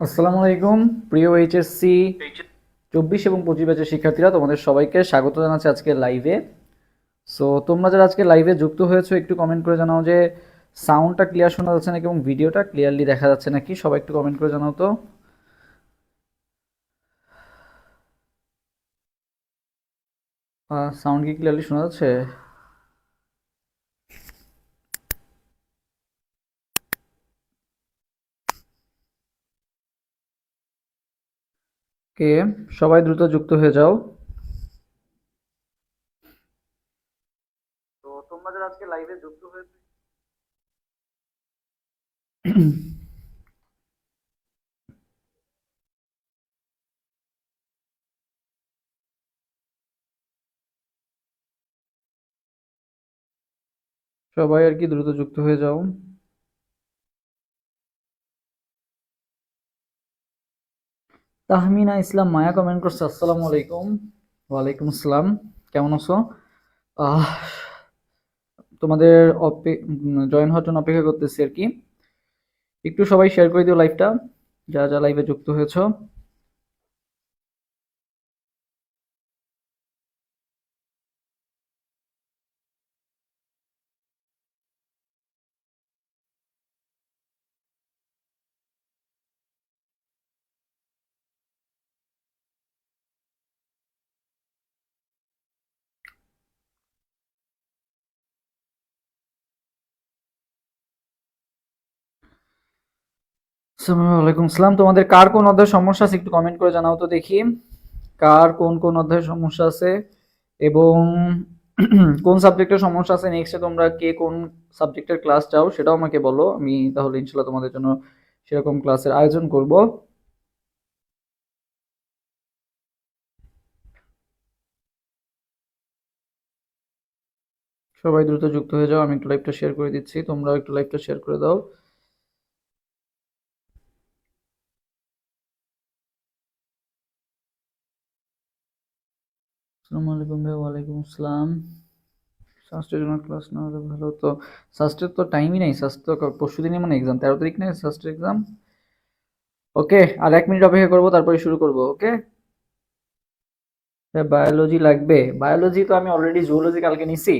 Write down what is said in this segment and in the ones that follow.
আসসালামু আলাইকুম প্রিয় এইচএসসি 24 এবং 25 ব্যাচের শিক্ষার্থীরা, তোমাদের সবাইকে স্বাগত জানাচ্ছি আজকের লাইভে। সো তোমরা যারা আজকে লাইভে যুক্ত হয়েছো একটু কমেন্ট করে জানাও যে সাউন্ডটা ক্লিয়ার শোনা যাচ্ছে নাকি এবং ভিডিওটা ক্লিয়ারলি দেখা যাচ্ছে নাকি। সবাই একটু কমেন্ট করে জানাও তো। সাউন্ড কি ক্লিয়ারলি শোনা যাচ্ছে? কে, সবাই দ্রুত যুক্ত হয়ে যাও। তো তোমরা যারা আজকে লাইভে যুক্ত হয়েছো সবাই আর কি দ্রুত যুক্ত হয়ে যাও। তাহমিনা ইসলাম মায়া কমেন্ট করছে, আসসালামু আলাইকুম। ওয়ালাইকুম আসসালাম। কেমন আছো? আহ তোমাদের জয়েন হওয়ার জন্য অপেক্ষা করতেছি আর কি। একটু সবাই শেয়ার করে দিও লাইভটা, যারা যারা লাইভে যুক্ত হয়েছো। ওয়ালাইকুম আসসালাম। তোমাদের কার কোন অধ্যায়ের সমস্যা আছে একটু কমেন্ট করে জানাও তো দেখি। কার কোন কোন অধ্যায়ের সমস্যা আছে এবং কোন সাবজেক্টের সমস্যা আছে, নেক্সটে তোমরা কে কোন সাবজেক্টের ক্লাস চাও সেটাও আমাকে বলো। আমি তাহলে ইনশাল্লাহ তোমাদের জন্য সেরকম ক্লাসের আয়োজন করব। সবাই দ্রুত যুক্ত হয়ে যাও, আমি একটু লাইভটা শেয়ার করে দিচ্ছি, তোমরাও একটু লাইভটা শেয়ার করে দাও। আসসালামু আলাইকুম ভাই। ওয়ালাইকুম আসসালাম। সাস্টের জন্য ক্লাস না হলে ভালো হতো। সাস্টের তো টাইমই নাই, সাস্ট তো পরশু দিনই মানে এক্সাম, 13 তারিখ নেই সাস্টের এক্সাম। ওকে, আর 1 মিনিট অপেক্ষা করবো, তারপরে শুরু করবো। ওকে। বায়োলজি লাগবে? বায়োলজি তো আমি অলরেডি জুওলজি কালকে নিছি।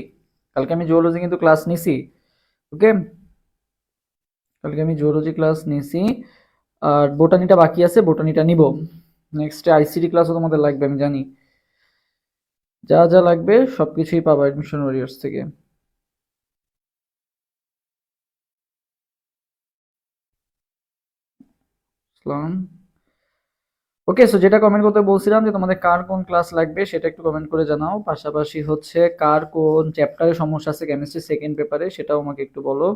কালকে আমি জুওলজি কিন্তু ক্লাস নিছি। ওকে, কালকে আমি জুওলজি ক্লাস নিছি। আর বোটানিটা বাকি আছে, বোটানিটা নিব। নেক্সট আইসিটি ক্লাসও তোমাদের লাগবে আমি জানি। যা যা লাগবে সবকিছুই পাবা অ্যাডমিশন ওয়ারিয়ার্স থেকে। সালাম। ওকে, সো যেটা কমেন্ট করতে বলছিলাম যে তোমাদের কার কোন ক্লাস লাগবে সেটা একটু কমেন্ট করে জানাও। পাশাপাশি হচ্ছে কার কোন চ্যাপ্টারে সমস্যা আছে কেমিস্ট্রি সেকেন্ড পেপারে সেটাও আমাকে একটু বলো।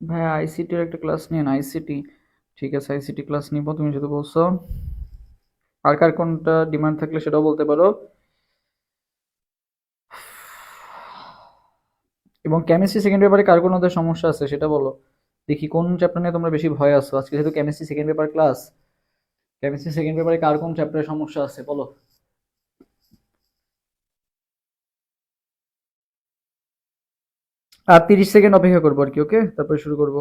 ভাই আইসিটির একটা ক্লাস নিন, আইসিটি। ঠিক আছে, আইসিটি ক্লাস নিব তুমি যেহেতু বলছো। আর কার কোনটা ডিমান্ড থাকলে সেটাও বলতে পারো। এবং কেমিস্ট্রি সেকেন্ড পেপারে কার কোন ওদের সমস্যা আছে সেটা বলো। দেখি কোন চ্যাপ্টার নিয়ে তোমরা বেশি ভয় আছো আজকে, যেহেতু chemistry second paper class. Chemistry second পেপারে কার কোন চ্যাপ্টারে সমস্যা আছে বলো। আর 30 সেকেন্ড অপেক্ষা করবো আর কি। ওকে, তারপরে শুরু করবো।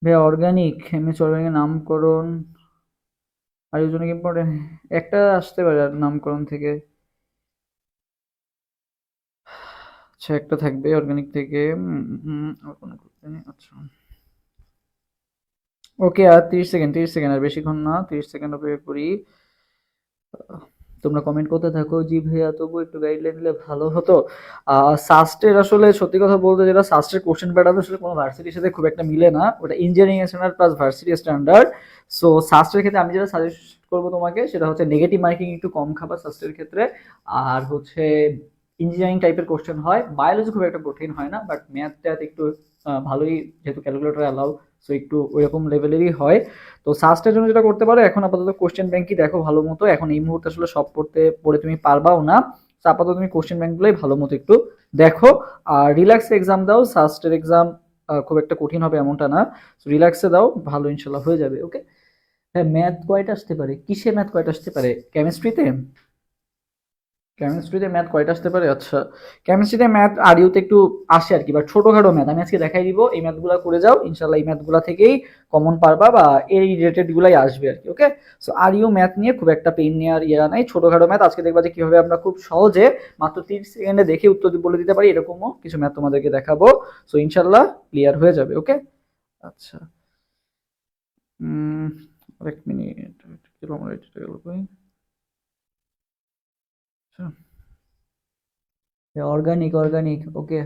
ভাই অর্গানিক, এমএস অর্গানিক নামকরণ আর ইউজনিক ইম্পর্টেন্ট একটা আসতে পারে আর নামকরণ থেকে। আচ্ছা, একটা থাকবে অর্গানিক থেকে। আর কোনো করতে নেই। আচ্ছা, ওকে, আর 30 সেকেন্ড, 30 সেকেন্ড, আর বেশিক্ষণ না, 30 সেকেন্ড অপেক্ষা করি। তোমরা কমেন্ট করতে থাকো। জি ভাইয়া, তবু একটু গাইডলাইন দিলে ভালো হতো। সাস্টের আসলে সত্যি কথা বলতে, যেটা সাস্টের কোশ্চেন প্যাটার্ন আসলে কোনো ভার্সিটির সাথে খুব একটা মিলে না, ওটা engineering standard plus varsity standard. So সাস্টের ক্ষেত্রে আমি যেটা সাজেস্ট করবো তোমাকে সেটা হচ্ছে নেগেটিভ মার্কিং একটু কম খাবা সাস্টের ক্ষেত্রে। আর হচ্ছে ইঞ্জিনিয়ারিং টাইপের কোশ্চেন হয়, বায়োলজি খুব একটা কঠিন হয় না, বাট ম্যাথ ট্যাথ একটু ভালোই, যেহেতু ক্যালকুলেটর অ্যালাউ, সো একটু ওইরকম লেভেলেরই হয়। তো সাস্টের জন্য যেটা করতে পারো, এখন আপাতত কোশ্চেন ব্যাংকই দেখো ভালো মতো। এখন এই মুহূর্তে আসলে সব পড়ে তুমি পারবাও না। তো আপাতত তুমি কোশ্চেন ব্যাংকগুলোই ভালো মতো একটু দেখো। আর রিল্যাক্সে এক্সাম দাও, সাস্টের এক্সাম খুব একটা কঠিন হবে এমনটা না। রিল্যাক্সে দাও, ভালো ইনশাল্লাহ হয়ে যাবে। ওকে। হ্যাঁ, ম্যাথ কয়টা আসতে পারে? কিসে ম্যাথ কয়টা আসতে পারে? কেমিস্ট্রিতে? কেমিস্ট্রিতে ম্যাথ কয়টা আসতে পারে? আচ্ছা, কেমিস্ট্রিতে ম্যাথ আর ইউতে একটু আসে আর কি, বাট ছোটখাটো ম্যাথ আমি আজকে দেখাই দিব। এই ম্যাথগুলো করে যাও, ইনশাল্লাহ এই ম্যাথগুলো থেকেই কমন পারবা বা এই রিলেটেড গুলাই আসবে আর কি। ওকে, সো আর ইউ ম্যাথ নিয়ে খুব একটা পেইন নেওয়ার ইয়া নাই, ছোটখাটো ম্যাথ আজকে দেখবা যে কিভাবে আমরা খুব সহজে মাত্র 30 সেকেন্ডে দেখে উত্তর বলে দিতে পারি, এরকমও কিছু ম্যাথ তোমাদেরকে দেখাবো। সো ইনশাল্লাহ ক্লিয়ার হয়ে যাবে। ওকে, আচ্ছা এক মিনিট, কিরকম এটা গেল ভাই? আচ্ছা, অর্গানিক অর্গানিক ওকে,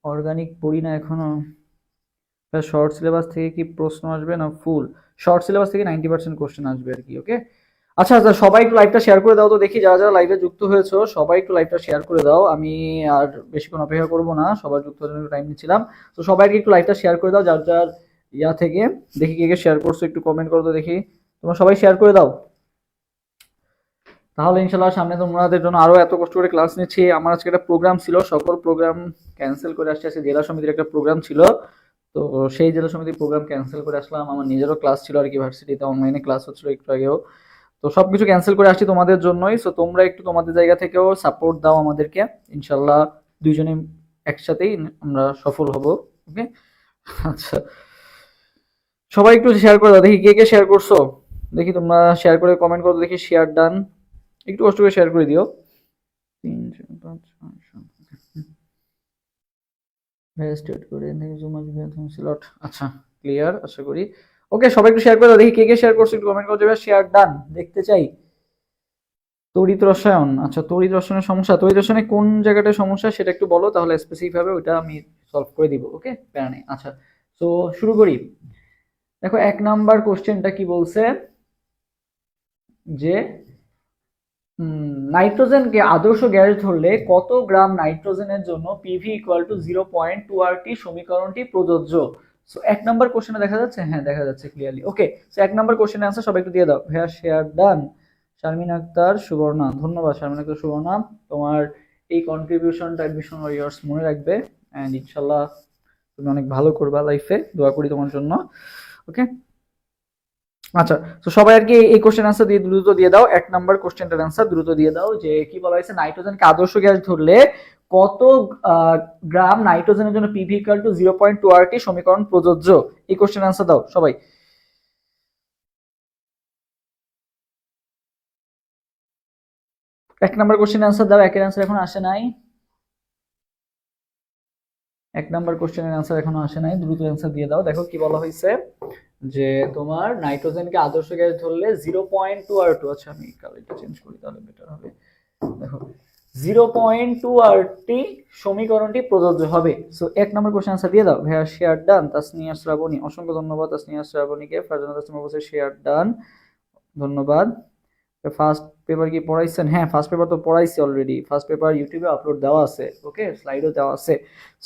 অর্গানিক পড়ি না এখনো। শর্ট সিলেবাস থেকে কি প্রশ্ন আসবে না ফুল? শর্ট সিলেবাস থেকে 90% কোশ্চেন আসবে আর কি। ওকে, আচ্ছা আচ্ছা, সবাই একটু লাইভটা শেয়ার করে দাও তো দেখি, যারা যারা লাইভে যুক্ত হয়েছো সবাই একটু লাইভটা শেয়ার করে দাও। আমি আর বেশিক্ষণ অপেক্ষা করবো না, সবার যুক্ত হওয়ার জন্য টাইম নিচ্ছিলাম। তো সবাইকে একটু লাইভটা শেয়ার করে দাও, যার যার ইয়া থেকে। দেখি কে কে শেয়ার করছো, একটু কমেন্ট করো তো দেখি। তোমরা সবাই শেয়ার করে দাও, তাহলে ইনশাল্লাহ সামনে তোমাদের জন্য আরো এত কষ্ট করে ক্লাস নিচ্ছি। আমার আজকে একটা প্রোগ্রাম ছিল, সকল প্রোগ্রাম ক্যান্সেল করে আসছে। আজকে জেলা সমিতির একটা প্রোগ্রাম ছিল, তো সেই জেলা সমিতির প্রোগ্রাম ক্যান্সেল করে আসলাম। আমার নিজেরও ক্লাস ছিল আর কি, ভার্সিটিতে অনলাইনে ক্লাস হচ্ছিল একটু আগেও। তো সবকিছু ক্যান্সেল করে আসছি তোমাদের জন্যই। সো তোমরা একটু তোমাদের জায়গা থেকেও সাপোর্ট দাও আমাদেরকে, ইনশাল্লাহ দুইজনে একসাথেই আমরা সফল হব। ওকে, আচ্ছা সবাই একটু শেয়ার করে দাও দেখি, কে কে শেয়ার করছো দেখি। তোমরা শেয়ার করে কমেন্ট করো দেখি, শেয়ার ডান, একটু কষ্ট করে শেয়ার করে দিও। 3 4 5 স্টার্ট করে স্লট। আচ্ছা ক্লিয়ার আশা করি। ওকে, সবাই একটু শেয়ার করে দাও দেখি, কে কে শেয়ার করছো একটু কমেন্ট করে দেবে। শেয়ার ডান দেখতে চাই। তড়িৎ রসায়ন, আচ্ছা তড়িৎ রসায়নের সমস্যা, তড়িৎ রসায়নে কোন জায়গাটায় সমস্যা সেটা একটু বলো, তাহলে স্পেসিফিক ভাবে ওইটা আমি সলভ করে দিব। ওকে, প্যারা নেই। আচ্ছা তো শুরু করি। দেখো 1 নাম্বার কোশ্চেনটা কি বলছে যে নাইট্রোজেনকে আদর্শ গ্যাস ধরলে কত গ্রাম নাইট্রোজেনের জন্য পিভি ইকুয়াল টু 0.2RT সমীকরণটি প্রযোজ্য। সো 1 নাম্বার কোশ্চেনে দেখা যাচ্ছে, হ্যাঁ দেখা যাচ্ছে ক্লিয়ারলি। ওকে, সো 1 নাম্বার কোশ্চেনের আনসার সবাই একটু দিয়ে দাও। ভাইয়া শেয়ার ডান। শারমিন আক্তার সুবর্ণা, ধন্যবাদ শারমিন আক্তার সুবর্ণা, তোমার এই কন্ট্রিবিউশনটা অ্যাডমিশন ইয়ার্স মনে রাখবে, এন্ড ইনশাআল্লাহ তুমি অনেক ভালো করবা লাইফে, দোয়া করি তোমার জন্য। ওকে, আচ্ছা তো সবাই আর কি এই কোশ্চেন আনসার দিয়ে দ্রুত দিয়ে দাও। 1 নাম্বার কোশ্চেনটার আনসার দ্রুত দিয়ে দাও, যে কি বলা হয়েছে নাইট্রোজেনকে আদর্শ গ্যাস ধরলে কত গ্রাম নাইট্রোজেনের জন্য পিভি ইকুয়াল টু 0.2RT সমীকরণ প্রযোজ্য। এই কোশ্চেন আনসার দাও সবাই। 1 নাম্বার কোশ্চেন আনসার দাও, একের আনসার এখন আসে নাই। 1 নাম্বার কোশ্চেনের আনসার এখনো আসে নাই, দ্রুত আনসার দিয়ে দাও। দেখো কি বলা হয়েছে যে তোমার নাইট্রোজেনকে আদর্শ গ্যাস ধরলে 0.2R2, আচ্ছা আমি কালারটা চেঞ্জ করি তাহলে বেটার হবে। দেখো 0.2RT সমীকরণটি প্রযোজ্য হবে। সো 1 নাম্বার কোশ্চেন আনসার দিয়ে দাও। ভাইয়া শেয়ার ডান। তাসনিয়া শ্রাবণী, অসংখ্য ধন্যবাদ তাসনিয়া শ্রাবণীকে। ফারজানা তাসনিমা বলছে শেয়ার ডান, ধন্যবাদ। ফার্স্ট পেপার কি পড়াইছেন? হ্যাঁ ফার্স্ট পেপার তো পড়াইছি অলরেডি, ফার্স্ট পেপার ইউটিউবে আপলোড দেওয়া আছে, ওকে স্লাইডও দেওয়া আছে।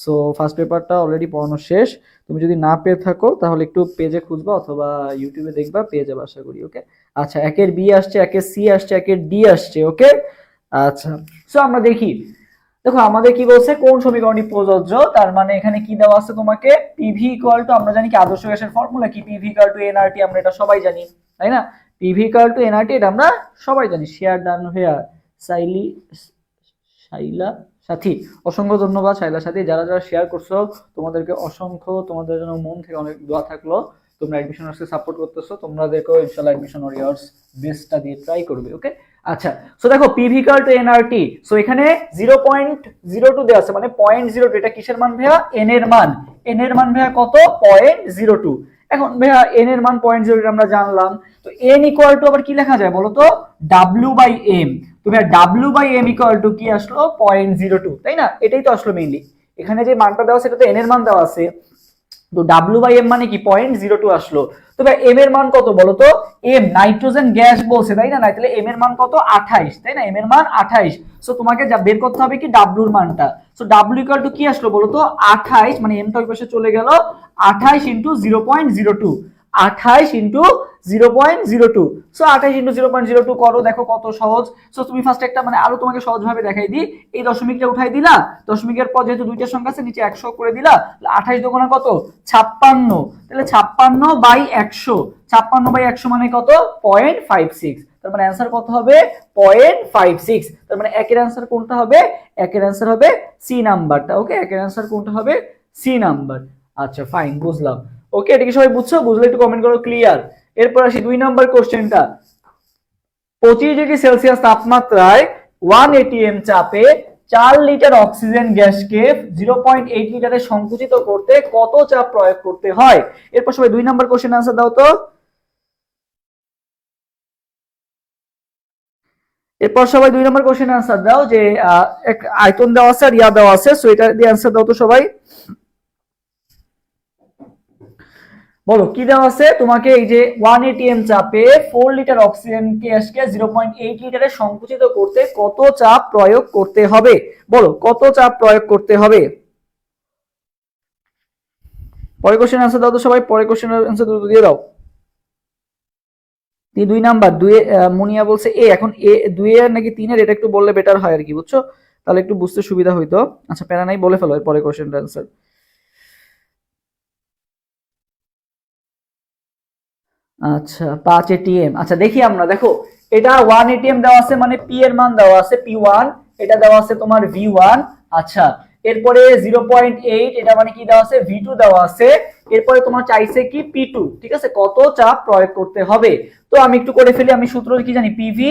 সো ফার্স্ট পেপারটা অলরেডি পড়ানো শেষ। তুমি যদি না পেয়ে থাকো তাহলে একটু পেজে খুঁজবা অথবা ইউটিউবে দেখবা, পেয়ে যাবে আশা করি। ওকে, আচ্ছা একের বি আসছে, একের সি আসছে, একের ডি আসছে। ওকে, আচ্ছা সো আমরা দেখি। দেখো আমাদের কি বলছে, কোন সমীকরণটি প্রযোজ্য, তার মানে এখানে কি দেওয়া আছে তোমাকে, পিভি ইকুয়াল টু, আমরা জানি কি আদর্শ গ্যাসের ফর্মুলা কি, পিভি ইকুয়াল টু এনআরটি, আমরা এটা সবাই জানি তাই না। পিভি ইকুয়াল টু এনআরটি এটা আমরা সবাই জানি। শেয়ার ডান হইয়া সাইলি শাইলা সাথী, অসংখ্য ধন্যবাদ শাইলা সাথী, যারা যারা শেয়ার করছো তোমাদেরকে অসংখ্য, তোমাদের জন্য মন থেকে অনেক দোয়া থাকলো। তোমরা অ্যাডমিশনার্সকে সাপোর্ট করতেছো, তোমাদেরকেও ইনশাআল্লাহ অ্যাডমিশন ইয়ার্স বেস্টটা দিয়ে ট্রাই করবে। ওকে, আচ্ছা সো দেখো PV equal two nRT, so এখানে 0.02 দেওয়া আছে, মানে 0.02, এটা কিসের মান ভাইয়া, এন এর মান। এন এর মান ভাইয়া কত, 0.02। এখন ভাইয়া এন এর মান 0.02 আমরা জানলাম, তো এন ইকুয়াল টু আবার কি লেখা যায় বলো তো, ডাব্লিউ বাই এম। তো ভাইয়া W by M equal to কি আসলো, 0.02, তাই না, এটাই তো আসলো মেইনলি। এখানে যে মানটা দেওয়া আছে এটা তো এন এর মান দেওয়া আছে, তো ডাব্লিউ বাই এম মানে কি 0.02 আসলো। তো ভাই এম এর মান কত বলো তো, এম নাইট্রোজেন গ্যাস বলছে তাই না, তাহলে এম এর মান কত, 28, তাই না, এম এর মান 28। সো তোমাকে যা বের করতে হবে কি ডাব্লিউ এর মানটা। সো ডাব্লিউ ইকুয়াল টু কি আসলো বলো তো, 28, মানে এমটা ওই পাশে চলে গেল, 28 ইনটু 0.02, 28 ইনটু 0.02। সো 28 ইনটু 0.02 করো, দেখো কত সহজ। সো তুমি ফার্স্ট একটা মানে আরো তোমাকে সহজ ভাবে দেখাই দিই, এই দশমিকটা উঠাই দিলা, দশমিকের পর যেহেতু দুইটা সংখ্যা আছে নিচে 100 করে দিলা, 28 দুগুণা কত, 56, তাহলে 56 বাই 100, 56 বাই 100 মানে কত, 0.56। তার মানে অ্যান্সার কত হবে 0.56। তার মানে একের অ্যান্সার কোনটা হবে, একের অ্যান্সার হবে সি নাম্বারটা। ওকে, একের অ্যান্সার কোনটা হবে সি নাম্বার। আচ্ছা ফাইন, বুঝলাম। ওকে, এটা কি সবাই বুঝছো? বুঝলে একটু কমেন্ট করো ক্লিয়ার। এরপর আসি 2 নাম্বার কোশ্চেনটা। 25 ডিগ্রি সেলসিয়াস তাপমাত্রায় 1 এটিএম চাপে 4 লিটার অক্সিজেন গ্যাসকে 0.8 লিটারে সংকুচিত করতে কত চাপ প্রয়োগ করতে হয়? এরপর সবাই 2 নাম্বার কোশ্চেন আনসার দাও তো। এরপর সবাই 2 নম্বর কোশ্চেন আনসার দাও যে এক আয়তন দেওয়া আছে আর ইয়া দেওয়া আছে, সো এটা দিয়ে আনসার দাও তো সবাই। বলো কি দেওয়া আছে তোমাকে, এই যে 1 এটিএম চাপে 4 লিটার অক্সিজেন গ্যাসকে 0.8 লিটারে সংকুচিত করতে কত চাপ প্রয়োগ করতে হবে? বলো কত চাপ প্রয়োগ করতে হবে? পরের কোশ্চেন আনসার দাও তো সবাই, পরের কোশ্চেন আনসার দ্রুত দিয়ে দাও। 2 নাম্বার, 2 মুনিয়া বলছে এ, এখন এ 2 এর নাকি 3 এর, এটা একটু বললে বেটার হয় আর কি, বুঝছো? তাহলে একটু বুঝতে সুবিধা হইতো। আচ্ছা প্যারা নাই, বলে ফেলো পরের কোশ্চেনটা আনসার। আচ্ছা 5 এটিএম, আচ্ছা দেখি আমরা, দেখো এটা 1 এটিএম দেওয়া আছে মানে পি এর মান দেওয়া আছে P1, এটা দেওয়া আছে তোমার V1। আচ্ছা এরপরে 0.8, এটা মানে কি দেওয়া আছে V2 দেওয়া আছে। এরপরে তোমার চাইছে কি P2, ঠিক আছে, কত চাপ প্রয়োগ করতে হবে। তো আমি একটু করে ফেলি, আমি সূত্র কি জানি, PV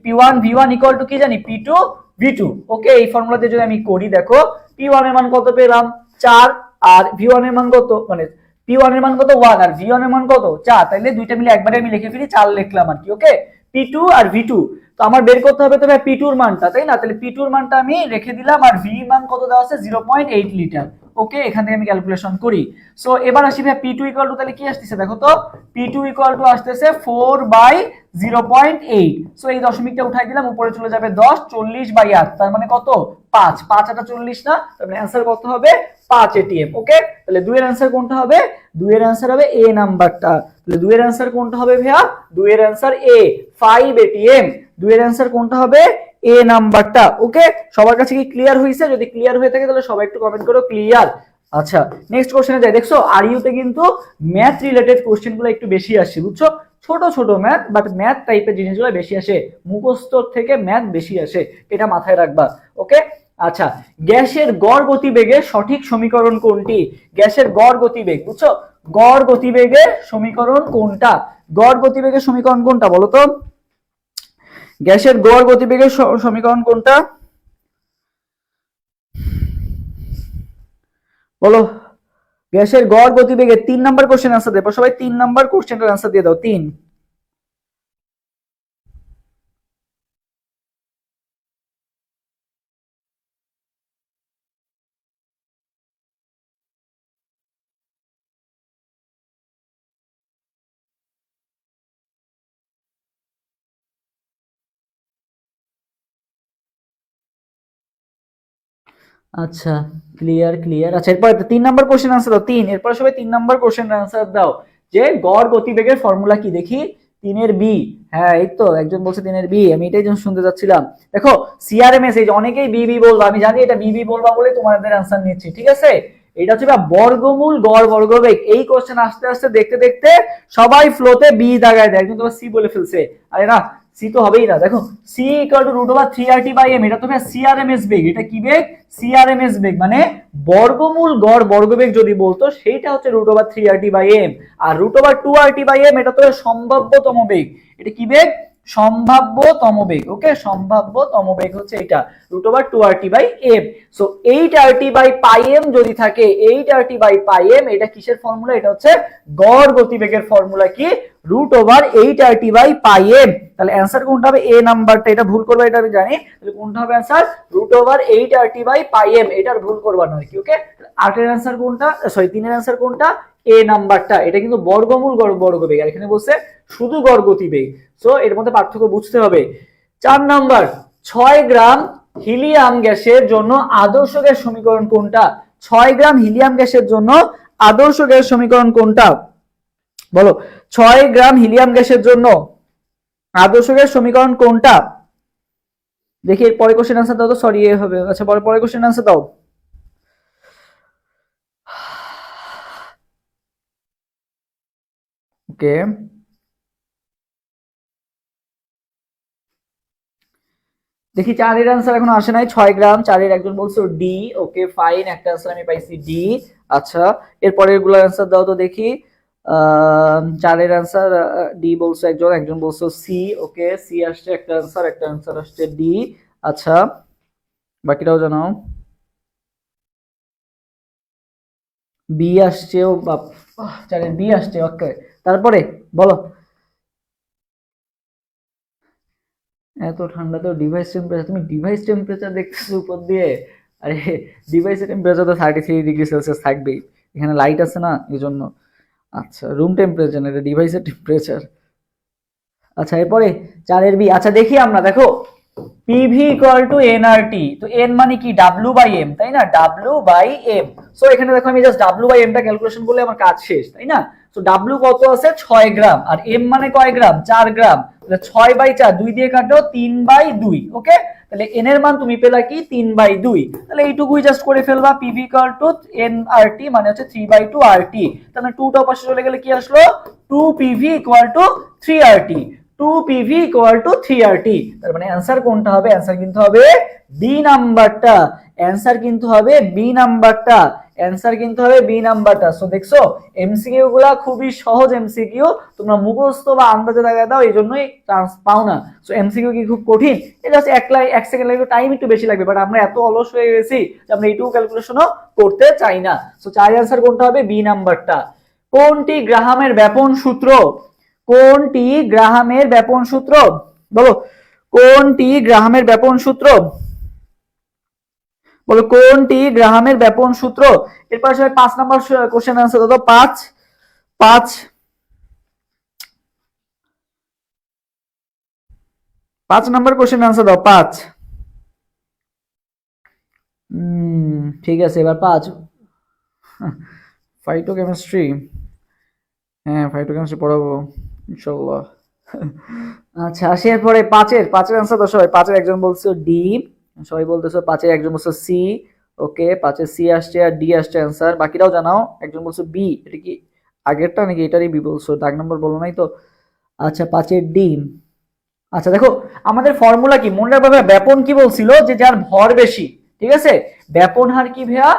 P1 V1 equal to কি জানি P2 V2। ওকে, এই ফর্মুলা দিয়ে যদি আমি করি, দেখো P1 এর মান কত পেলাম 4, আর V1 এর মান কত, মানে P1 এর মান কত 1 আর V1 এর মান কত 4, তাইলে দুইটা মিলে একবারে আমি লিখে ফেলি 4 লিখলাম আর কি। ওকে, P2 আর V2, তো আমার বের করতে হবে তো ভাই P2 এর মানটা, তাই না? তাহলে P2 এর মানটা আমি রেখে দিলাম, আর V মান কত দেওয়া আছে 0.8 লিটার। ওকে, এখান থেকে আমি ক্যালকুলেশন করি। সো এবার আসি ভাই P2 ইকুয়াল টু, তাহলে কি আসতেছে দেখো তো, P2 ইকুয়াল টু আসতেছে 4/0.8। সো এই দশমিকটা উঠাই দিলাম, উপরে চলে যাবে 10, 40/8, তার মানে কত 5, 5 আর 40 না, তার মানে অ্যান্সার কত হবে 5 এটিএম। ওকে, তাহলে 2 এর অ্যান্সার কোনটা হবে, 2 এর অ্যান্সার হবে এ নাম্বারটা। তাহলে 2 এর অ্যান্সার কোনটা হবে ভাইয়া, 2 এর অ্যান্সার এ, 5 এটিএম। 2 এর অ্যান্সার কোনটা হবে এ নাম্বারটা। ওকে, সবার কাছে কি ক্লিয়ার হইছে? যদি ক্লিয়ার হয়ে থাকে তাহলে সবাই একটু কমেন্ট করো ক্লিয়ার। আচ্ছা নেক্সট কোশ্চেনে যাই। দেখছো আর ইউতে কিন্তু ম্যাথ রিলেটেড কোশ্চেনগুলো একটু বেশি আসে, বুঝছো? ছোট ছোট ম্যাথ, বাট ম্যাথ টাইপের জিনিসগুলো বেশি আসে, মুখস্থ থেকে ম্যাথ বেশি আসে, এটা মাথায় রাখবা। ওকে, আচ্ছা গ্যাসের গড় গতিবেগের সঠিক সমীকরণ কোনটি? গ্যাসের গড় গতিবেগ, বুঝছো? গড় গতিবেগের সমীকরণ কোনটা? গড় গতিবেগের সমীকরণ কোনটা বলো তো? গ্যাসের গড় গতিবেগের সমীকরণ কোনটা বলো? গ্যাসের গড় গতিবেগের 3 নাম্বার কোশ্চেন আনসার দেবো সবাই, 3 নাম্বার কোশ্চেনের আনসার দিয়ে দাও 3। আচ্ছা ক্লিয়ার ক্লিয়ার। আচ্ছা এরপর 3 নাম্বার কোশ্চেন আনসার দাও 3, এরপর সবাই 3 নাম্বার কোশ্চেন আনসার দাও যে গড় গতিবেগের ফর্মুলা কি দেখি। 3 এর বি, হ্যাঁ এই তো একজন বলছে 3 এর বি, আমি এটাই জন্য শুনতে যাচ্ছিলাম। দেখো সিআরএমএস, এই যে অনেকেই বিবি বলবা, আমি জানি এটা বিবি বলবা বলে তোমাদের আনসার নিচ্ছি, ঠিক আছে? এটা হচ্ছে বর্গমূল গড় বর্গবেগ। এই কোশ্চেন আস্তে আস্তে দেখতে দেখতে সবাই ফ্লোতে বি দাগায় দেয়, একজন তোমার সি বলে ফেলছে। আরে না, সি তো হবেই না। দেখো C equal to root over 3RT/m, এটা তো সিআরএমএস বেগ। এটা কি বেগ? সিআরএমএস বেগ, মানে বর্গমূল গড় বর্গবেগ যদি বলতো সেইটা হচ্ছে রুট ওভার 3RT/m। আর রুট ওভার 2RT/m এটা তো সম্ভাব্যতম বেগ। এটা কি বেগ? সম্ভাব্যতম বেগ। ওকে, সম্ভাব্যতম বেগ হচ্ছে এটা root over 2RT/m। So 8RT/m যদি থাকে, 8RT/m, এটা কিসের ফর্মুলা? এটা হচ্ছে গড় গতিবেগের ফর্মুলা কি? Root over 8RT/m। তাহলে অ্যান্সার কোনটা হবে? এ নাম্বারটা। এটা ভুল করবে, এটা আমি জানি। তাহলে কোনটা হবে অ্যান্সার? রুট ওভার 8RT/m, এটার ভুল করবা না আর কি। ওকে, 8 এর অ্যান্সার কোনটা, সরি 3 এর অ্যান্সার কোনটা? এ নাম্বারটা। এটা কিন্তু বর্গমূল গড় বর্গবেগ, আর এখানে বলছে শুধু গড় গতিবেগ। সো এর মধ্যে পার্থক্য বুঝতে হবে। 4 নাম্বার, 6 গ্রাম হিলিয়াম গ্যাসের জন্য আদর্শ গ্যাস সমীকরণ কোনটা? 6 গ্রাম হিলিয়াম গ্যাসের জন্য আদর্শ গ্যাস সমীকরণ কোনটা বলো? 6 গ্রাম হিলিয়াম গ্যাসের জন্য আদর্শ গ্যাস সমীকরণ কোনটা? দেখি এর পরে কোশ্চেন আনসার দাও তো, সরি এ হবে। আচ্ছা পরে কোশ্চেন আনসার দাও। ওকে দেখি 4 এর आंसर এখনো আসে নাই। 6 গ্রাম 4 এর একজন বলছো ডি। ওকে ফাইন, একটা आंसर আমি পাইছি ডি। আচ্ছা এর পরের গুলো आंसर দাও তো দেখি। 4 এর आंसर ডি বলছো একজন, একজন বলছো সি। ওকে সি আসছে একটা आंसर, একটা आंसर আসছে ডি। আচ্ছা বাকিটাও জানাও। বি আসছে, ও বাপ, 4 এর বি আসছে। ওকে তারপরে বলো। এত ঠান্ডাতেও ডিভাইস টেম্পারেচার, তুমি ডিভাইস টেম্পারেচার দেখতেছো উপর দিয়ে? আরে ডিভাইসের টেম্পারেচার তো 33 ডিগ্রি সেলসিয়াস থাকবেই, এখানে লাইট আছে না এই জন্য। আচ্ছা রুম টেম্পারেচার না, এটা ডিভাইসের টেম্পারেচার। আচ্ছা এরপরে 4 এর বি। আচ্ছা দেখি আমরা, দেখো পিভি ইকুয়াল টু এনআরটি, তো এন মানে কি ডাব্লিউ বাই এম, তাই না? W by M. সো এখানে দেখো আমি জাস্ট ডাব্লিউ বাই এমটা ক্যালকুলেশন করলে আমার কাজ শেষ, তাই না? তো ডাব্লিউ কত আছে 6 গ্রাম, আর এম মানে কয় গ্রাম 4 গ্রাম, তাহলে 6 বাই 4 2 দিয়ে কাটো 3 বাই 2। ওকে তাহলে এন এর মান তুমি পেলা কি 3 বাই 2, তাহলে এইটুকুই জাস্ট করে ফেলবা। পিভি ইকুয়াল টু এনআরটি মানে হচ্ছে 3 বাই 2 আরটি, তাহলে 2 টা পাশে চলে গেলে কি আসলো 2 PV equal two 3 RT. 2 PV equal two 3 RT, তার মানে অ্যানসার কোনটা হবে? অ্যানসার কিন্তু হবে বি নাম্বারটা। অ্যানসার কিন্তু হবে বি নাম্বারটা। অ্যানসার কিন্তু হবে বি নাম্বারটা। সো দেখছো এমসিকিউ গুলা খুবই সহজ এমসিকিউ, তোমরা মুখস্থ বা আন্দাজে লাগায় দাও, এই জন্যই চান্স পাও না। সো এমসিকিউ কি খুব কঠিন? এটা জাস্ট এক সেকেন্ড লাগবে, টাইম একটু বেশি লাগবে, বাট আমরা এত অলস হয়ে গেছি যে আমরা এইটুকু ক্যালকুলেশনও করতে চাই না। সো 4 অ্যানসার কোনটা হবে? বি নাম্বারটা। কোনটি গ্রাহামের ব্যাপন সূত্র? কোনটি গ্রাহামের ব্যাপন সূত্র? বলো কোনটি গ্রাহামের ব্যাপন সূত্র? বলো কোনটি গ্রাহামের ব্যাপন সূত্র? এরপর আসলে 5 নাম্বার কোশ্চেন आंसर দাও। 5 5 5 নাম্বার কোশ্চেন आंसर দাও। 5 ঠিক আছে এবার 5 ফাইটোকেমিস্ট্রি। হ্যাঁ ফাইটোকেমিস্ট্রি পড়াবো ইনশাআল্লাহ। আচ্ছা আসি এরপরে 5-এর आंसर দাও সবাই। 5-এর একজন বলছো ডি, সবাই বলতেছো 5-এর একজন বলছো সি। ওকে 5-এর সি আসছে আর ডি আসছে आंसर, বাকিটাও জানাও। একজন বলছো বি, এটা কি আগেরটা নাকি এটারই বি বলছো? দাগ নাম্বার বলো নাই তো। আচ্ছা 5-এর ডি। আচ্ছা দেখো আমাদের ফর্মুলা কি মনে রাখবে? ব্যাপন কি বলছিল? যে যার ভর বেশি, ঠিক আছে? ব্যাপন হার কি ভাইয়া?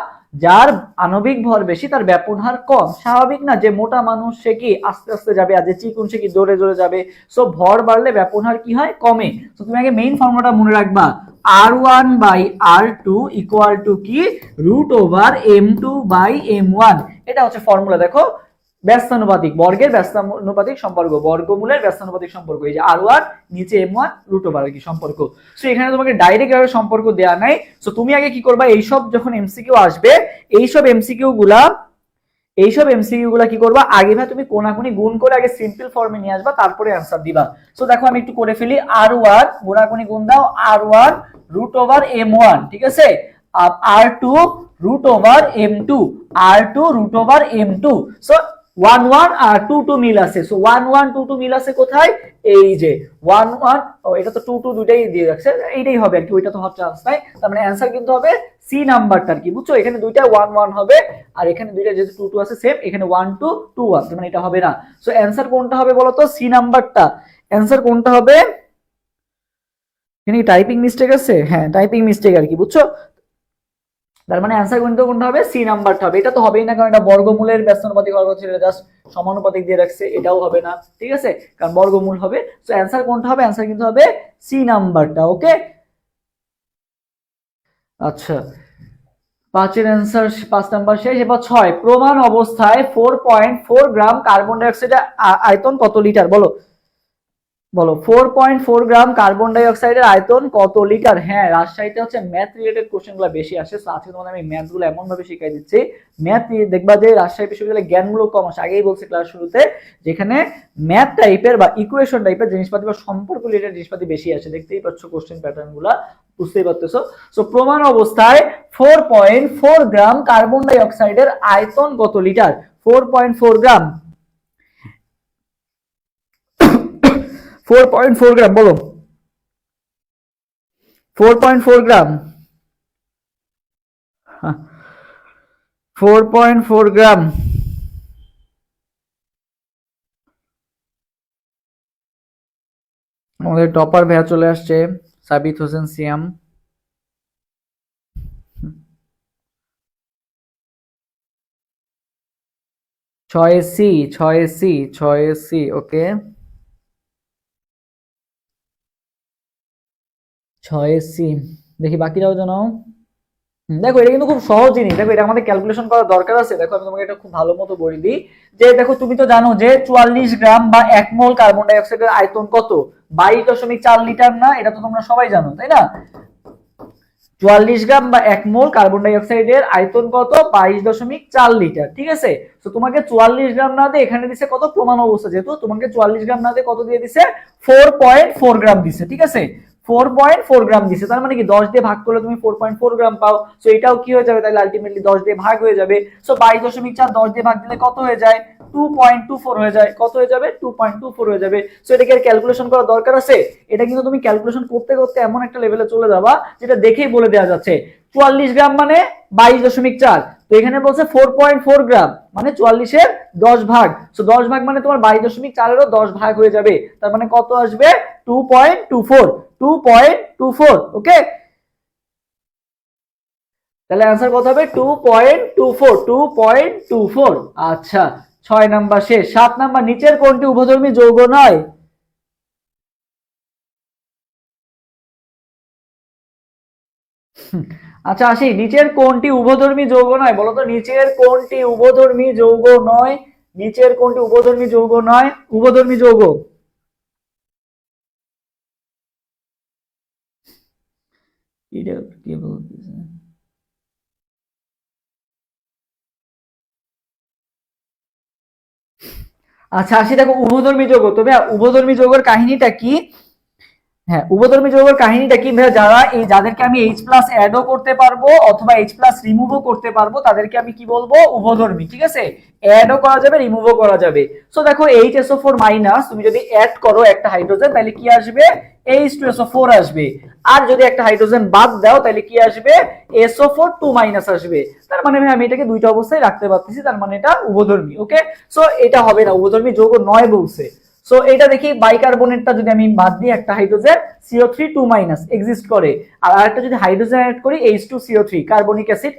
যার আণবিক ভর বেশি তার ব্যাপন হার কম। স্বাভাবিক না যে মোটা মানুষ সে কি আস্তে আস্তে যাবে, আর যে চিকুন সে কি জোরে জোরে যাবে। সো ভর বাড়লে ব্যাপন হার কি হয়? কমে। তো তুমি আগে মেইন ফর্মুলাটা মনে রাখবা, R1 by R2 equal to কি root over M2 by M1। এটা হচ্ছে ফর্মুলা। দেখো ব্যস্তানুপাতিক, বর্গের ব্যস্তানুপাতিক সম্পর্ক, বর্গমূলের ব্যস্তানুপাতিক সম্পর্ক, এই যে R1 নিচে M1 রুট ওভার কি সম্পর্ক। সো এখানে তোমাকে ডাইরেক্ট ভাবে সম্পর্ক দেয়া নাই। সো তুমি আগে কি করবা, এইসব যখন এমসিকিউ আসবে, এইসব এমসিকিউ গুলা কি করবা, আগে ভাই তুমি কোনাকুনি গুণ করে আগে সিম্পল ফর্মে নিয়ে আসবা, তারপরে অ্যানসার দিবা। সো দেখো আমি একটু করে ফেলি। R1 কোনাকুনি গুণ দাও, R1 রুট ওভার M1, ঠিক আছে? R2 root over M2, R2 root over M2। So 1 1 আর 2 2 মিল আছে। সো 1 1 2 2 মিল আছে কোথায়? এই যে 1 1, ও এটা তো 2 2 দুটাই দিয়ে রাখছে, এইটাই হবে আর কি, ওইটা তো হওয়ার চান্স নাই। তার মানে অ্যানসার কিন্তু হবে সি নাম্বারটার কি, বুঝছো? এখানে দুইটা 1 1 হবে, আর এখানে দুইটা যেহেতু 2 2 আছে সেম, এখানে 1 2 2 1, তার মানে এটা হবে না। সো অ্যানসার কোনটা হবে বলো তো? সি নাম্বারটা। অ্যানসার কোনটা হবে? এখানে টাইপিং মিস্টেক আছে, হ্যাঁ টাইপিং মিস্টেক আর কি, বুঝছো? তার মানে অ্যানসার কোনটা হবে? সি নাম্বারটা হবে। এটা তো হবেই না, কারণ এটা বর্গমূলের ব্যস্তানুপাতিক বর্গ ছিল, জাস্ট সমানুপাতিক দিয়ে রাখছে, এটাও হবে না, ঠিক আছে? কারণ বর্গমূল হবে। সো অ্যানসার কোনটা হবে? অ্যানসার কিন্তু হবে সি নাম্বারটা। ওকে আচ্ছা 5-এর অ্যানসার 5 নাম্বার শেষ। এবার 6 প্রমাণ অবস্থায় 4.4 গ্রাম কার্বন ডাই অক্সাইডের আয়তন কত লিটার? বলো বলো 4.4 গ্রাম কার্বন ডাই অক্সাইডের আয়তন কত লিটার? হ্যাঁ রাজশাহীতে হচ্ছে ম্যাথ রিলেটেড কোশ্চেন গুলো বেশি আসে, তো আজকে তোমাদের আমি ম্যাথ গুলো এমন ভাবে শিখাই দিচ্ছি, ম্যাথ দেখবা যে রাজশাহী বিশ্ববিদ্যালয়ে জ্ঞানমূলক কম আসে। আগেই বলছি ক্লাস শুরুতে, যেখানে ম্যাথ টাইপের বা ইকুয়েশন টাইপের জিনিসপাতি বা সম্পর্ক রিলেটেড জিনিসপাতি বেশি আসে। দেখতেই পাচ্ছ কোশ্চেন প্যাটার্ন গুলা, বুঝতেই পারতেছো। সো প্রমাণ অবস্থায় 4.4 গ্রাম কার্বন ডাই অক্সাইডের আয়তন কত লিটার? 4.4 গ্রাম, 4.4 গ্রাম বলো। 4.4 গ্রাম, 4.4 গ্রাম। আমাদের টপার ভাইয়া চলে আসছে, সাবিত হোসেন সিয়াম। 6C, 6C, 6C, ওকে। 6C, দেখি বাকিরাও জানাও। দেখো এটা কিন্তু খুব সহজ জিনিস, দেখো এটা আমাদের ক্যালকুলেশন করার দরকার আছে। দেখো আমি তোমাকে এটা খুব ভালো মতো বলে দিই যে দেখো তুমি তো জানো যে 44 গ্রাম বা 1 মোল কার্বন ডাই অক্সাইডের আয়তন কত, 22.4 লিটার না? এটা তো তোমরা সবাই জানো, তাই না? 44 গ্রাম বা 1 মোল কার্বন ডাই অক্সাইডের আয়তন কত? 22.4 লিটার, ঠিক আছে। তো তোমাকে 44 গ্রাম না দিয়ে এখানে দিছে কত, প্রমাণ অবস্থা যেহেতু, তোমাকে 44 গ্রাম না দিয়ে কত দিয়ে দিছে? 4.4 গ্রাম দিছে, ঠিক আছে। 4.4 গ্রাম দিছে, তার মানে কি 10 দিয়ে ভাগ করলে তুমি 4.4 গ্রাম পাও। সো এটাও কি হয়ে যাবে তাহলে আলটিমেটলি 10 দিয়ে ভাগ হয়ে যাবে। সো 22.4 10 দিয়ে ভাগ দিলে কত হয়ে যায়? 2.24 হয়ে যায়। কত হয়ে যাবে? 2.24 হয়ে যাবে। সো এটাকে আর ক্যালকুলেশন করার দরকার আছে? এটা কিন্তু তুমি ক্যালকুলেশন করতে করতে এমন একটা লেভেলে চলে যাবা যেটা দেখেই বলে দেওয়া যাচ্ছে 44 গ্রাম মানে 22.4, তো এখানে বলছে 4.4 গ্রাম মানে 44-এর 10 ভাগ। সো 10 ভাগ মানে তোমার 22.4-এরও 10 ভাগ হয়ে যাবে, তার মানে কত আসবে? 2.24, 2.24, ওকে। তাহলে आंसर কত হবে? 2.24, 2.24। আচ্ছা, 6 নাম্বার শেষ। 7 নাম্বার, নিচের কোনটি উভধর্মী যৌগ নয়? আচ্ছা আসি, নিচের কোনটি উভধর্মী যৌগ নয় বলো তো? নিচের কোনটি উভধর্মী যৌগ নয়? নিচের কোনটি উভধর্মী যৌগ নয়? উভধর্মী যৌগ এটা কি বলতেছে? আচ্ছা আসি, দেখো উভধর্মী যৌগ, তবে উভধর্মী যৌগের কাহিনীটা কি? হ্যাঁ, উভধর্মী যৌগের কাহিনীটা কি ভাইয়া? যারা এই যাদেরকে আমি H প্লাস অ্যাডও করতে পারবো অথবা H প্লাস রিমুভও করতে পারবো তাদেরকে আমি কি বলবো? উভধর্মী, ঠিক আছে। অ্যাডও করা যাবে, রিমুভও করা যাবে। সো দেখো HSO4 মাইনাস তুমি যদি অ্যাড করো একটা হাইড্রোজেন তাহলে কি আসবে? H2SO4 আসবে। আর যদি একটা হাইড্রোজেন বাদ দাও তাহলে কি আসবে? SO4 2 মাইনাস আসবে। তার মানে ভাই আমি এটাকে দুইটা অবস্থায় রাখতে পারতেছি, তার মানে এটা উভধর্মী, ওকে। সো এটা হবে না, উভধর্মী যৌগ নয় বলছে। সো এটা দেখি বাইকার্বনেটটা যদি আমি বাদ দিই, একটা হাইড্রোজেন CO3 2 মাইনাস এক্সিস্ট করে, আর আরেকটা যদি হাইড্রোজেন অ্যাড করি H2CO3 কার্বনিক অ্যাসিড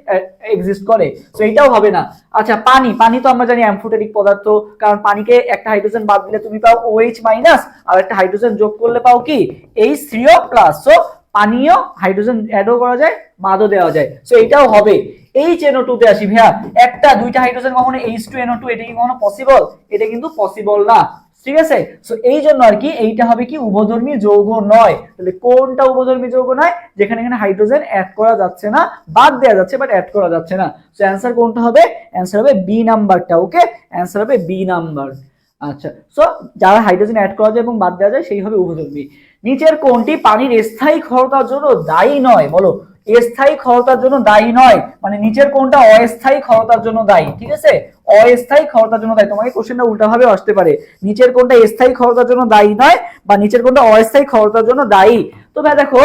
এক্সিস্ট করে। সো এটাও হবে না। আচ্ছা পানি, পানি তো আমরা জানি অ্যামফোটেরিক পদার্থ, কারণ পানিকে একটা হাইড্রোজেন বাদ দিলে তুমি পাও OH মাইনাস, আর একটা হাইড্রোজেন যোগ করলে পাও কি? H3O plus. সো পানীয় হাইড্রোজেন অ্যাডও করা যায়, বাদও দেওয়া যায়। সো এটাও হবে। HNO2 তে আসি ভাইয়া, একটা দুইটা হাইড্রোজেন কখনো H2NO2, এটা কি কখনো পসিবল? এটা কিন্তু পসিবল না, ঠিক আছে। সো এই জন্য আর কি এইটা হবে কি? উভধর্মী যৌগ নয়। তাহলে কোনটা উভধর্মী যৌগ নয়? যেখানে এখানে হাইড্রোজেন অ্যাড করা যাচ্ছে না, বাদ দেওয়া যাচ্ছে বাট অ্যাড করা যাচ্ছে না। সো অ্যান্সার কোনটা হবে? অ্যান্সার হবে বি নাম্বারটা, ওকে। অ্যান্সার হবে বি নাম্বার। আচ্ছা, সো যারা হাইড্রোজেন অ্যাড করা যায় এবং বাদ দেওয়া যায় সেই হবে উভধর্মী। নিচের কোনটি পানির স্থায়ী ক্ষরতার জন্য দায়ী নয় বলো? স্থায়ী ক্ষরতার জন্য দায়ী নয় মানে নিচের কোনটা অস্থায়ী ক্ষরতার জন্য দায়ী, ঠিক আছে। অস্থায়ী ক্ষরতার জন্য দায়ী, তোমাকে কোশ্চেনটা উল্টা ভাবে আসতে পারে। নিচের কোনটা স্থায়ী ক্ষরতার জন্য দায়ী নয় বা নিচের কোনটা অস্থায়ী ক্ষরতার জন্য দায়ী? তো ভাই দেখো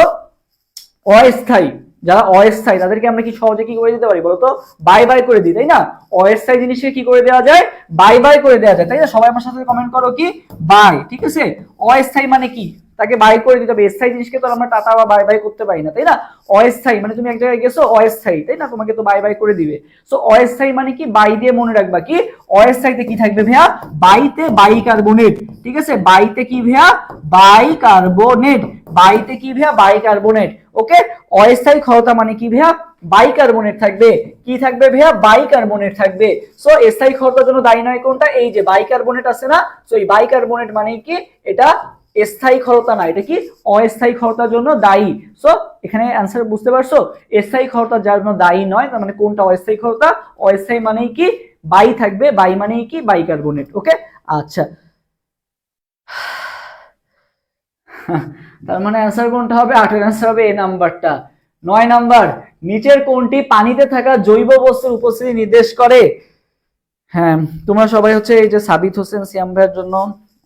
অস্থায়ী, যারা অস্থায়ী তাদেরকে আমরা কি সহজে কি করে দিতে পারি বলতো? বাই বাই করে দিই, তাই না? অস্থায়ী জিনিসকে কি করে দেওয়া যায়? বাই বাই করে দেওয়া যায়, তাই না? সবাই আমার সাথে কমেন্ট করো কি বাই, ঠিক আছে। অস্থায়ী মানে কি? তাকে বাই করে দিতে হবে। স্থায়ী জিনিসকে তো আমরা টাটা বা বাই বাই করতে পারি না, তাই না? অস্থায়ী মানে তুমি এক জায়গায় গেছো অস্থায়ী, তাই না? তোমাকে তো বাই বাই করে দিবে। সো অস্থায়ী মানে কি? বাই দিয়ে মনে রাখবা কি অস্থায়ীতে কি থাকবে ভাইয়া? বাইতে বাইকার্বনেট, ঠিক আছে। বাইতে কি ভাইয়া? বাইকার্বনেট। বাইতে কি ভাইয়া? বাইকার্বনেট, ওকে। অস্থায়ী ক্ষরতা মানে কি ভাইয়া? বাইকার্বনেট থাকবে। কি থাকবে ভাইয়া? বাইকার্বনেট থাকবে। সো স্থায়ী ক্ষরতার জন্য দায়ী নয় কোনটা? এই যে বাইকার্বনেট আছে না? সো এই বাইকার্বনেট মানে কি? এটা স্থায়ী ক্ষরতা না, এটা কি? অস্থায়ী ক্ষরতার জন্য দায়ী। সো এখানে অ্যান্সার বুঝতে পারছো? স্থায়ী ক্ষরতা যার জন্য দায়ী নয়, তার মানে কোনটা অস্থায়ী ক্ষরতা? অস্থায়ী মানেই কি? বাই থাকবে, বাই মানেই কি? বাইকার্বনেট, ওকে। আচ্ছা, তার মানে অ্যান্সার কোনটা হবে? 8-এর অ্যান্সার হবে এ নাম্বারটা। 9 নাম্বার, নিচের কোনটি পানিতে থাকা জৈব বস্তুর উপস্থিতি নির্দেশ করে? হ্যাঁ, তোমরা সবাই হচ্ছে এই যে সাবিত হোসেন সিয়াম ভাইয়ের জন্য,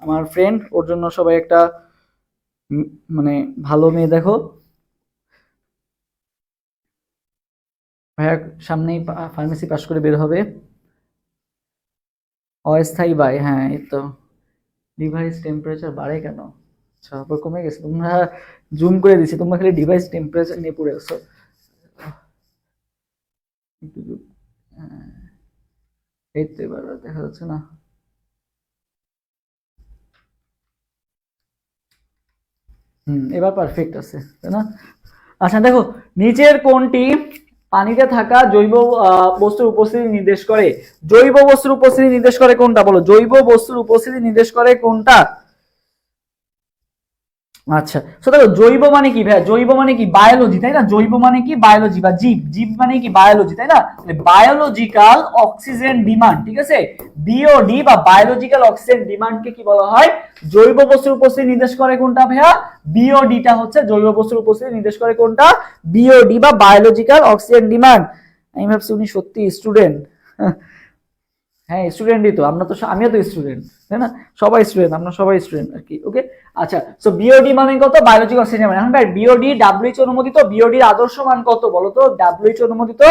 আমার ফ্রেন্ড, ওর জন্য সবাই একটা মানে ভালো মেয়ে দেখো। ভাইয়া সামনেই ফার্মেসি পাশ করে বের হবে। অস্থায়ী বাই, হ্যাঁ এই তো। ডিভাইস টেম্পারেচার বাড়ে কেন? আচ্ছা আবার কমে গেছে, তোমরা জুম করে দিছি, তোমরা খালি ডিভাইস টেম্পারেচার নিয়ে পড়ে আছো। একটু zoom, হ্যাঁ, এই তো এবার দেখা যাচ্ছে না? এবার পারফেক্ট আছে, তাই না? আচ্ছা দেখো, নিচের কোনটি পানিতে থাকা জৈব বস্তুর উপস্থিতি নির্দেশ করে? জৈব বস্তুর উপস্থিতি নির্দেশ করে কোনটা বলো? জৈব বস্তুর উপস্থিতি নির্দেশ করে কোনটা? আচ্ছা, তো দেখো জৈব মানে কি ভাই? জৈব মানে কি? বায়োলজি, তাই না? জৈব মানে কি? বায়োলজি বা জীব। জীব মানে কি? বায়োলজি, তাই না? বায়োলজিক্যাল অক্সিজেন ডিমান্ড, ঠিক আছে? বিওডি বা বায়োলজিক্যাল অক্সিজেন ডিমান্ডকে কি বলা হয়? জৈব বস্তুর উপস্থিতি নির্দেশ করে কোনটা ভাইয়া? বিওডিটা হচ্ছে জৈব বস্তুর উপস্থিতি নির্দেশ করে কোনটা? বিওডি বা বায়োলজিক্যাল অক্সিজেন ডিমান্ড। আমি ভাবছি উনি সত্যি স্টুডেন্ট। হ্যাঁ স্টুডেন্টই তো আমরা, তো আমিও তো স্টুডেন্ট, তাই না? সবাই স্টুডেন্ট, আমরা সবাই স্টুডেন্ট আর কি। ওকে, আচ্ছা, সো বিওডি মানে কত? বায়োলজিক্যাল অক্সিজেন মানে। এখন ভাই বিওডি ডাব্লিউএইচও অনুমোদিত, বিওডির আদর্শ মান কত বলো তো? ডাব্লিউএইচও অনুমোদিত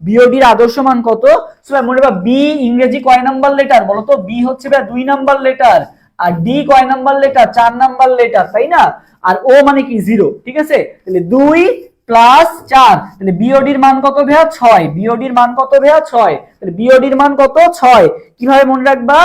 বিওডির আদর্শ মান কত? সো ভাই মনে রাখবা, বি ইংরেজি কয় নাম্বার লেটার বলো তো? বি হচ্ছে ভাই 2 নাম্বার লেটার, আর ডি কয় নাম্বার লেটার? 4 নাম্বার লেটার, তাই না? আর ও মানে কি? 0, ঠিক আছে? তাহলে 2 প্লাস 4, তাহলে বিওডির মান কত ভাইয়া? 6। বিওডির মান কত ভাইয়া? 6। তাহলে বিওডির মান কত? 6। কিভাবে মনে রাখবা?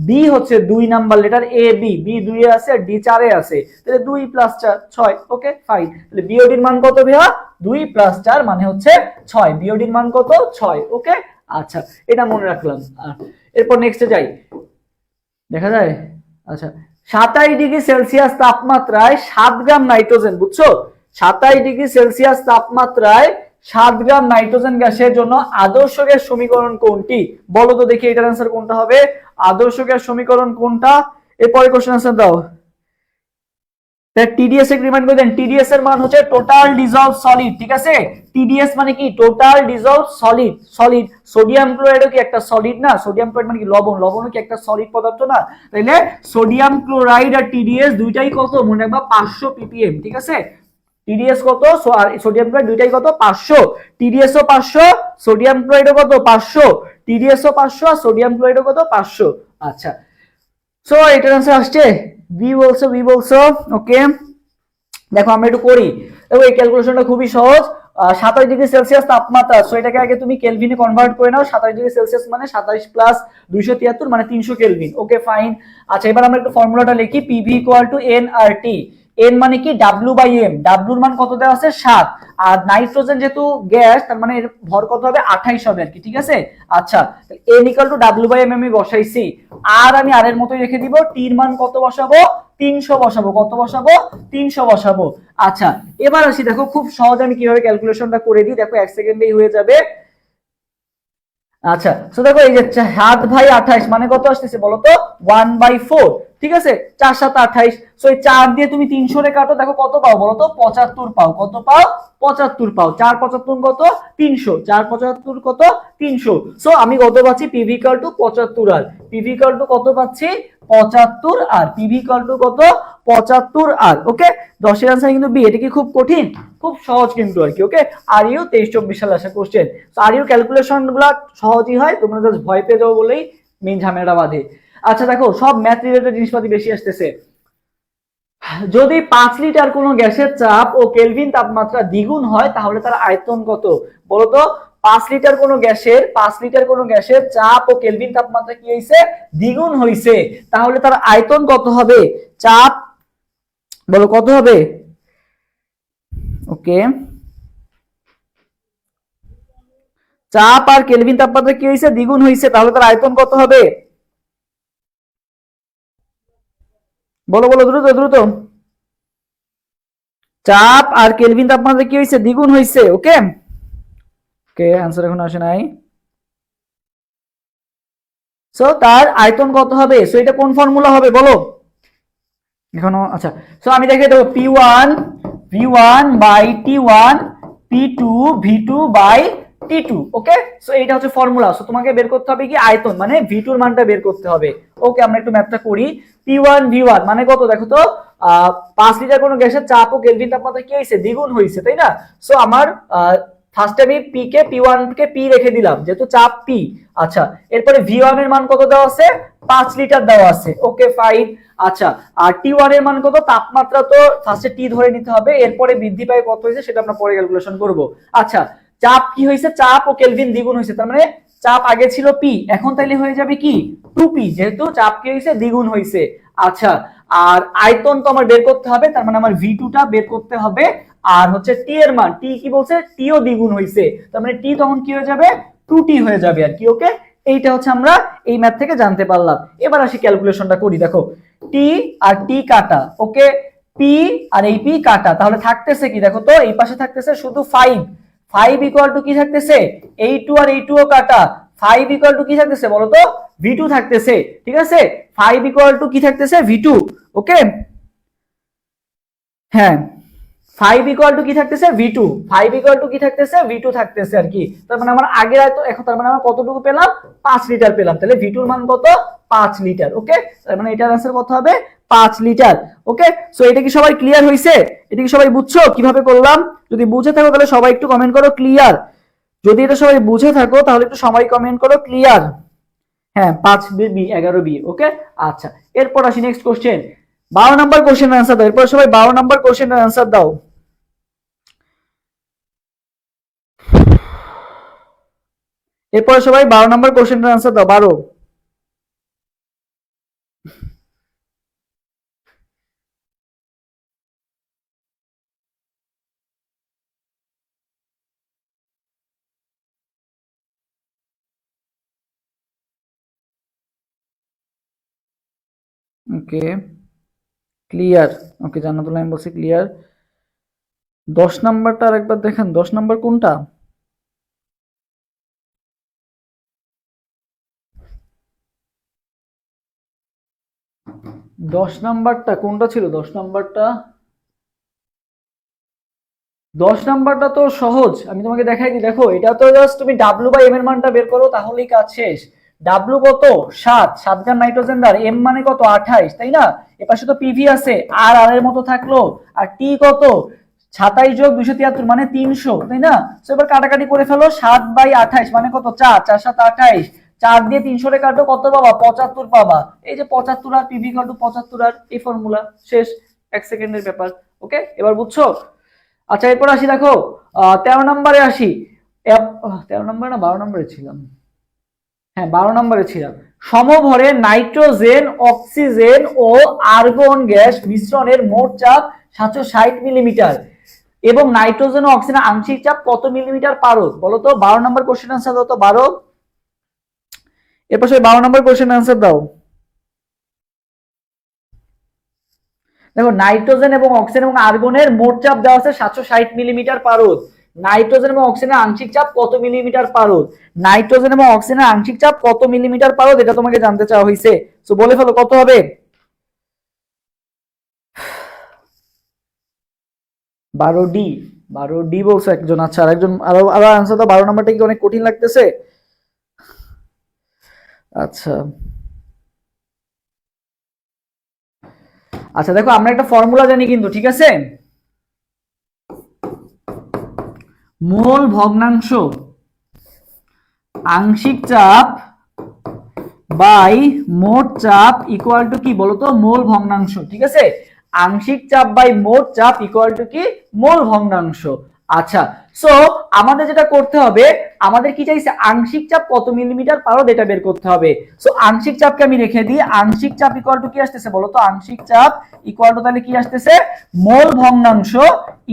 বি হচ্ছে 2 number letter, A B, B 2 এ আছে আর ডি 4 এ আছে, তাহলে 2 প্লাস 4 6। ওকে ফাইন, তাহলে বিওডির মান কত ভাইয়া? 2 প্লাস 4 মানে হচ্ছে 6। বিওডির মান কত? 6। ওকে, আচ্ছা এটা মনে রাখলাম। এরপর নেক্সটে যাই, দেখা যায়। আচ্ছা, 27 ডিগ্রি সেলসিয়াস তাপমাত্রায় 7 গ্রাম নাইট্রোজেন, বুঝছো? 27 ডিগ্রি সেলসিয়াস তাপমাত্রায় 7 গ্রাম নাইট্রোজেন গ্যাসের জন্য আদর্শ গ্যাস সমীকরণ কোনটি? বলো তো দেখি এটার অ্যান্সার কোনটা হবে? আদর্শ গ্যাস সমীকরণ কোনটা? এরপরে কোশ্চেন আনসার দাও। টিডিএস এর রিমাইন্ড করে দেন, টিডিএস এর মান হচ্ছে টোটাল ডিজলভ সলিড, ঠিক আছে? টিডিএস মানে কি? Total dissolve solid. Solid, sodium ক্লোরাইডও কি একটা সলিড না? সোডিয়াম ক্লোরাইড মানে কি? লবণ। লবণও কি একটা সলিড পদার্থ না? তাইলে সোডিয়াম ক্লোরাইড আর টিডিএস দুইটাই কত মনে রাখবা? 500 ppm, ঠিক আছে? টিডিএস কত আর সোডিয়াম ক্লোরাইড দুইটাই কত? 500। টিডিএস ও 500, সোডিয়াম ক্লোরাইডও কত? 500। টিডিএস ও 500 আর সোডিয়াম ক্লোরাইডও কত? 500। আচ্ছা, সো এটার आंसर আসছে বি বলছো, বি বলছো। ওকে, দেখো আমরা একটু করি। দেখো এই ক্যালকুলেশনটা খুবই সহজ। 27 ডিগ্রি সেলসিয়াস তাপমাত্রা, সো এটাকে আগে তুমি কেলভিনে কনভার্ট করে নাও। 27 ডিগ্রি সেলসিয়াস মানে 27 প্লাস 273 মানে 300 কেলভিন। Okay fine. আচ্ছা, এবার আমরা একটু ফর্মুলাটা লিখি। PV equal two nRT. N মানে কি? W by M. ডাব্লিউর মান কত দেওয়া আছে? 7। আর নাইট্রোজেন যেহেতু গ্যাস, তার মানে এর ভর কত হবে? 28 হবে আর কি, ঠিক আছে? আচ্ছা, N equal to W by M আমি বসাইছি, আর আমি আর এর মতোই রেখে দিব। টির মান কত বসাবো? 300 বসাবো। কত বসাবো? 300 বসাবো। আচ্ছা, এবার আসি, দেখো খুব সহজ আমি কিভাবে ক্যালকুলেশনটা করে দিই, দেখো 1 সেকেন্ডেই হয়ে যাবে। আচ্ছা, তো দেখো এই যে 7 ভাই 28 মানে কত আসতেছে বলো তো? 1/4, ঠিক আছে? 4 7 28, সো এই 4 দিয়ে তুমি 300 রে কাটো, দেখো কত পাও বলো তো? 75 পাও। কত পাও? 75 পাও। 4 75 কত? 300। 4 75 কত? 300। সো আমি কত পাচ্ছি? পিভি ইকুয়াল টু 75 আর। পিভি ইকুয়াল টু কত পাচ্ছি? 75 আর। পিভি ইকুয়াল টু কত? 75 আর। ওকে, 10 এর आंसर কিন্তু বি। এটা কি খুব কঠিন? খুব সহজ কিন্তু আর কি। ওকে, আর ইউ 23-24 সালে আসা কোশ্চেন। সো আর ইউ ক্যালকুলেশনগুলো সহজই হয়, তোমরা জাস্ট ভয় পেয়ে যাও বলেই মেইন ঝামেলাটা বাঁধে। আচ্ছা দেখো, সব ম্যাথ রিলেটেড জিনিসপাতি বেশি আসতেছে। যদি 5 লিটার কোনো গ্যাসের চাপ ও কেলভিন তাপমাত্রা দ্বিগুণ হয় তাহলে তার আয়তন কত? বলতো 5 লিটার কোনো গ্যাসের চাপ ও কেলভিন তাপমাত্রা কি হইছে? দ্বিগুণ হইছে, তাহলে তার আয়তন কত হবে? চাপ বলো কত হবে? ওকে, চাপ আর কেলভিন তাপমাত্রা কি হইছে? দ্বিগুণ হইছে, তাহলে তার আয়তন কত হবে? বলো বলো দ্রুত দ্রুত। চাপ আর কেলভিন তাপমাত্রা কি হইছে? দ্বিগুণ হইছে। ওকে ওকে, आंसर এখন আসে নাই। সো তার আয়তন কত হবে? সো এটা কোন ফর্মুলা হবে বলো এখনো? আচ্ছা, সো আমি দেখিয়ে দেবো। P1 V1 by T1 P2 V2 by T2। Okay, so এটা হচ্ছে ফর্মুলা। সো তোমাকে বের করতে হবে কি? আয়তন, মানে V2 এর মানটা বের করতে হবে। ওকে, আমরা একটু ম্যাথটা করি। P1 V1 মানে কত দেখো তো? 5 লিটার কোনো গ্যাসের চাপ ও কেলভিন তাপমাত্রা কি হইছে? দ্বিগুণ হইছে, তাই না? সো আমার ফার্স্টে আমি P K P1 K P রেখে দিলাম যেহেতু চাপ পি। আচ্ছা, এরপরে V1 এর মান কত দেওয়া আছে? 5 লিটার দেওয়া আছে। Okay fine. আচ্ছা, আর T1 এর মান কত? তাপমাত্রা তো ফার্স্টে টি ধরে নিতে হবে, এরপরে বৃদ্ধি পায় কত হয়েছে সেটা আমরা পরে ক্যালকুলেশন করব। আচ্ছা, চাপ কি হয়েছে? চাপ ও কেলভিন দ্বিগুণ হয়েছে, তার মানে চাপ আগে ছিল পি, এখন তাইলে হয়ে যাবে কি 2p, যেহেতু চাপ কি হয়েছে? দ্বিগুণ হয়েছে। আচ্ছা, আর আয়তন তো আমার বের করতে হবে, তার মানে আমার V2 টা বের করতে হবে। আর হচ্ছে টি এর মান, টি কি বলছে? টিও দ্বিগুণ হয়েছে, তার মানে টি তখন কি হয়ে যাবে? 2t হয়ে যাবে আর কি। ওকে, এইটা হচ্ছে আমরা এই ম্যাথ থেকে জানতে পারলাম। এবার আসি ক্যালকুলেশনটা করি। দেখো টি আর টি কাটা, ওকে, পি আর এই পি কাটা, তাহলে থাকতেছে কি দেখো তো? এই পাশে থাকতেছে শুধু 5, 5 ইকুয়াল টু কি থাকতেছে? এই 2 আর এই 2 ও কাটা, 5 ইকুয়াল টু কি থাকতেছে বলো তো? V2 থাকতেছে। ঠিক আছে, 5 ইকুয়াল টু কি থাকতেছে? V2। ওকে, হ্যাঁ, 5 ইকুয়াল টু কি থাকতেছে? V2। 5 ইকুয়াল টু কি থাকতেছে? V2 থাকতেছে আর কি। তার মানে আমার আগের আয়তন, এখন তার মানে আমরা কতটুকু পেলাম? 5 লিটার পেলাম। তাহলে V2 এর মান কত? 5 লিটার। ওকে, তার মানে এটার आंसर কত হবে? 5 লিটার। ওকে, সো এটা কি সবাই ক্লিয়ার হইছে? এটা কি সবাই বুঝছো কিভাবে করলাম? যদি বুঝে থাকো তাহলে সবাই একটু কমেন্ট করো ক্লিয়ার। যদি এটা সবাই বুঝে থাকো তাহলে একটু সবাই কমেন্ট করো ক্লিয়ার। হ্যাঁ, 5b 11b। ওকে, আচ্ছা, এরপর আসি নেক্সট কোশ্চেন। 12 নাম্বার কোশ্চেনের आंसर দাও। এরপর সবাই 12 নাম্বার কোশ্চেনের आंसर দাও। এরপর সবাই 12 নাম্বার কোশ্চেনের आंसर দাও। 12। ওকে, ক্লিয়ার। ওকে, জান্নাতুল আমি বলছি ক্লিয়ার। 10 নাম্বারটা আরেকবার দেখেন, 10 নাম্বার কোনটা? দশ নাম্বারটা কোনটা ছিল? 10 নাম্বারটা, 10 নাম্বারটা তো সহজ, আমি তোমাকে দেখাই দিই। দেখো এটা তো জাস্ট তুমি W/M এর মানটা বের করো তাহলেই কাজ শেষ। W কত? 7, 7 গ্রাম নাইট্রোজেন দ্বার, M মানে কত? 28, তাই না? এপাশে তো PV আছে, আর আর এর মতো থাকলো, আর T কত? 27 যোগ 273 মানে 300, তাই না? সো এবার কাটাকাটি করে ফেলো, 7/28 মানে কত? 4, 4 7 28, 4 দিয়ে 300 রে কাটো, কত পাবা? 75 পাবা। এই যে 75 আর PV = 75 আর এই ফর্মুলা শেষ, 1 সেকেন্ডের ব্যাপার। ওকে, এবার বুঝছো? আচ্ছা, এরপর আসি, দেখো 13 নম্বরে আসি। 13 নম্বরে না 12 নম্বরে ছিলাম? হ্যাঁ, 12 নম্বরে ছিলাম। সমভরে নাইট্রোজেন, অক্সিজেন ও আর্গন গ্যাস মিশ্রণের মোট চাপ 760 মিলিমিটার এবং নাইট্রোজেন ও অক্সিজেনের আংশিক চাপ কত মিলিমিটার পারদ? বলো তো। 12 নম্বর কোশ্চেন আনসার দাও তো। 12। এরপর 12 নম্বর কোশ্চেন আনসার দাও। দেখো নাইট্রোজেন এবং অক্সিজেন এবং আর্গনের মোট চাপ দেওয়া আছে 760 মিলিমিটার পারদ। নাইট্রোজেন এবং অক্সিজেনের আংশিক চাপ কত মিলিমিটার পারদ? নাইট্রোজেন এবং অক্সিজেনের আংশিক চাপ কত মিলিমিটার পারদ, এটা তোমাকে জানতে চাওয়া হয়েছে। সো বলে ফেলো কত হবে? 12D। 12D বলছে একজন। আচ্ছা, আর একজন আরো আরো आंसर দাও। 12 নাম্বারটা কি অনেক কঠিন লাগতেছে? আচ্ছা আচ্ছা, দেখো আমরা একটা ফর্মুলা জানি কিন্তু, ঠিক আছে? মোল ভগ্নাংশ আংশিক চাপ বাই মোট চাপ ইকুয়াল টু কি বলতো? মোল ভগ্নাংশ। ঠিক আছে, আংশিক চাপ বাই মোট চাপ ইকুয়াল টু কি? মোল ভগ্নাংশ। আচ্ছা, সো আমাদের যেটা করতে হবে, আমাদের কি চাইছে? আংশিক চাপ কত মিলিমিটার পারদ এটা বের করতে হবে। সো আংশিক চাপকে আমি রেখে দিই। আংশিক চাপ ইকুয়াল টু কি আসতেছে বলো তো? আংশিক চাপ ইকুয়াল টু তাহলে কি আসতেছে? মোল ভগ্নাংশ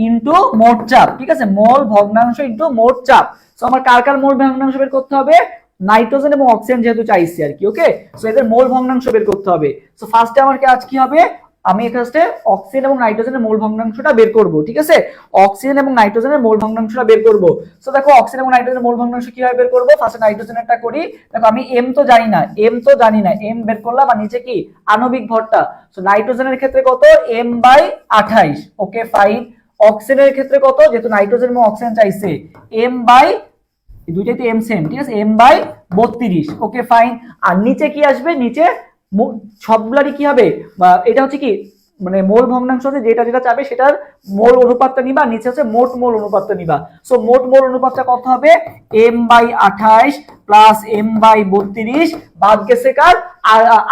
ইনটু মোট চাপ। ঠিক আছে, মোল ভগ্নাংশ ইনটু মোট চাপ। সো আমার কার কার মোল ভগ্নাংশ বের করতে হবে? নাইট্রোজেন এবং অক্সিজেন যেহেতু চাইছি আর কি। ওকে, সো এদের মোল ভগ্নাংশ বের করতে হবে। সো ফার্স্টে আমার কাজ কি হবে? আমি ফার্স্টে অক্সিজেন এবং নাইট্রোজেনের মোল ভগ্নাংশটা বের করব। ঠিক আছে, অক্সিজেন এবং নাইট্রোজেনের মোল ভগ্নাংশটা বের করব। সো দেখো অক্সিজেন এবং নাইট্রোজেনের মোল ভগ্নাংশ কিভাবে বের করব? ফার্স্টে নাইট্রোজেনেরটা করি। দেখো আমি এম তো জানি না, এম বের করলাম, আর নিচে কি? আণবিক ভরটা। সো নাইট্রোজেনের ক্ষেত্রে কত? M/28। Okay fine. অক্সিজেনের ক্ষেত্রে কত? যেহেতু নাইট্রোজেন এবং অক্সিজেন চাইছে, দুইটাই তো এম সেম। ঠিক আছে, M/32। Okay fine. আর নিচে কি আসবে? নিচে সবগুলারই কি হবে? এটা হচ্ছে কি মানে মোল ভগ্নাংশ হচ্ছে যেটা যেটা চাবে সেটার মোল অনুপাতটা নিবা, নিচে হচ্ছে মোট মোল অনুপাতটা নিবা। সো মোট মোল অনুপাতটা কত হবে, m/28 প্লাস m/32 বাদ গেছে কার,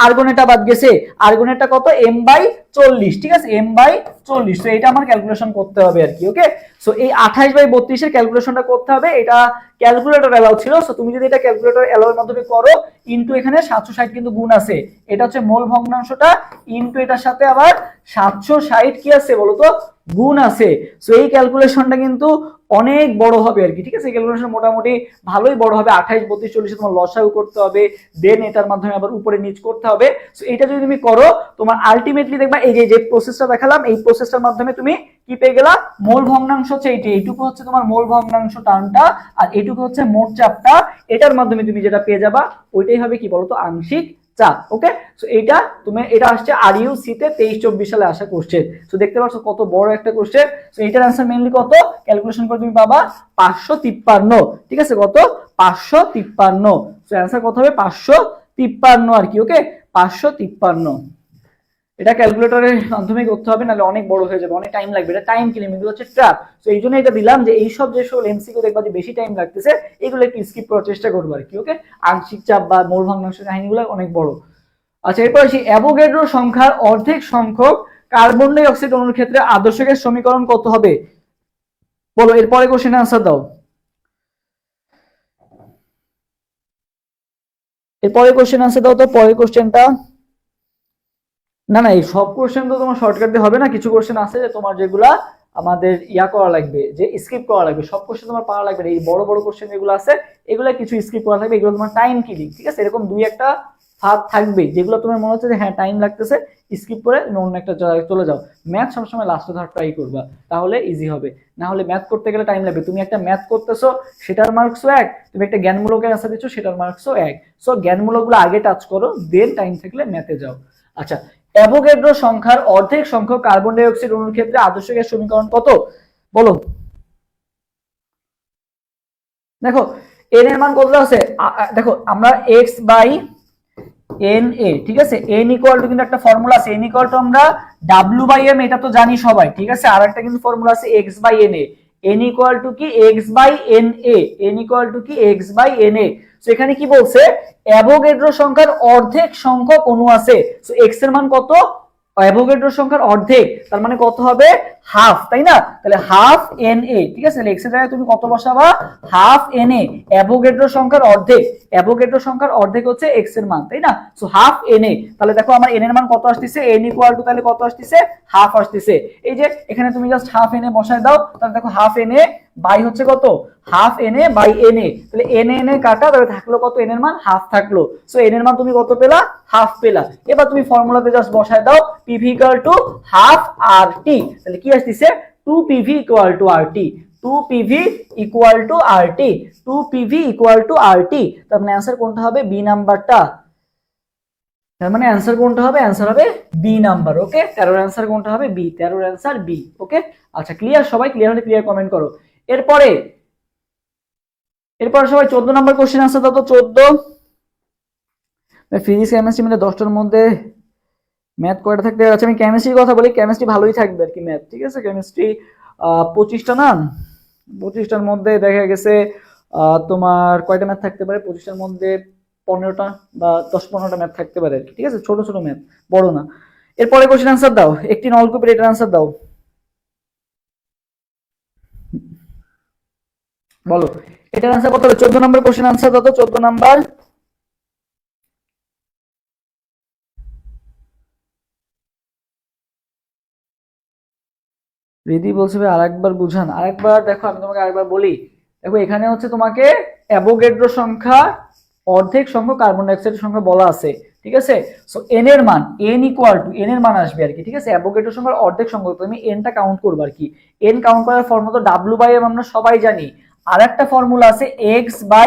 আর্গনেটা বাদ গেছে, আর্গনেটা কত m/40, ঠিক আছে m/40। তো এটা আমার ক্যালকুলেশন করতে হবে আর কি। ওকে, সো এই 28/32 এর ক্যালকুলেশনটা করতে হবে, এটা ক্যালকুলেটর এলাও ছিল। সো তুমি যদি এটা ক্যালকুলেটর এলাও এর মাধ্যমে করো, ইনটু এখানে 760 কিন্তু গুণ আছে, এটা হচ্ছে মোল ভগ্নাংশটা, ইনটু এটার সাথে আবার 760 কি আছে বলো তো, গুণ আছে। সো এই ক্যালকুলেশনটা কিন্তু অনেক বড় হবে আর কি, ঠিক আছে। ক্যালকুলেশন মোটামুটি ভালোই বড় হবে, 28 32 40 তোমার লসাগু করতে হবে, দেন এটার মাধ্যমে আবার উপরে নিচ করতে হবে। সো এটা যদি তুমি করো, তোমার আলটিমেটলি দেখবা এই যে প্রসেসটা দেখালাম, এই প্রসেসটার মাধ্যমে তুমি কি পেয়ে গেলা, মোল ভগ্নাংশ হচ্ছে এইটুকু হচ্ছে তোমার মোল ভগ্নাংশ টার্মটা, আর এইটুকু হচ্ছে মোট চাপটা। এটার মাধ্যমে তুমি যেটা পেয়ে যাবা ওইটাই হবে কি বলতো, আংশিক চাপ। ওকে, সো এইটা তুমি, এটা আসছে RUC তে 23-24 সালে আসা কোশ্চেন। সো দেখতে পাচ্ছ কত বড় একটা কোশ্চেন। সো এটার आंसर মেইনলি কত, ক্যালকুলেশন করে তুমি পাবা 553, ঠিক আছে, কত 553। সো आंसर কত হবে 553 আর কি। ওকে, 553, এটা ক্যালকুলেটরের মাধ্যমে করতে হবে, নাহলে অনেক বড় হয়ে যাবে, অনেক টাইম লাগবে, এটা টাইম কিলিং, এগুলো হচ্ছে ট্র্যাপ। সো এই জন্য এটা দিলাম যে এই সব যে সকল এমসিকিউ দেখবা যে বেশি টাইম লাগতেছে, এগুলো একটু স্কিপ করার চেষ্টা করবো আর কি। ওকে, আংশিক চাপ বা মোল ভগ্নাংশের কাহিনীগুলো অনেক বড়। আচ্ছা, এরপর আসি অ্যাভোগাড্রো সংখ্যার অর্ধেক সংখ্যক কার্বন ডাই অক্সাইড অণুর ক্ষেত্রে আদর্শ গ্যাস সমীকরণ কত হবে, বলো। এরপরে কোশ্চেন আনসার দাও, এরপরে কোশ্চেন আনসার দাও তো, পরের কোশ্চেনটা। না না, এই সব কোশ্চেন তো তোমার শর্টকাট দিয়ে হবে না, কিছু কোশ্চেন আছে যে তোমার যেগুলা আমাদের ইয়া করা লাগবে, যে স্কিপ করা লাগবে, সব কোশ্চেন তোমার পারা লাগবে না। এই বড় বড় কোশ্চেন যেগুলো আছে এগুলো কিছু স্কিপ করা লাগবে, এগুলো তোমার টাইম কিলিং, ঠিক আছে। এরকম দুই একটা ফাঁক থাকবে যেগুলো তোমার মনে হচ্ছে যে হ্যাঁ টাইম লাগতেছে, স্কিপ করে তুমি অন্য একটা জায়গায় চলে যাও। ম্যাথ সবসময় লাস্টে ধর ট্রাই করবা, তাহলে ইজি হবে। না হলে ম্যাথ করতে গেলে টাইম লাগবে, তুমি একটা ম্যাথ করতেছো সেটার মার্কসও এক, তুমি একটা জ্ঞানমূলকের অ্যান্সার দিচ্ছ সেটার মার্কসও এক। সো জ্ঞানমূলকগুলো আগে টাচ করো, দেন টাইম থাকলে ম্যাথে যাও। আচ্ছা, অ্যাভোগাড্রো সংখ্যার অর্ধেক সংখ্যক কার্বন ডাই অক্সাইড অণুর ক্ষেত্রে আদর্শ গ্যাস সমীকরণ কত, বলো। দেখো এন এর মান কত আছে, দেখো আমরা x/na, ঠিক আছে, n ইকুয়াল টু কিন্তু একটা ফর্মুলা আছে, n ইকুয়াল টু আমরা w/m, এটা তো জানি সবাই, ঠিক আছে। আর একটা কিন্তু ফর্মুলা আছে x/na, n ইকুয়াল টু কি x/na, n ইকুয়াল টু কি x/na। সো এখানে কি বলছে, অ্যাভোগাড্রো সংখ্যার অর্ধেক সংখ্যক অণু আছে। সো x এর মান কত, অ্যাভোগাড্রো সংখ্যার অর্ধেক, তার মানে কত হবে হাফ, তাই না। তাহলে হাফ Na, ঠিক আছে, তাহলে x এর জায়গায় তুমি কত বসাবা, হাফ Na, অ্যাভোগাড্রো সংখ্যার অর্ধেক, অ্যাভোগাড্রো সংখ্যার অর্ধেক হচ্ছে x এর মান, তাই না। সো হাফ Na, তাহলে দেখো আমার n এর মান কত আসতেছে, n ইকুয়াল টু তাহলে কত আসতেছে, হাফ আসতেছে। এই যে এখানে তুমি জাস্ট হাফ Na বসায় দাও, তাহলে দেখো হাফ Na বাই হচ্ছে কত, হাফ Na বাই Na, তাহলে Na কাটা, তাহলে থাকলো কত, n এর মান হাফ থাকলো। সো n এর মান তুমি কত পেলা, হাফ পেলা। এবার তুমি ফর্মুলাতে জাস্ট বসায় দাও, PV equal to half RT, তাহলে কি আসতেছে 2PV equal to RT, 2PV equal to RT, 2PV equal to RT। তার মানে অ্যান্সার কোনটা হবে, বি নাম্বারটা। তার মানে অ্যান্সার কোনটা হবে, অ্যান্সার হবে বি নাম্বার। ওকে, 13 অ্যান্সার কোনটা হবে, বি, 13 অ্যান্সার বি। ওকে, আচ্ছা ক্লিয়ার, সবাই ক্লিয়ার হলে ক্লিয়ার কমেন্ট করো। এরপরে সবাই 14 নাম্বার কোশ্চেন আনসার দাও তো, 14। ফিজিক্স কেমিস্ট্রি মিলে 10টার মধ্যে ম্যাথ কয়টা থাকতে আছে, আমি কেমিস্ট্রির কথা বলি, কেমিস্ট্রি ভালোই থাকবে আর কি ম্যাথ, ঠিক আছে। কেমিস্ট্রি 25টা না, 25টার মধ্যে দেখা গেছে তোমার কয়টা ম্যাথ থাকতে পারে, 25টার মধ্যে 15টা বা 10-15টা ম্যাথ থাকতে পারে আর কি, ঠিক আছে, ছোট ছোট ম্যাথ, বড় না। এরপরে কোশ্চেন আনসার দাও, একটি নলকূপের এটার আনসার দাও, বলো এটার আনসার কত হবে, 14 নম্বর কোশ্চেন আনসার দাও তো, 14 নাম্বার। রিদি বলছে ভাই আরেকবার বুঝান, আরেকবার দেখো, আমি তোমাকে আরেকবার বলি। দেখো এখানে হচ্ছে তোমাকে অ্যাভোগাড্রো সংখ্যা অর্ধেক সংখ্যক কার্বন ডাই অক্সাইডের সংখ্যা বলা আছে, ঠিক আছে। সো n এর মান, n ইকুয়াল টু, n এর মান আসবে আর কি, ঠিক আছে। অ্যাভোগাড্রো সংখ্যার অর্ধেক সংখ্যক, তুমি n টা কাউন্ট করবে আর কি। n কাউন্ট করার ফর্মুলা তো w/m আমরা সবাই জানি, আর একটা ফর্মুলা আছে x/na,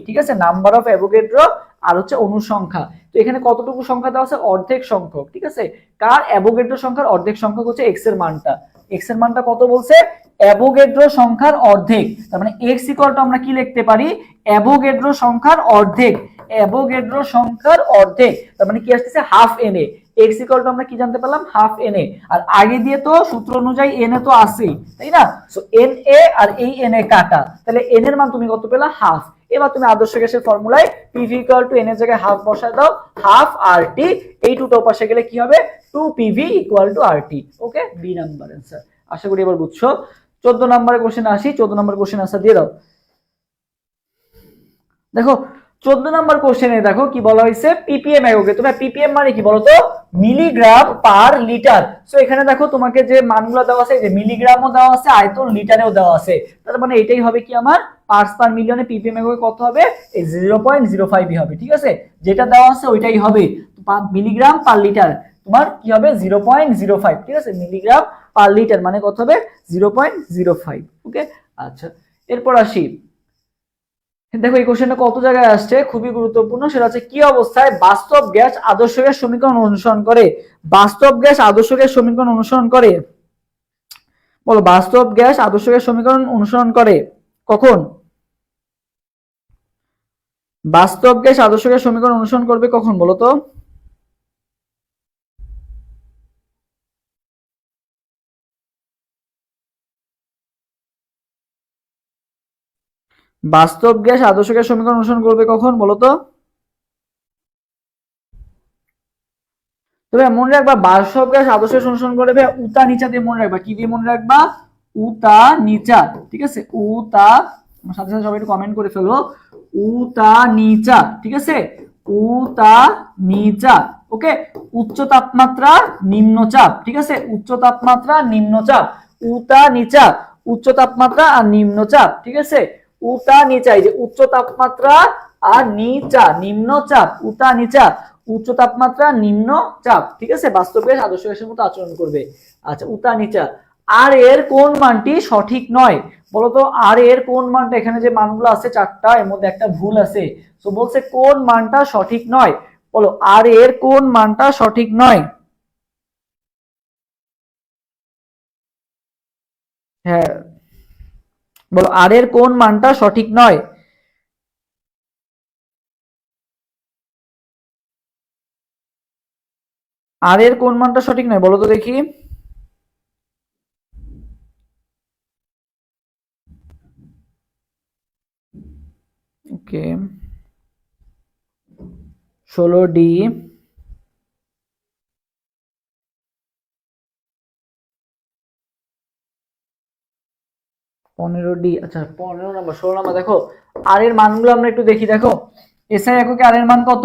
ঠিক আছে, নাম্বার অফ অ্যাভোগাড্রো আর হচ্ছে অণু সংখ্যা। তো এখানে কতটুকু সংখ্যা দেওয়া আছে, অর্ধেক সংখ্যক, ঠিক আছে। কার, অ্যাভোগাড্রো সংখ্যার অর্ধেক সংখ্যক হচ্ছে x এর মানটা, x এর মানটা কত বলছে, অ্যাভোগাড্রো সংখ্যার অর্ধেক। তার মানে x ইকুয়াল টু আমরা কি লিখতে পারি, অ্যাভোগাড্রো সংখ্যার অর্ধেক, অ্যাভোগাড্রো সংখ্যার অর্ধেক, তার মানে কি আসতেছে half Na। x equal to আমরা কি জানতে পারলাম হাফ na, আর আগে দিয়ে তো সূত্র অনুযায়ী na তো আছেই, তাই না? সো na আর এই na কাটা, তাহলে n এর মান তুমি কত পেলা হাফ। এবার তুমি আদর্শ গ্যাসের ফর্মুলায় pv ইকুয়াল টু n এর জায়গায় হাফ বসায় দাও, হাফ RT, এই টুটা পাশে গেলে কি হবে 2pv equal to RT। Okay, B number answer. আশা করি এবার বুঝছো। 14 নম্বরের কোশ্চেন আসি, 14 নম্বর কোশ্চেন आंसर দিয়ে দাও। দেখো 14 নম্বর কোশ্চেনে দেখো কি বলা হয়েছে ppm এককে। তোমরা ppm মানে কি বলো তো মিলিগ্রাম পার লিটার। সো এখানে দেখো তোমাকে যে মানগুলো দেওয়া আছে, যে মিলিগ্রামও দেওয়া আছে, আয়তন লিটারেও দেওয়া আছে, তার মানে এটাই হবে কি আমার পার্টস পার মিলিয়নে ppm এককে কত হবে, এই 0.05 হবে। ঠিক আছে, যেটা দেওয়া আছে ওইটাই হবে, মিলিগ্রাম পার লিটার তোমার কি হবে 0.05। ঠিক আছে, মিলিগ্রাম পার লিটার মানে কত হবে 0.05। ওকে, আচ্ছা এরপর আসি। দেখো এই কোশ্চেনটা কত জায়গায় আসছে, খুবই গুরুত্বপূর্ণ। সেটা হচ্ছে কি অবস্থায় বাস্তব গ্যাস আদর্শ গ্যাস সমীকরণ অনুসরণ করে? বাস্তব গ্যাস আদর্শ গ্যাস সমীকরণ অনুসরণ করে, বলো বাস্তব গ্যাস আদর্শ গ্যাস সমীকরণ অনুসরণ করে কখন? বাস্তব গ্যাস আদর্শ গ্যাস সমীকরণ অনুসরণ করবে কখন বলো তো? বাস্তব গ্যাস আদর্শ গ্যাস সমীকরণ অনুসরণ করবে কখন বলো তো? তবে মনে রাখবা বাস্তব গ্যাস আদর্শ গ্যাস অনুসরণ করবে উতা নিচা দিয়ে মনে রাখবা। কি দিয়ে মনে রাখবা? উতা নিচা। ঠিক আছে, উতা, আমার সাথে সাথে সবাই একটু কমেন্ট করে ফেলো, উতা নিচা। ঠিক আছে, উতা নিচা। ওকে, উচ্চ তাপমাত্রা নিম্ন চাপ। ঠিক আছে, উচ্চ তাপমাত্রা নিম্ন চাপ, উতা নিচা, উচ্চ তাপমাত্রা আর নিম্ন চাপ। ঠিক আছে, উতা নিচা, এই যে উচ্চ তাপমাত্রা আর নিচা নিম্ন চাপ, উতা নিচা, উচ্চ তাপমাত্রা নিম্ন চাপ। ঠিক আছে, বাস্তব গ্যাস আদর্শ গ্যাসের মতো আচরণ করবে। আচ্ছা, উতা নিচা। আর এর কোন মানটি সঠিক নয় বলতো? আর এর কোন মানটা, এখানে যে মানগুলো আছে চারটা, এর মধ্যে একটা ভুল আছে। তো বলছে কোন মানটা সঠিক নয়, বলো আর এর কোন মানটা সঠিক নয়? হ্যাঁ বলো, আর এর কোন মানটা সঠিক নয়? আর এর কোন মানটা সঠিক নয় বলো তো দেখি। ওকে, 16D, 15D। আচ্ছা 15 নম্বর, 16 নম্বর। দেখো আর এর মানগুলো আমরা একটু দেখি। দেখো এসআই এককে আর এর মান কত?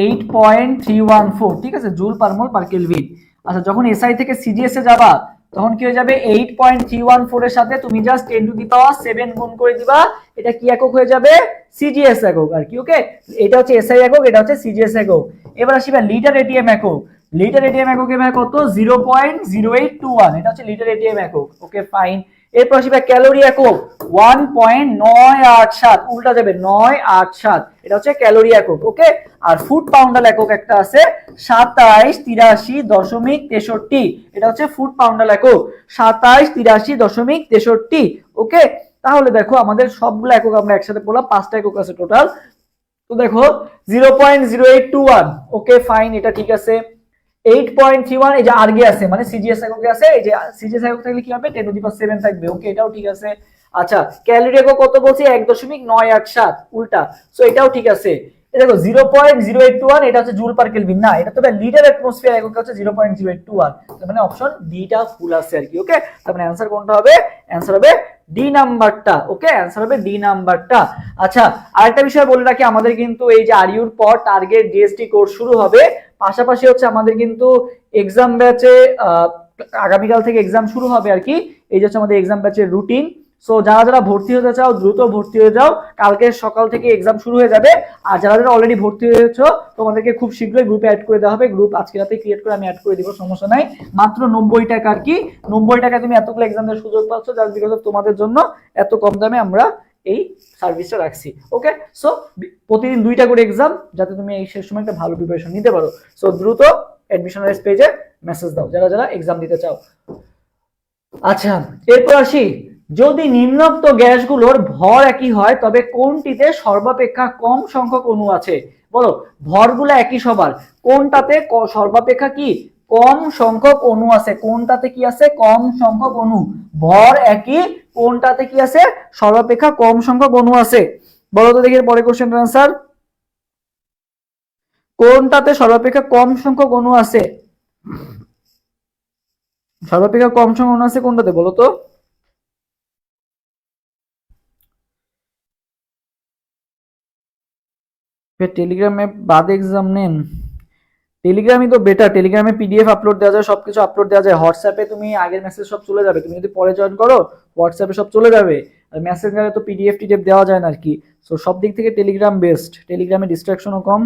8.314। ঠিক আছে, জুল পার মোল পার কেলভিন। আচ্ছা যখন এসআই থেকে সিজিএস এ যাবা তখন কি হয়ে যাবে, 8.314 এর সাথে তুমি জাস্ট 10 টু দি পাওয়ার 7 গুণ করে দিবা, এটা কি একক হয়ে যাবে, সিজিএস একক আর কি। ওকে, এটা হচ্ছে এসআই একক, এটা হচ্ছে সিজিএস একক। এবার আসি লিটার এটিএম একক। লিটার এটিএম একক এর কত, 0.0821, এটা হচ্ছে লিটার এটিএম একক। Okay fine. এরপর আসি ক্যালোরি একক 1.987, উল্টা যাবে 987, এটা হচ্ছে ক্যালোরি একক। ওকে, আর ফুড পাউন্ডাল একক একটা আছে 2783.63, এটা হচ্ছে ফুড পাউন্ডাল একক 2783.63। ওকে, তাহলে দেখো আমাদের সবগুলো একক আমরা একসাথে পড়লাম, 5টা একক আছে টোটাল। তো দেখো 0.0821। ওকে ফাইন, এটা ঠিক আছে। 8.31 এই যে আরগে আছে, মানে সিজিএস এককে আছে, এই যে সিজিএস একক থাকলে কি হবে 10 টু দি পাওয়ার 7 থাকবে। ওকে, এটাও ঠিক আছে। আচ্ছা ক্যালোরি একক কত বলছি, 1.987, উল্টা। সো এটাও ঠিক আছে। এই দেখো 0.0821, এটা হচ্ছে জুল পার কেলভিন না, এটা তো লিটার অ্যাটমোস্ফিয়ার একক হচ্ছে 0.0821, তার মানে অপশন ডিটা ভুল আছে আর কি। ওকে, তার মানে आंसर কোনটা হবে, आंसर হবে ডি নাম্বারটা। ওকে, आंसर হবে ডি নাম্বারটা। আচ্ছা আরেকটা বিষয় বলে রাখি, আমাদের কিন্তু এই যে আরইউর পর টার্গেট জিএসটি কোর্স শুরু হবে, পাশাপাশি হচ্ছে আমাদের কিন্তু এক্সাম ব্যাচে আগামীকাল থেকে এক্সাম শুরু হবে আর কি। এই যে হচ্ছে আমাদের এক্সাম ব্যাচের রুটিন। সো যারা যারা ভর্তি হতে চাও দ্রুত ভর্তি হয়ে যাও, কালকে সকাল থেকে এক্সাম শুরু হয়ে যাবে। আর যারা যারা অলরেডি ভর্তি হয়েছো তোমাদেরকে খুব শীঘ্রই গ্রুপে অ্যাড করে দেওয়া হবে, গ্রুপ আজকে রাতে ক্রিয়েট করে আমি অ্যাড করে দিব, সমস্যা নাই। মাত্র 90 টাকা আর কি, 90 টাকা তুমি এতগুলো এক্সাম দেওয়ার সুযোগ পাচ্ছ, যার বিকজ তোমাদের জন্য এত কম দামে আমরা এই সার্ভিসটা রাখছি। ওকে, সো প্রতিদিন 2টা করে এক্সাম, যাতে তুমি এই শেষ সময় একটা ভালো প্রিপারেশন নিতে পারো। সো দ্রুত অ্যাডমিশনের পেজে মেসেজ দাও যারা যারা এক্সাম দিতে চাও। আচ্ছা এরপর আসি যদি নিম্নোক্ত গ্যাসগুলোর ভর একই হয় তবে কোনটিতে সর্বাপেক্ষা কম সংখ্যক অণু আছে? বলো, ভরগুলো একই সবার, কোনটাতে সর্বাপেক্ষা কি কম সংখ্যক অণু আছে? কোনটাতে কি আছে? কম সংখ্যক অণু। ভর একই, কোনটাতে কি আছে? সর্বাপেক্ষা কম সংখ্যক অণু আছে। বলো তো দেখি পরে কোশ্চেনের আনসার। কোনটাতে সর্বাপেক্ষা কম সংখ্যক অণু আছে? সর্বাপেক্ষা কম সংখ্যক অণু আছে কোনটাতে বলো তো? টেলিগ্রামে বাদ এক্সাম নেন? টেলিগ্রামই তো বেটার, টেলিগ্রামে পিডিএফ আপলোড দেওয়া যায়, সবকিছু আপলোড দেওয়া যায়। হোয়াটসঅ্যাপে তুমি আগের মেসেজ সব চলে যাবে, তুমি যদি পরে জয়েন করো হোয়াটসঅ্যাপে সব চলে যাবে। আর মেসেঞ্জারে তো পিডিএফ টিডিএফ দেওয়া যায় না আর কি। সো সব দিক থেকে টেলিগ্রাম বেস্ট, টেলিগ্রামে ডিস্ট্রাকশনও কম।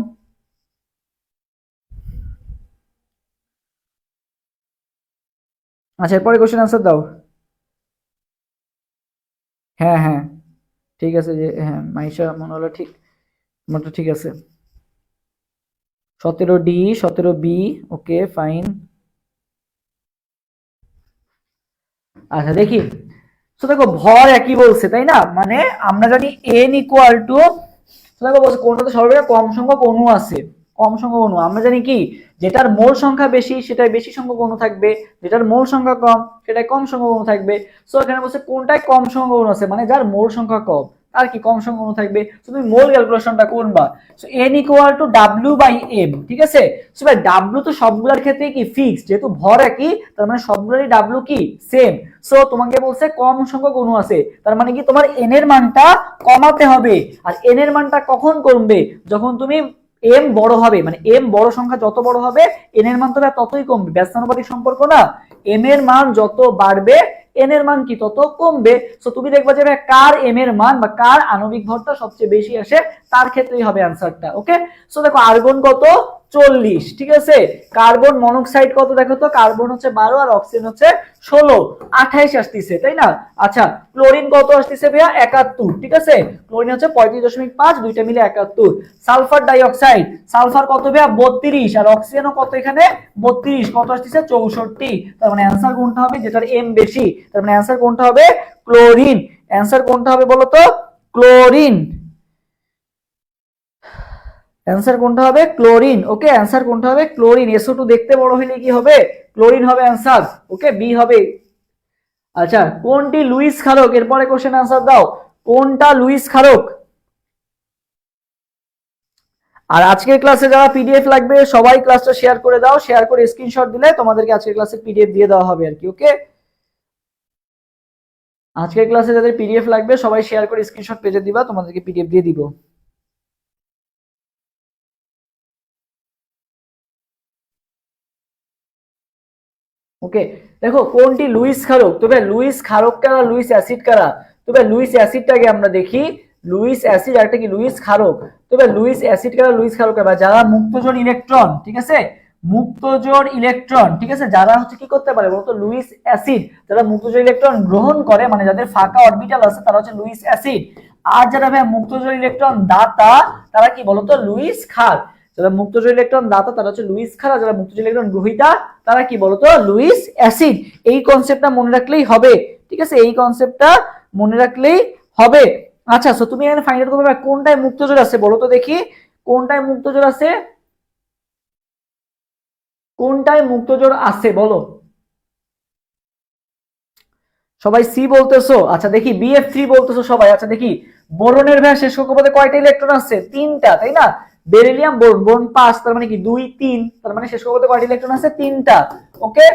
আচ্ছা এরপরে কোশ্চেন আনসার দাও। হ্যাঁ হ্যাঁ ঠিক আছে, যে হ্যাঁ মাইশা মনে হলো ঠিক, তোমারটা ঠিক আছে। 17D 17B, okay fine. আচ্ছা দেখি, তো দেখো ভর একই বলছে তাই না, মানে আমরা জানি n ইকুয়াল টু, দেখো বলছে কোনটাতে সর্বাপেক্ষা কম সংখ্যক অণু আছে। কম সংখ্যক অণু আমরা জানি কি, যেটার মোল সংখ্যা বেশি সেটাই বেশি সংখ্যক অণু থাকবে, যেটার মোল সংখ্যা কম সেটাই কম সংখ্যক অণু থাকবে। সো এখানে বলছে কোনটায় কম সংখ্যক অণু আছে, মানে যার মোল সংখ্যা কম আর কি কম সংখ্যক অণু থাকবে। সো তুমি মোল ক্যালকুলেশনটা করবা। So n equal to W/m, ঠিক আছে। সো ভাই W তো সবগুলোর ক্ষেত্রে কি ফিক্সড, যেহেতু ভর একই তার মানে সবগুলোরই W কি সেম। সো তোমাকে বলছে কম সংখ্যক অণু আছে, তার মানে কি তোমার n এর মানটা কমাতে হবে। আর n এর মানটা কখন কমবে, যখন তুমি m বড় হবে, মানে m বড় সংখ্যা যত বড় হবে n এর মান তো ততই কমবে, ব্যস্তানুপাতিক সম্পর্ক না। m এর মান যত বাড়বে n এর মান কি তত কমবে। সো তুমি দেখবা যে কার m এর মান বা কার আণবিক ভরটা সবচেয়ে বেশি আসে তার ক্ষেত্রেই হবে অ্যানসারটা। ওকে, সো দেখো আর্গন কত 40, ঠিক আছে। কার্বন মনোক্সাইড কত দেখো তো, কার্বন হচ্ছে 12 আর অক্সিজেন হচ্ছে 16, 28 আসতেছে তাই না। আচ্ছা ক্লোরিন কত আসতেছে ভাইয়া 71, ঠিক আছে। ক্লোরিন হচ্ছে 35.5, দুইটা মিলে 71। সালফার ডাইঅক্সাইড, সালফার কত ভাইয়া 32, আর অক্সিজেনও কত এখানে 32, কত আসতেছে 64। তার মানে অ্যান্সার কোনটা হবে, যেটার এম বেশি, তার মানে অ্যান্সার কোনটা হবে ক্লোরিন। অ্যান্সার কোনটা হবে বলো তো, ক্লোরিন। অ্যান্সার কোনটা হবে ক্লোরিন। ওকে, অ্যান্সার কোনটা হবে ক্লোরিন। SO2 দেখতে বড় হলে কি হবে, ক্লোরিন হবে অ্যান্সার। ওকে, বি হবে। আচ্ছা কোনটি লুইস ক্ষারক, এরপরে কোশ্চেন আনসার দাও, কোনটা লুইস ক্ষারক। আর আজকের ক্লাসে যারা পিডিএফ লাগবে সবাই ক্লাসটা শেয়ার করে দাও, শেয়ার করে স্ক্রিনশট দিলে তোমাদেরকে আজকের ক্লাসে পিডিএফ দিয়ে দেওয়া হবে আর কি। ওকে, আজকের ক্লাসে যাদের পিডিএফ লাগবে সবাই শেয়ার করে স্ক্রিনশট পেজে দিবা, তোমাদেরকে পিডিএফ দিয়ে দিব। ওকে, দেখো কোনটি লুইস ক্ষারক, তবে লুইস ক্ষারক কারা, লুইস অ্যাসিড কারা। তবে লুইস অ্যাসিডটাকে আমরা দেখি, লুইস অ্যাসিড আর একটা কি লুইস ক্ষারক। তবে লুইস অ্যাসিড কারা, লুইস ক্ষারক কারা, যারা মুক্তজোড় ইলেকট্রন, ঠিক আছে, মুক্তজোড় ইলেকট্রন, ঠিক আছে, যারা হচ্ছে কি করতে পারে বলতো লুইস অ্যাসিড, যারা মুক্তজোড় ইলেকট্রন গ্রহণ করে, মানে যাদের ফাঁকা অরবিটাল আছে তারা হচ্ছে লুইস অ্যাসিড। আর যারা ভাই মুক্তজোড় ইলেকট্রন দাতা তারা কি বলতো লুইস ক্ষার। যারা মুক্তজোড় ইলেকট্রন দাতা তারা হচ্ছে লুইস ক্ষার, যারা মুক্তজোড় ইলেকট্রন গ্রহীতা তারা কি বলতো লুইস অ্যাসিড। এই কনসেপ্টটা মনে রাখলেই হবে, ঠিক আছে, এই কনসেপ্টটা মনে রাখলেই হবে। আচ্ছা সো তুমি এখানে ফাইন্ড আউট করবে কোনটায় মুক্তজোড় আছে বলো তো দেখি, কোনটায় মুক্তজোড় আছে, কোনটায় মুক্তজোড় আছে বলো। সবাই সি বলতেছো, আচ্ছা দেখি BF3 বলতেছো সবাই। আচ্ছা দেখি বোরনের ভাই শেষ কক্ষপথে কয়টা ইলেকট্রন আছে, তিনটা তাই না। বেরিলিয়াম বোরন, বোরন 5, তার মানে কি 2 3, তার মানে শেষ কক্ষপথে কয়টা ইলেকট্রন আছে, তিনটা। ওকে,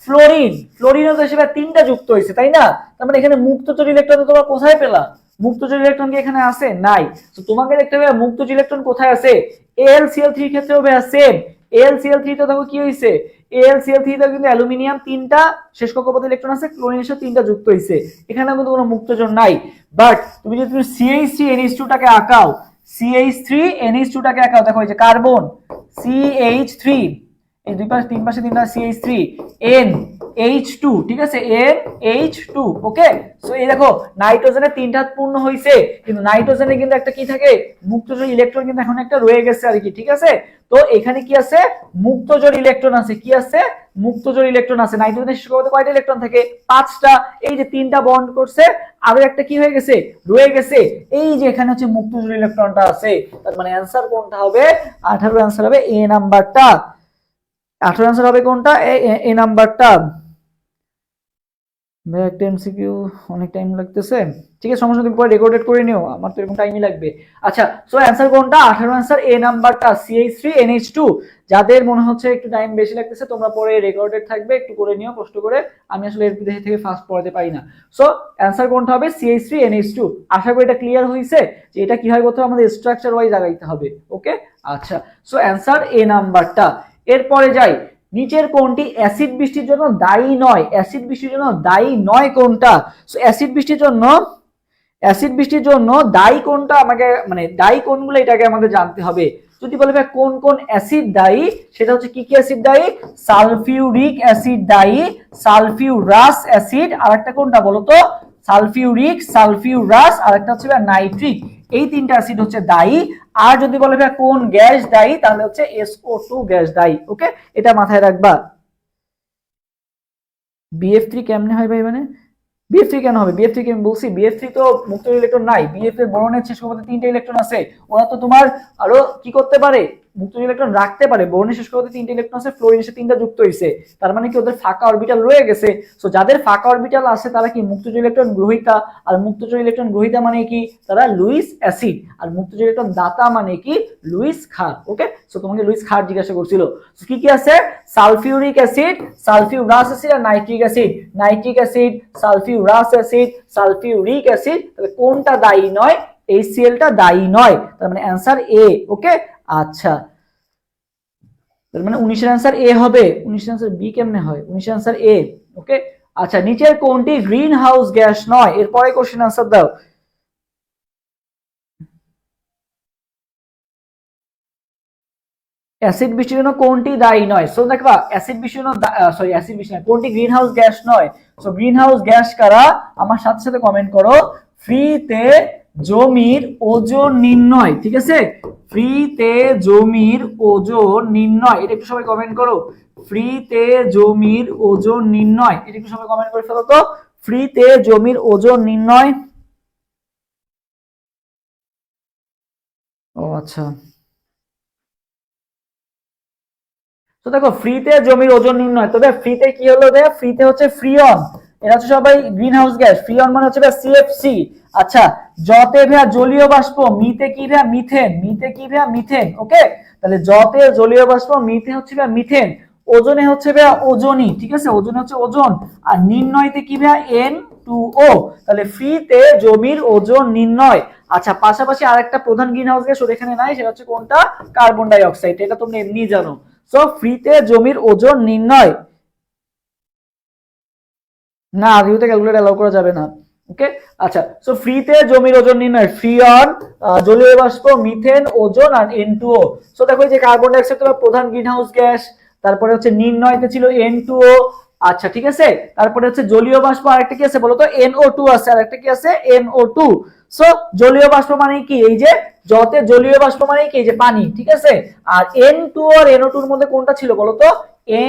ফ্লোরিন, ফ্লোরিনও তো হিসেবে তিনটা যুক্ত হয়েছে তাই না, তার মানে এখানে মুক্তজোড় ইলেকট্রন তোমরা কোথায় পেলা, মুক্তজোড় ইলেকট্রন কি এখানে আছে, নাই। তো তোমাকে দেখতে হবে মুক্তজোড় ইলেকট্রন কোথায় আছে, AlCl3 এর ক্ষেত্রেও ভাই সেম। AlCl3 তো দেখো কি হইছে, AlCl3 তে কিন্তু অ্যালুমিনিয়াম তিনটা শেষ কক্ষপথে ইলেকট্রন আছে, ক্লোরিনের সাথে তিনটা যুক্ত হইছে, এখানে কিন্তু কোনো মুক্তজোড় নাই। বাট তুমি যদি তুমি CH3NH2 টাকে আঁকাও, CH3NH2 টাকে আঁকাও, দেখো এই যে কার্বন CH3, এই দুই পাশে তিন পাশে তিনটা CH3 NH2, ঠিক আছে, NH2। ওকে, সো এই দেখো নাইট্রোজেনের তিনটা পূর্ণ হইছে, কিন্তু নাইট্রোজেনে কিন্তু একটা কি থাকে, মুক্তজোড় ইলেকট্রন কিন্তু এখন একটা রয়ে গেছে আর কি, ঠিক আছে। তো এখানে কি আছে, মুক্তজোড় ইলেকট্রন আছে, কি আছে, মুক্তজোড় ইলেকট্রন আছে। নাইট্রোজেনের শেষ কক্ষপথে কয়টা ইলেকট্রন থাকে, 5টা। এই যে তিনটা বন্ড করছে, আরো একটা কি হয়ে গেছে, রয়ে গেছে। এই যে এখানে হচ্ছে মুক্তজোড় ইলেকট্রনটা আছে, তার মানে অ্যান্সার কোনটা হবে, 18 অ্যান্সার হবে এ নাম্বারটা। 18 অ্যান্সার হবে কোনটা, এ নাম্বারটা। ভাই একটা এমসিকিউ অনেক টাইম লাগতেছে, ঠিক আছে সমস্যা, তুমি পরে রেকর্ডেড করে নিও, আমার তো এরকম টাইমই লাগবে। আচ্ছা, সো অ্যান্সার কোনটা, 18 অ্যান্সার এ নাম্বারটা, CH3NH2। যাদের মনে হচ্ছে একটু টাইম বেশি লাগতেছে, তোমরা পরে রেকর্ডেড থাকবে, একটু করে নিও কষ্ট করে, আমি আসলে এর বিদেশি থেকে ফাস্ট পড়াতে পারি না। সো অ্যান্সার কোনটা হবে, CH3NH2। আশা করি এটা ক্লিয়ার হয়েছে যে এটা কিভাবে করতে হবে, আমাদের স্ট্রাকচার ওয়াইজ আগাইতে হবে। ওকে, আচ্ছা, সো অ্যান্সার এ নাম্বারটা। এরপরে যাই, নিচের কোনটি অ্যাসিড বৃষ্টির জন্য দায়ী নয়, অ্যাসিড বৃষ্টির জন্য দায়ী নয় কোনটা। সো অ্যাসিড বৃষ্টির জন্য দায়ী কোনটা, আমাকে মানে দায়ী কোনগুলো এটাকে আমাদের জানতে হবে। যদি বলে ভাই কোন কোন অ্যাসিড দায়ী, সেটা হচ্ছে কি কি অ্যাসিড দায়ী, সালফিউরিক অ্যাসিড দায়ী, সালফিউরাস অ্যাসিড, আর একটা কোনটা বলো তো, সালফিউরিক, সালফিউরাস, আর একটা হচ্ছে নাইট্রিক। এই তিনটা অ্যাসিড হচ্ছে দায়ী। আর যদি বলে ভাই কোন গ্যাস দায়ী, তাহলে হচ্ছে SO2 গ্যাস দায়ী। ওকে, এটা মাথায় রাখবা। BF3 কেমনে হয় ভাই, মানে BF3 কেন হবে, BF3 কে আমি বলছি, BF3 তো মুক্ত ইলেকট্রন নাই, BF এর বোরনের শেষ কক্ষপথে 3টা ইলেকট্রন আছে, ওরা তো তোমার আরো কি করতে পারে, মুক্ত ইলেকট্রন রাখতে পারে। বোরনের শেষ কক্ষপথে 3টা ইলেকট্রন আছে, ফ্লোরিনের সাথে 3টা যুক্ত হইছে, তার মানে কি ওদের ফাঁকা অরবিটাল রয়ে গেছে। সো যাদের ফাঁকা অরবিটাল আছে তারা কি মুক্তজ ইলেকট্রন গ্রহীতা, আর মুক্তজ ইলেকট্রন গ্রহীতা মানে কি, তারা লুইস অ্যাসিড, আর মুক্তজ ইলেকট্রন দাতা মানে কি, লুইস ক্ষার। ওকে, সো তোমাকে লুইস ক্ষার জিজ্ঞাসা করছিল। সো কি কি আছে, সালফিউরিক অ্যাসিড, সালফিউরাস অ্যাসিড, আর nitric acid. Nitric acid, sulphurous acid, sulphuric acid, তাহলে কোনটা দায়ী নয়, HCl-টা দায়ী নয়, তার মানে অ্যান্সার এ। ওকে, আচ্ছা, তার মানে 19 এর অ্যান্সার এ হবে। 19 এর অ্যান্সার বি কেমনে হয়, 19 এর অ্যান্সার এ। ওকে, আচ্ছা, নিচের কোনটি গ্রিন হাউস গ্যাস নয়, এরপরে কোশ্চেন আনসার দাও। অ্যাসিড বৃষ্টির জন্য কোনটি দায়ী নয়, সো দেখবা অ্যাসিড বৃষ্টির জন্য, সরি অ্যাসিড বৃষ্টি নয়, কোনটি গ্রিন হাউস গ্যাস নয়। সো গ্রিন হাউস গ্যাস কারা, আমার সাথে সাথে কমেন্ট করো। ফ্রিতে জমির ওজন নির্ণয়, ঠিক আছে, ফ্রিতে জমির ওজন নির্ণয়, এটা একটু সবাই কমেন্ট করো। ফ্রিতে জমির ওজন নির্ণয়, এটা একটু সবাই কমেন্ট করে ফেলো তো, ফ্রিতে জমির ওজন নির্ণয়। ও আচ্ছা, তো দেখো ফ্রিতে জমির ওজন নির্ণয়, তবে ফ্রিতে কি হলো, ফ্রিতে হচ্ছে ফ্রিয়ন, এরা হচ্ছে সবাই গ্রিন হাউস গ্যাস। ফ্রিয়ন মানে হচ্ছে CFC। আচ্ছা, জতে ভেয়া জলীয় বাষ্প, মিতে কি ভেয়া মিথেন, মিতে কি ভেয়া মিথেন। ওকে, তাহলে জতে জলীয় বাষ্প, মিতে হচ্ছে ভেয়া মিথেন, ওজনে হচ্ছে ভেয়া ওজনই, ঠিক আছে, ওজনে হচ্ছে ওজন, আর নির্ণয়তে কি ভেয়া N2O। তাহলে ফ্রিতে জমির ওজন নির্ণয়। আচ্ছা, পাশাপাশি আরেকটা প্রধান গ্রিন হাউস গ্যাস ওর এখানে নাই, সেটা হচ্ছে কোনটা, কার্বন ডাই অক্সাইড, এটা তোমরা এমনি জানো। সো ফ্রিতে জমির ওজন নির্ণয়, না আরইউতে ক্যালকুলেট অ্যালাউ করা যাবে না। ওকে, আচ্ছা, সো ফ্রিতে জমির ওজন নির্ণয়, ফ্রিয়ন, জলীয় বাষ্প, মিথেন, ওজন, আর N2O। সো দেখো যে কার্বন ডাই অক্সাইড তোমার প্রধান গ্রিনহাউস গ্যাস, তারপরে হচ্ছে নির্ণয়তে ছিল N2O। আচ্ছা, ঠিক আছে, তারপরে হচ্ছে জলীয় বাষ্প, আরেকটা কি আছে বলতো, NO2 আছে, আরেকটা কি আছে, NO2। সো জলীয় বাষ্প মানে কি, এই যে জতে জলীয় বাষ্প মানে কি, এই যে পানি, ঠিক আছে। আর N2 আর NO2 এর মধ্যে কোনটা ছিল বলতো,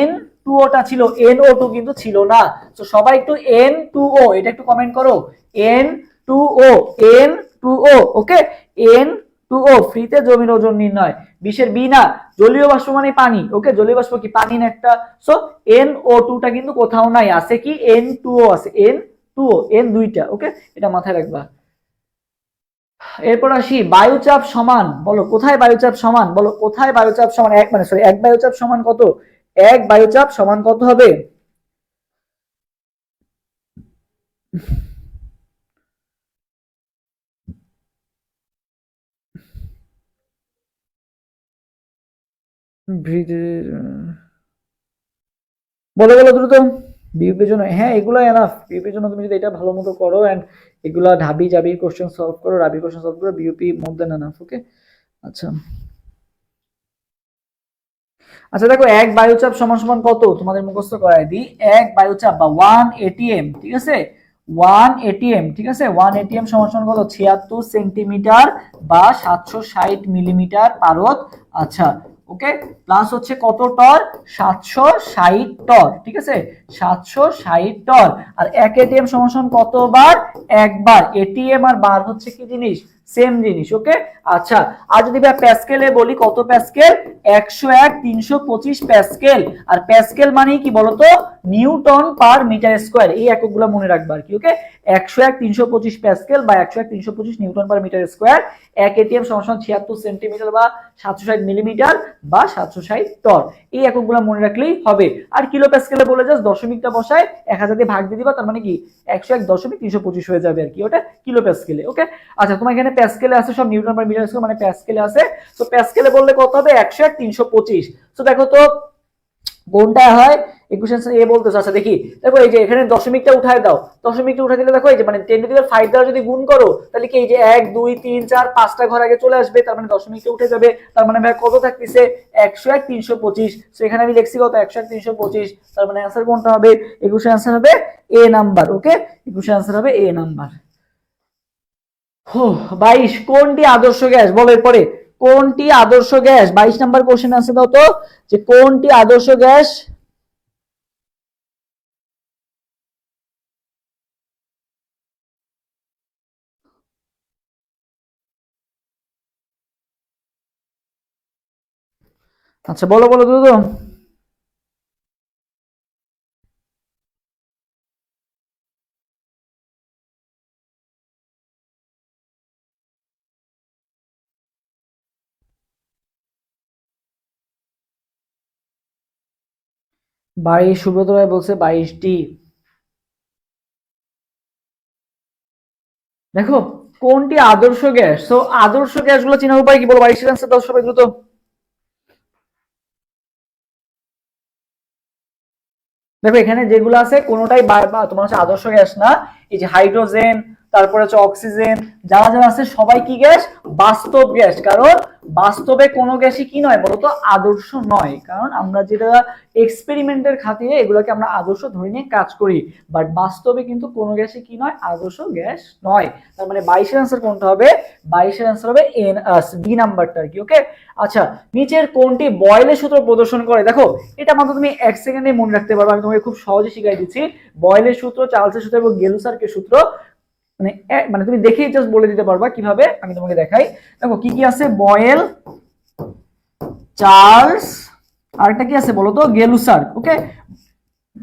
N2O-টা ছিল, NO2 কিন্তু ছিল না। তো সবাই একটু N2O এটা একটু কমেন্ট করো, N2O, N2O। ওকে, N2O, ফ্রিতে জমির ওজন নির্ণয়। 20-এর বি না, জলীয় বাষ্প মানে পানি। ওকে, জলীয় বাষ্প কি পানি না একটা, সো NO2-টা কিন্তু কোথাও নাই, আছে কি N2O আছে, N2O, N দুইটা। ওকে, এটা মাথায় রাখবা। এরপর আসি, বায়ুচাপ সমান, বলো কোথায় বায়ুচাপ সমান, বলো কোথায় বায়ুচাপ সমান, এক মানে সরি এক বায়ুচাপ সমান কত, এক বায়ুচাপ সমান কত হবে, বলো বলো দ্রুত। বিউপির জন্য, হ্যাঁ এগুলো এনাফ, বিউপির জন্য তুমি যদি এটা ভালো মতো করো এন্ড এগুলা ঢাবি জাবি কোশ্চেন সলভ করো, রাবি কোশ্চেন সলভ করো, বিউপি মোর দেন এনাফ। ওকে, আচ্ছা, আচ্ছা দেখো, এক বায়ুচাপ সমান সমান কত তোমাদের মুখস্থ করাই দিই। এক বায়ুচাপ বা 1 atm, ঠিক আছে, 1 atm, ঠিক আছে, 1 atm সমান সমান কত, 76 সেন্টিমিটার বা 760 মিলিমিটার পারদ। আচ্ছা ওকে, প্লাস হচ্ছে কত টর, 760 টর, ঠিক আছে, 760 টর। আর 1 atm সমান সমান কতবার, একবার। এটিএম আর বার হচ্ছে কি জিনিস, সেম জিনিস। ওকে, আচ্ছা আর যদি প্যাসকেলে বলি, কত প্যাসকেল, 101 325 প্যাসকেল। আর প্যাসকেল মানে কি বলতো, নিউটন পার মিটার স্কয়ার, এই এককগুলো মনে রাখবা আর কি। ওকে, 101 325 প্যাসকেল বা 101 325 newton per metre square. 1 atm সমান সমান 76 সেন্টিমিটার বা 760 মিলিমিটার বা 760 টর। এই এককগুলো মনে রাখলেই হবে। আর কিলো প্যাসকেলে বলে জাস্ট দশমিকটা বসায় 1000 দিয়ে ভাগ দিয়ে দিবা, তার মানে কি 101.325 হয়ে যাবে আর কি, ওটা কিলো প্যাসকেলে। ওকে, আচ্ছা তোমার এখানে প্যাসকেলে আছে সব নিউটন পার মিটার স্কয়ার, মানে প্যাসকেলে আছে। তো প্যাসকেলে বললে কত হবে, 101 325। তো দেখো তো কোনটা হয়, ইকুয়েশন এ বলতেছে। আচ্ছা দেখি, দেখো এই যে এখানে দশমিকটা উঠায় দাও, দশমিকটা উঠায় দিলে দেখো এই যে মানে 10 টু দি পাওয়ার 5 দ্বারা যদি গুণ করো, তাহলে কি এই যে 1 2 3 4 5টা ঘর আগে চলে আসবে, তার মানে দশমিকটা উঠে যাবে। তার মানে ভাই কত থাকতেছে, 101 325। সো এখানে আমি লিখছি কত, 101 325। তার মানে आंसर কোনটা হবে, ইকুয়েশন आंसर হবে এ নাম্বার। ওকে, ইকুয়েশন आंसर হবে এ নাম্বার। 22 কোনটি আদর্শ গ্যাস, বলো এরপরে কোনটি আদর্শ গ্যাস। 22 নাম্বার কোশ্চেন আছে, দাও তো যে কোনটি আদর্শ গ্যাস। আচ্ছা বলো বলো দ্রুত। সুব্রত রায় বলছে 22টি। দেখো কোনটি আদর্শ গ্যাস, তো আদর্শ গ্যাসগুলো চেনার উপায় কি, বলো 22 এর আনসার দাও সবাই দ্রুত। দেখো এখানে যেগুলো আছে কোনোটাই তোমার হচ্ছে আদর্শ গ্যাস না। এই যে হাইড্রোজেন, তারপরে হচ্ছে অক্সিজেন, যারা যারা আছে সবাই কি গ্যাস, বাস্তব গ্যাস। কারণ বাস্তবে কোনো গ্যাসই কি নয় বলতো, আদর্শ নয়। কারণ আমরা যেটা এক্সপেরিমেন্টের খাতিরে এগুলোকে আমরা আদর্শ ধরে নিয়ে কাজ করি, বাট বাস্তবে কিন্তু কোনো গ্যাসই কি নয়, আদর্শ গ্যাস নয়। তার মানে 22 এর আনসার কোনটা হবে, 22 এর আনসার হবে এন ডি নাম্বারটা আর কি। ওকে, আচ্ছা নিচের কোনটি বয়েলের সূত্র প্রদর্শন করে, দেখো এটা মাত্র তুমি 1 সেকেন্ডে মনে রাখতে পারবে, আমি তোমাকে খুব সহজে শিখিয়ে দিচ্ছি। বয়েলের সূত্র, চার্লসের সূত্র এবং গেলুসার্কের সূত্র, মানে মানে তুমি দেখেই জাস্ট বলে দিতে পারবা কিভাবে, আমি তোমাকে দেখাই। দেখো কি কি আছে, বয়েল, চার্লস, আরেকটা কি আছে বলো তো, গেলুসার্ক। ওকে,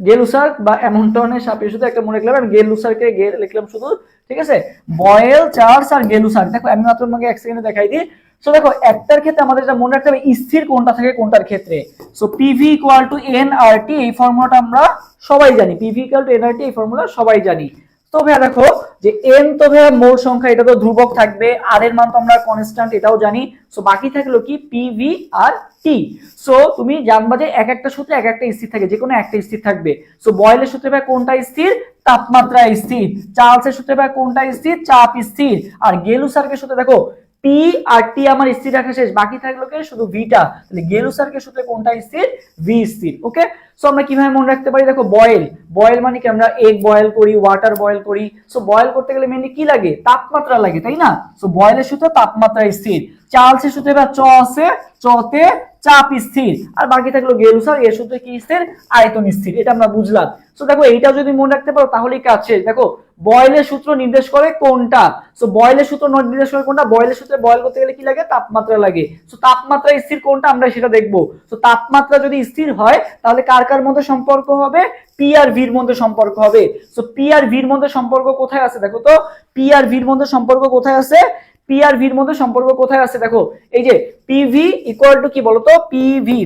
গেলুসার্ক বা অ্যামন্টনের সাপের শুধু একটা মনে রাখলাম, আমি গেলুসার্কে লিখলাম শুধু, ঠিক আছে। বয়েল, চার্লস আর গেলুসার্ক। দেখো আমি মাত্র তোমাকে 1 সেকেন্ডে দেখাই দিই। সো দেখো একটার ক্ষেত্রে আমাদের এটা মনে রাখতে হবে স্থির কোনটা থাকে কোনটার ক্ষেত্রে। So PV equal two nRT, এই ফর্মুলাটা আমরা সবাই জানি, পিভি ইকুয়াল টু এনআরটি এই ফর্মুলা সবাই জানি। তো ভাইয়া দেখো যে এন তো ভাইয়া মোল সংখ্যা, এটা তো ধ্রুবক থাকবে, আর এর মান তো আমরা কনস্ট্যান্ট, এটাও জানি। সো বাকি থাকলো কি, পিভি আর টি। সো তুমি জানবা যে এক একটা সূত্রে এক একটা স্থির থাকে, যে কোনো একটা স্থির থাকবে। সো বয়েলের সূত্রে ভাই কোনটা স্থির, তাপমাত্রা স্থির। চার্লসের সূত্রে ভাই কোনটা স্থির, চাপ স্থির। আর গেলুসার্কের সূত্রে দেখো পি আর টি আমার স্থির রাখা শেষ, বাকি থাকলো কি শুধু ভিটা। তাহলে গেলুসার্কের সূত্রে কোনটা স্থির, ভি স্থির। ওকে, সো আমরা কিভাবে মনে রাখতে পারি, দেখো বয়েল, বয়েল মানে কি, আমরা এগ বয়েল করি, ওয়াটার বয়েল করি। সো বয়েল করতে গেলে মেনলি কি লাগে, তাপমাত্রা লাগে, তাই না। সো বয়েলের সূত্রে তাপমাত্রা স্থির। চার্লসের সূত্রে বা চ আছে, চতে চাপ স্থির। আর বাকি থাকলো গেলুসার, এর সূত্রে কি স্থির, আয়তন স্থির। এটা আমরা বুঝলাম। সো দেখো এইটা যদি মনে রাখতে পারো তাহলেই কাজ শেষ। দেখো বয়েলের সূত্র নির্দেশ করে কোনটা, সো বয়েলের সূত্র নির্দেশ করে কোনটা, বয়েলের সূত্রে বয়েল করতে গেলে কি লাগে, তাপমাত্রা লাগে। সো তাপমাত্রা স্থির কোনটা আমরা সেটা দেখবো। সো তাপমাত্রা যদি স্থির হয় তাহলে কার কার মধ্যে সম্পর্ক হবে, পি আর ভির মধ্যে সম্পর্ক হবে। সো পি আর ভির মধ্যে সম্পর্ক কোথায় আছে, দেখো তো পি আর ভির মধ্যে সম্পর্ক কোথায় আছে, পি আর ভির মধ্যে সম্পর্ক কোথায় আছে, দেখো এই যে পিভি ইকুয়াল টু কি বলতো, পিভি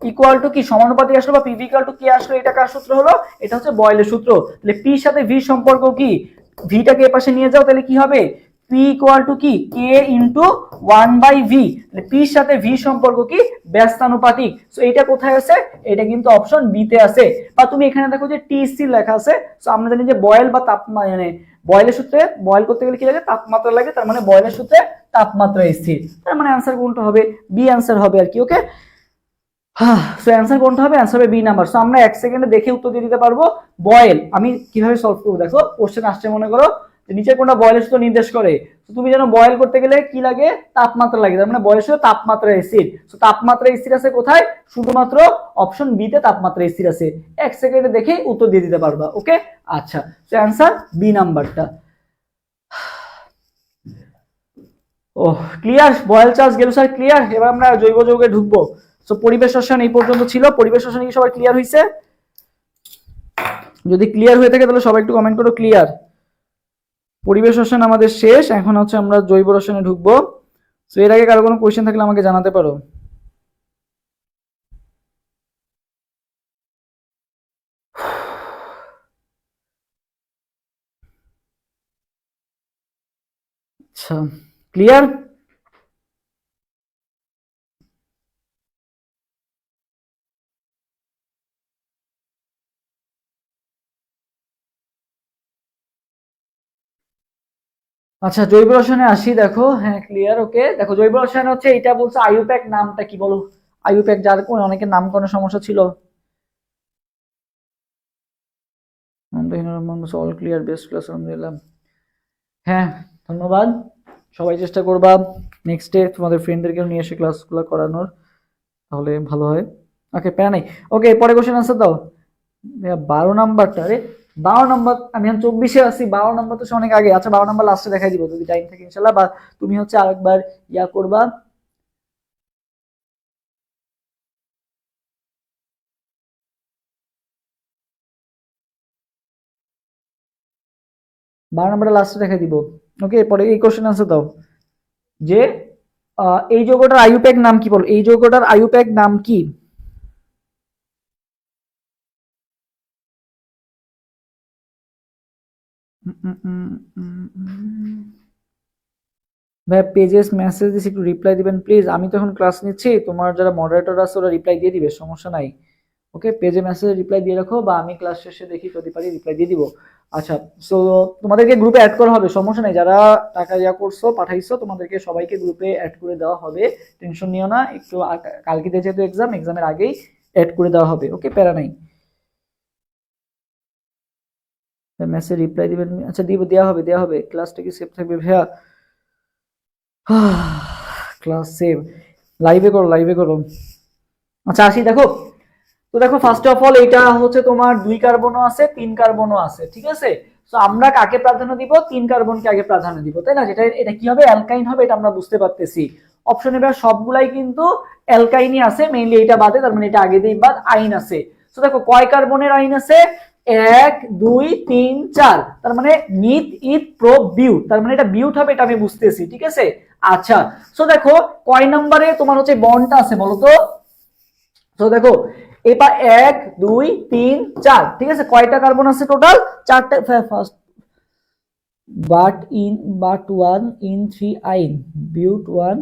ইকুয়াল টু কি সমানুপাতিক আসলো, বা পিভি ইকুয়াল টু কি আসলো, এটা কার সূত্র হলো, এটা হচ্ছে বয়েলের সূত্র। তাহলে পি সাথে ভি সম্পর্ক কি, ভিটাকে এপাশে নিয়ে যাও, তাহলে কি হবে, পি ইকুয়াল টু কি কে ইনটু 1/v। তাহলে পি সাথে ভি সম্পর্ক কি, ব্যস্তানুপাতিক। সো এটা কোথায় আছে, এটা কিন্তু অপশন বি তে আছে। বা তুমি এখানে দেখো যে টি সি লেখা আছে। সো আমরা জানি যে বয়েল বা মানে বয়েলের সূত্রে বয়েল করতে গেলে কি লাগে, তাপমাত্রা লাগে। তার মানে বয়েলের সূত্রে তাপমাত্রা স্থির। তার মানে आंसर কোনটা হবে, বি आंसर হবে আর কি। ওকে, হ্যাঁ, সো অ্যান্সার কোনটা হবে? অ্যান্সার হবে বি নাম্বার। সো আমরা 1 সেকেন্ডে দেখে উত্তর দিয়ে দিতে পারবো। বয়েল আমি কিভাবে সলভ করব দেখো, কোশ্চেন আসছে মনে করো যে নিচে কোনটা বয়েলের সূত্র নির্দেশ করে। তো তুমি জানো বয়েল করতে গেলে কি লাগে? তাপমাত্রা লাগে। তার মানে বয়েলের সূত্র তাপমাত্রা স্থির। সো তাপমাত্রা স্থির আছে কোথায়? শুধুমাত্র অপশন বি তে তাপমাত্রা স্থির আছে। 1 সেকেন্ডে দেখে উত্তর দিয়ে দিতে পারবা। ওকে, আচ্ছা, সো অ্যান্সার বি নাম্বারটা। ও ক্লিয়ার, বয়েল চার্জ গেল স্যার ক্লিয়ার। এবার আমরা জৈব যৌগে ঢুকবো। সো পরিবেশ রসায়ন এই পর্যন্ত ছিল। পরিবেশ রসায়ন কি সবাই ক্লিয়ার হইছে? যদি ক্লিয়ার হয়ে থাকে তাহলে সবাই একটু কমেন্ট করো ক্লিয়ার। পরিবেশ রসায়ন আমাদের শেষ, এখন হচ্ছে আমরা জৈব রসায়নে ঢুকবো। সো এর আগে কারো কোনো কোয়েশ্চেন থাকলে আমাকে জানাতে পারো। আচ্ছা, ক্লিয়ার। আচ্ছা, জৈব রসায়নে আসি। দেখো, হ্যাঁ ক্লিয়ার। ওকে, দেখো জৈব রসায়ন হচ্ছে এটা বলছে আইউপ্যাক, নামটা কি বলো? আইউপ্যাক, যার অনেকের নামকরণের সমস্যা ছিল। অল ক্লিয়ার, বেস্ট ক্লাস আলহামদুলিল্লাহ। হ্যাঁ, ধন্যবাদ। সবাই চেষ্টা করবা নেক্সট ডে তোমাদের ফ্রেন্ডদেরকে নিয়ে এসে ক্লাসগুলো করানোর, তাহলে ভালো হয়। ওকে, প্যারা নাই। ওকে, পরে কোশ্চেন আনসার দাও। 12 নাম্বারটা, আরে 12 নাম্বার, আমি এখন 24-এ আছি। 12 নাম্বার তো অনেক আগে। আচ্ছা, 12 নাম্বার লাস্টে দেখাই দিব যদি টাইম থাকে ইনশাল্লাহ, বা তুমি হচ্ছে আরেকবার ইয়া করবা। বারো নাম্বারটা লাস্টে দেখাই দিব। ওকে, পরে এই কোশ্চেন আনসার দাও যে এই যৌগটার আইউপ্যাক নাম কি? বল, এই যৌগটার আইউপ্যাক নাম কি? ভাই পেজেস মেসেজ দিছি, একটু রিপ্লাই দিবেন প্লিজ। আমি তো এখন ক্লাস নিচ্ছি, তোমার যারা মডারেটর আছে ওরা রিপ্লাই দিয়ে দিবে, সমস্যা নাই। ওকে, পেজে মেসেজে রিপ্লাই দিয়ে রাখো, বা আমি ক্লাস শেষে দেখি যদি পারি রিপ্লাই দিয়ে দিব। আচ্ছা, সো তোমাদেরকে গ্রুপে অ্যাড করা হবে, সমস্যা নেই। যারা টাকা ইয়া করছো পাঠাইছো তোমাদেরকে সবাইকে গ্রুপে অ্যাড করে দেওয়া হবে, টেনশন নিও না। একটু কালকে যেহেতু এক্সামের আগেই অ্যাড করে দেওয়া হবে। ওকে, প্যারা নাই। মেসেজ রিপ্লাই দিবেন? আচ্ছা, দিব, দেওয়া হবে। ক্লাসটা কি সেভ থাকবে ভাইয়া? ক্লাস সেভ, লাইভে করো। আচ্ছা, আসি। দেখো, তো দেখো ফার্স্ট অফ অল এটা হচ্ছে তোমার 2 কার্বনও আছে, 3 কার্বনও আছে, ঠিক আছে। তো আমরা কাকে প্রাধান্য দিব? 3 কার্বনকে আগে প্রাধান্য দিব, তাই না? যেটা এটা কি হবে? অ্যালকাইন হবে, এটা আমরা বুঝতে পারতেছি। অপশনে এবার সবগুলাই কিন্তু অ্যালকাইনই আছে, মেইনলি এটা বাদে, তার মানে এটা আগে দিয়ে বাদ। আইন আছে। তো দেখো কয় কার্বনের আইন আছে? 1 2 3 4, তার মানে মিথ ইথ প্রো বিউট, তার মানে এটা বিউট হবে, এটা আমি বুঝতেছি, ঠিক আছে। আচ্ছা, তো দেখো কয় নম্বরে তোমার হচ্ছে বন্ডটা আছে বলো তো? তো দেখো এবার 1 2 3 4, ঠিক আছে। কয়টা কার্বন আছে টোটাল? 4টা। ফার্স্ট বাট 1 ইন 3 আইন, বিউট 1।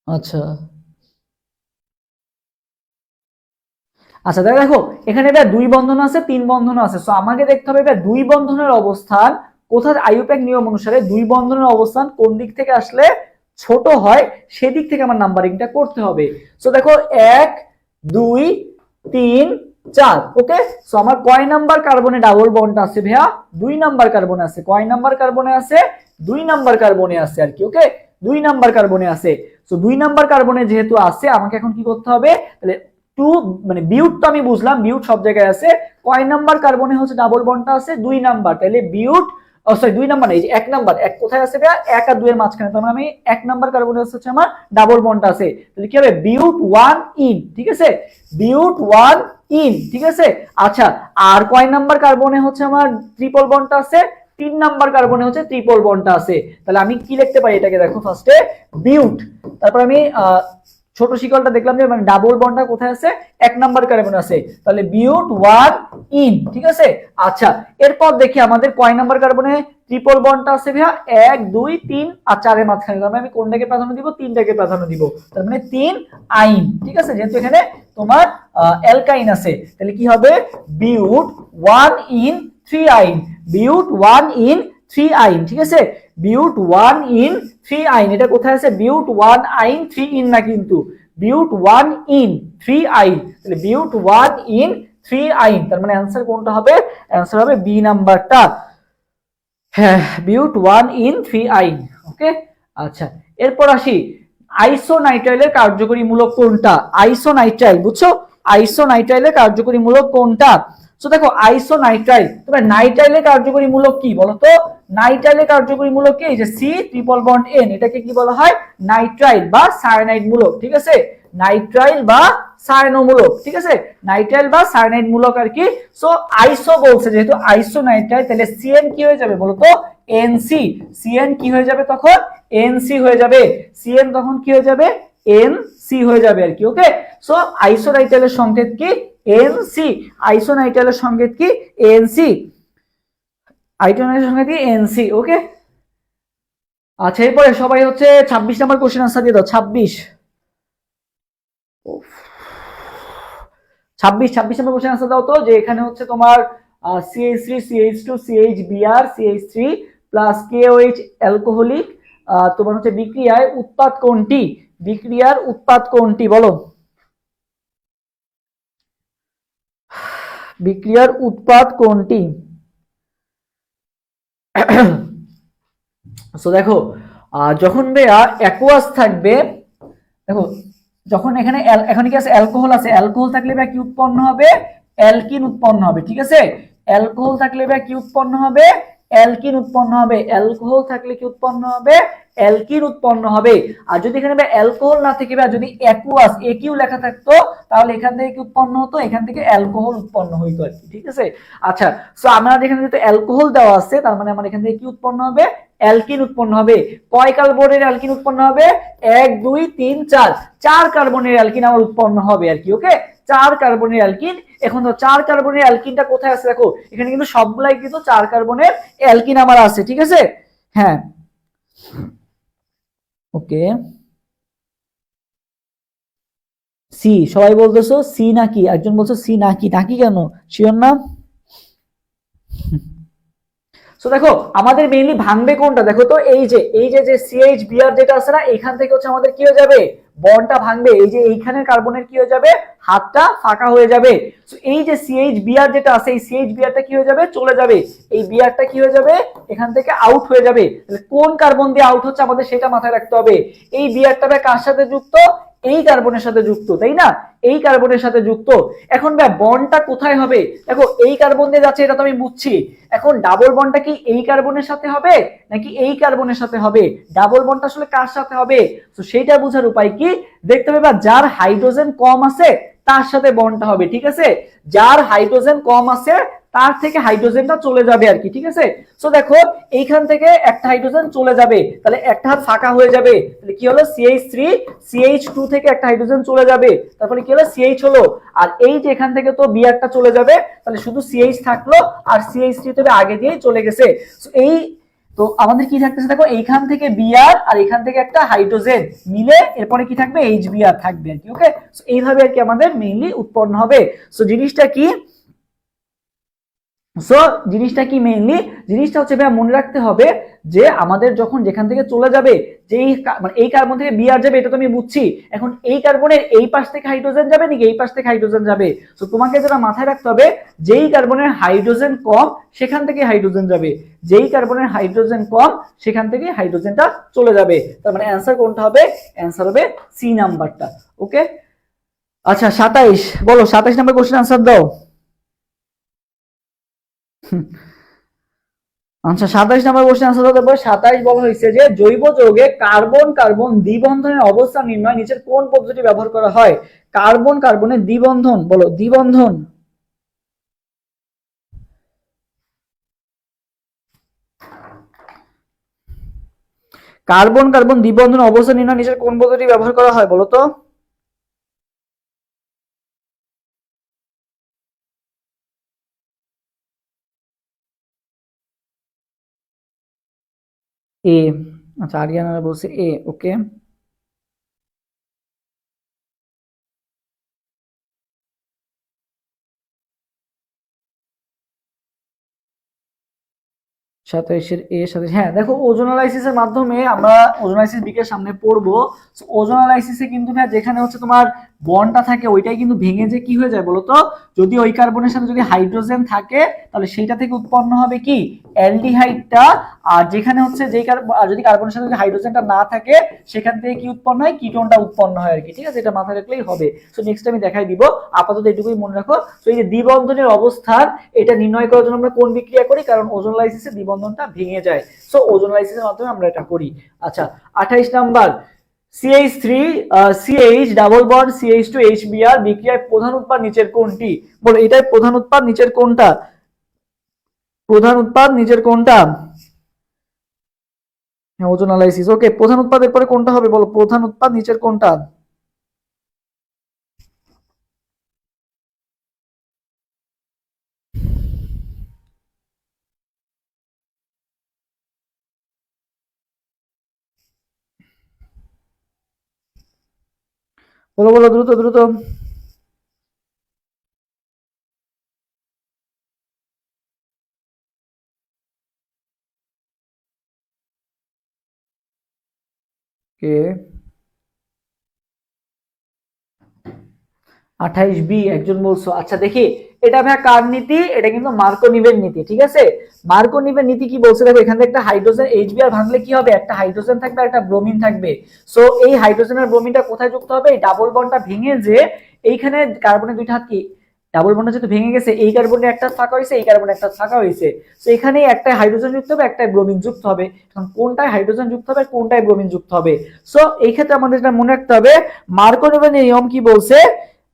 আচ্ছা আচ্ছা, দেখো এখানে এবার 2 বন্ধন আছে, 3 বন্ধন আছে। সো আমাকে দেখতে হবে এবার 2 বন্ধনের অবস্থান কোথায়। আইউপ্যাক নিয়ম অনুসারে 2 বন্ধনের অবস্থান কোন দিক থেকে আসলে ছোট হয় সেদিক থেকে আমার নাম্বারিংটা করতে হবে। সো দেখো 1 2 3 4। ওকে, সো আমার কয় নাম্বার কার্বনে ডাবল বন্ড আছে ভাইয়া? 2 নাম্বার কার্বনে আছে। কয় নাম্বার কার্বনে আছে? 2 নাম্বার কার্বনে আছে আর কি। ওকে, 2 নাম্বার কার্বনে আছে। সো 2 নাম্বার কার্বনে যেহেতু আছে, আমাকে এখন কি করতে হবে? তাহলে টু, মানে বিউট তো আমি বুঝলাম, বিউট সব জায়গায় আছে। কয় নাম্বার কার্বনে হচ্ছে ডাবল বন্ডটা আছে? 2 নাম্বার। তাহলে বিউট, সরি 2 নাম্বার, এই যে 1 নাম্বার, এক কোথায় আছে ভাইয়া? 1 আর 2 এর মাঝখানে। তার মানে আমি 1 নাম্বার কার্বনে হচ্ছে আমার ডাবল বন্ডটা আছে। তাহলে কি হবে? বিউট 1 ইন, ঠিক আছে। বিউট 1 ইন, ঠিক আছে। আচ্ছা, আর কয় নাম্বার কার্বনে হচ্ছে আমার ট্রিপল বন্ডটা আছে? 3 নাম্বার কার্বনে হচ্ছে ট্রিপল বন্ডটা আছে। তাহলে আমি কি লিখতে পারি এটাকে? দেখো ফার্স্টে বিউট, তারপর আমি ছোট শিকলটা দেখলাম যে মানে ডাবল বন্ডটা কোথায় আছে? 1 নাম্বার কার্বনে আছে। তাহলে বিউট 1 ইন, ঠিক আছে। আচ্ছা, এরপর দেখি আমাদের কয় নাম্বার কার্বনে ট্রিপল বন্ডটা আছে ভাইয়া? 1 2 3 আর 4 এর মাঝখানে। তার মানে আমি কোনটাকে প্রাধান্য দিব? 3টাকে প্রাধান্য দিব। তার মানে 3 আইন, ঠিক আছে। যেহেতু এখানে তোমার অ্যালকাইন আছে, তাহলে কি হবে? বিউট 1 ইন 3 আইন, বিউট 1 ইন থ্রি আইন, ঠিক আছে, বিউট ওয়ান ইন থ্রি আইন, এটা কোথায় আছে, বিউট ওয়ান আইন থ্রি ইন না, কিন্তু বিউট ওয়ান ইন থ্রি আইন, তাহলে বিউট ওয়ান ইন থ্রি আইন, তার মানে অ্যান্সার কোনটা হবে, অ্যান্সার হবে বি নাম্বারটা, হ্যাঁ, বিউট ওয়ান ইন থ্রি আইন। ওকে, আচ্ছা, এরপর আসি আইসোনাইট্রাইলের কার্যকরী মূলক কোনটা, আইসোনাইট্রাইল, বুঝছো, আইসোনাইট্রাইলের কার্যকরী মূলক কোনটা, তো দেখো আইসোনাইট্রাইল, তবে নাইট্রাইলের কার্যকরী মূলক কি বলতো, নাইট্রাইলের কার্যকরী মূলক কি, এই যে সি ট্রিপল বন্ড এন, এটাকে কি বলা হয়, নাইট্রাইল বা সায়ানাইড মূলক, ঠিক আছে, নাইট্রাইল বা সায়ানোমূলক, ঠিক আছে, নাইট্রাইল বা সায়ানাইড মূলক আর কি। সো আইসো বলছে, যেহেতু আইসোনাইট্রাইল, তাহলে সিএন কি হয়ে যাবে বলতো, এনসি, সিএন কি হয়ে যাবে তখন, এনসি হয়ে যাবে, সিএন তখন কি হয়ে যাবে, এনসি হয়ে যাবে আর কি। ওকে, সো আইসোনাইট্রাইলের সংকেত কি, এনসি, আইসোনাইট্রাইলের সংকেত কি, এনসি, আইসোনাইট্রাইলের সংকেত কি, এনসি। ওকে, আচ্ছা, এরপরে সবাই হচ্ছে 26 নাম্বার কোশ্চেন আনসার দিয়ে দাও, 26, 26 নম্বর কোশ্চেন আনসার দাও তো, যে এখানে হচ্ছে তোমার CH3 CH2 CHBr CH3 plus KOH alcoholic, তোমার হচ্ছে বিক্রিয়ায় উৎপাদ কোনটি, বিক্রিয়ার উৎপাদ কোনটি বলো, বিক্রিয়ার উৎপাদ কোনটি। সো দেখো, যখন বেয়া অ্যাকুয়াস থাকবে, দেখো যখন এখানে এখানে কি আছে, অ্যালকোহল আছে, অ্যালকোহল থাকলে বা কি উৎপন্ন হবে, অ্যালকিন উৎপন্ন হবে, ঠিক আছে, অ্যালকোহল থাকলে বা কি উৎপন্ন হবে, অ্যালকিন উৎপন্ন হবে, অ্যালকোহল থাকলে কি উৎপন্ন হবে, অ্যালকিন উৎপন্ন হবে। আর যদি এখানে অ্যালকোহল না থেকে বা যদি অ্যাকুয়াস একিউ লেখা থাকতো, তাহলে এখান থেকে কি উৎপন্ন হতো, এখান থেকে অ্যালকোহল উৎপন্ন হইতো আর কি, ঠিক আছে। আচ্ছা, সো আমরা এখানে যেহেতু অ্যালকোহল দেওয়া আছে, তার মানে আমার এখান থেকে কি উৎপন্ন হবে, অ্যালকিন উৎপন্ন হবে। কয় কার্বনের অ্যালকিন উৎপন্ন হবে, 1 2 3 4, 4 কার্বনের অ্যালকিন আমার উৎপন্ন হবে আর কি। ওকে, 4 কার্বনের অ্যালকিন। এখন তো 4 কার্বনের অ্যালকিনটা কোথায় আছে দেখো, এখানে কিন্তু সবগুলাই কিন্তু 4 কার্বনের অ্যালকিন আমার আছে, ঠিক আছে, হ্যাঁ। ওকে, সি, সবাই বলতেছো সি নাকি, একজন বলছো সি নাকি, নাকি কেন, শিওর না। সো দেখো আমাদের মেইনলি ভাঙবে কোনটা, দেখো তো এই যে CHBr যেটা আছে না, এখান থেকে হচ্ছে আমাদের কি হয়ে যাবে, বন্ডটা ভাঙবে, এই যে এইখানের কার্বনের কি হয়ে যাবে, হাতটা ফাঁকা হয়ে যাবে। সো এই যে CHBr যেটা আছে, এই CHBrটা কি হয়ে যাবে, চলে যাবে, এই বিআরটা কি হয়ে যাবে, এখান থেকে আউট হয়ে যাবে। তাহলে কোন কার্বন দিয়ে আউট হচ্ছে আমাদের সেটা মাথায় রাখতে হবে। এই বিআরটা কার সাথে যুক্ত, এই কার্বনের সাথে যুক্ত, তাই না, এই কার্বনের সাথে যুক্ত। এখন বন্ডটা কোথায় হবে, দেখো এই কার্বন দিয়ে যাচ্ছে, এটা তো আমি বুঝছি। এখন ডাবল বন্ডটা কি এই কার্বনের সাথে হবে নাকি এই কার্বনের সাথে হবে, ডাবল বন্ডটা আসলে কার সাথে হবে, তো সেইটা বোঝার উপায় কি, দেখতে হবে যার হাইড্রোজেন কম আছে তার সাথে বন্ডটা হবে, ঠিক আছে, যার হাইড্রোজেন কম আছে তার থেকে হাইড্রোজেনটা চলে যাবে আর কি, ঠিক আছে। সো দেখো এইখান থেকে একটা হাইড্রোজেন চলে যাবে, তাহলে একটা হাত ফাঁকা হয়ে যাবে, তাহলে কি হলো, CH3 CH2 থেকে একটা হাইড্রোজেন চলে যাবে, তারপরে কি হলো, CH হলো, আর এই যে এখান থেকে তো বিআরটা চলে যাবে, তাহলে শুধু CH থাকলো, আর CH3 তবে আগে দিয়েই চলে গেছে। সো এই তো আমাদের কি থাকতেছে দেখো, এইখান থেকে বিআর আর এখান থেকে একটা হাইড্রোজেন মিলে এরপরে কি থাকবে, HBr থাকবে আর কি। ওকে, সো এইভাবে আর কি আমাদের মেইনলি উৎপন্ন হবে। সো জিনিসটা কি, সো জিনিসটা কি মেইনলি, জিনিসটা হচ্ছে ভাই মনে রাখতে হবে যে আমাদের যখন যেখান থেকে চলে যাবে, যে মানে এই কার্বন থেকে বিআর যাবে, এটা তো আমি বুঝছি। এখন এই কার্বনের এই পাশ থেকে হাইড্রোজেন যাবে নাকি এই পাশ থেকে হাইড্রোজেন যাবে, তো তোমাকে যেটা মাথায় রাখতে হবে, যেই কার্বনের হাইড্রোজেন কম সেখান থেকে হাইড্রোজেন যাবে, যেই কার্বনের হাইড্রোজেন কম সেখান থেকে হাইড্রোজেনটা চলে যাবে, তার মানে অ্যান্সার কোনটা হবে, অ্যান্সার হবে সি নাম্বারটা। ওকে, আচ্ছা 27 বলো, 27 নাম্বার কোশ্চেন আনসার দাও। আচ্ছা 27 নম্বর কোশ্চেন আনসার হতে পারে, 27 বলা হয়েছে যে জৈব যৌগে কার্বন কার্বন দ্বিবন্ধনের অবস্থান নির্ণয় নিচের কোন পদ্ধতি ব্যবহার করা হয়, কার্বন কার্বনের দ্বিবন্ধন, বলো দ্বিবন্ধন, কার্বন কার্বন দ্বিবন্ধন অবস্থান নির্ণয় নিচের কোন পদ্ধতি ব্যবহার করা হয় বলো তো। এ, আচ্ছা আরিয়ানা বলছে এ। ওকে, 27-এর এ 27, হ্যাঁ দেখো ওজোনালাইসিসের মাধ্যমে আমরা ওজোনালাইসিস বিকের সামনে পড়বো। ওজোনালাইসিসে কিন্তু না যেখানে হচ্ছে তোমার বন্ডটা থাকে ওইটাই কিন্তু ভেঙে যে কি হয়ে যায় বলতো, যদি ওই কার্বনের সাথে যদি হাইড্রোজেন থাকে তাহলে সেইটা থেকে উৎপন্ন হবে কি অ্যালডিহাইডটা। আর যেখানে হচ্ছে যেই যদি কার্বনের সাথে যদি হাইড্রোজেনটা না থাকে সেখান থেকে কি উৎপন্ন হয়, কিটোনটা উৎপন্ন হয় আর কি। ঠিক আছে, এটা মাথায় রাখলেই হবে। সো নেক্সট আমি দেখাই দিব, আপাতত এটুকুই মনে রাখো। তো এই যে দ্বিবন্ধনের অবস্থান এটা নির্ণয় করার জন্য আমরা কোন বিক্রিয়া করি, কারণ ওজোনালাইসিসে দ্বিবন্ধনটা ভেঙে যায়। সো ওজোনালাইসিসের মাধ্যমে আমরা এটা করি। আচ্ছা 28 number, CH3 CH double bond CH2 HBr বিক্রিয়ায় প্রধান উৎপাদ নিচের কোনটি? বলো এটাই প্রধান উৎপাদ নিচের কোনটা? প্রধান উৎপাদ নিচের কোনটা? হ্যাঁ ওজোনালাইসিস। ওকে, প্রধান উৎপাদের পরে কোনটা হবে বলো, প্রধান উৎপাদ নিচের কোনটা? বলো বলো দ্রুত দ্রুত। কে 28B একজন বলছো। আচ্ছা দেখি এটা ভাই কার নীতি, এটা কিন্তু মার্কোনিভের নীতি। ঠিক আছে, মার্কোনিভের নীতি কি বলছে দেখো, এখানে একটা হাইড্রোজেন HBr ভাঙলে কি হবে, একটা হাইড্রোজেন থাকবে আর একটা ব্রোমিন থাকবে। সো এই হাইড্রোজেন আর ব্রোমিনটা কোথায় যুক্ত হবে, এই ডাবল বন্ডটা ভেঙে যে এইখানে কার্বনের দুইটা হাত কি ডাবল বন্ডটা যেহেতু ভেঙে গেছে, এই কার্বনে একটা ফাঁকা হয়েছে, এই কার্বনে একটা ফাঁকা হয়েছে। তো এখানে একটা হাইড্রোজেন যুক্ত হবে, একটা ব্রোমিন যুক্ত হবে। এখন কোনটায় হাইড্রোজেন যুক্ত হবে, কোনটায় ব্রোমিন যুক্ত হবে। সো এই ক্ষেত্রে আমাদের এটা মনে রাখতে হবে, মার্কোনিভের নিয়ম কি বলছে,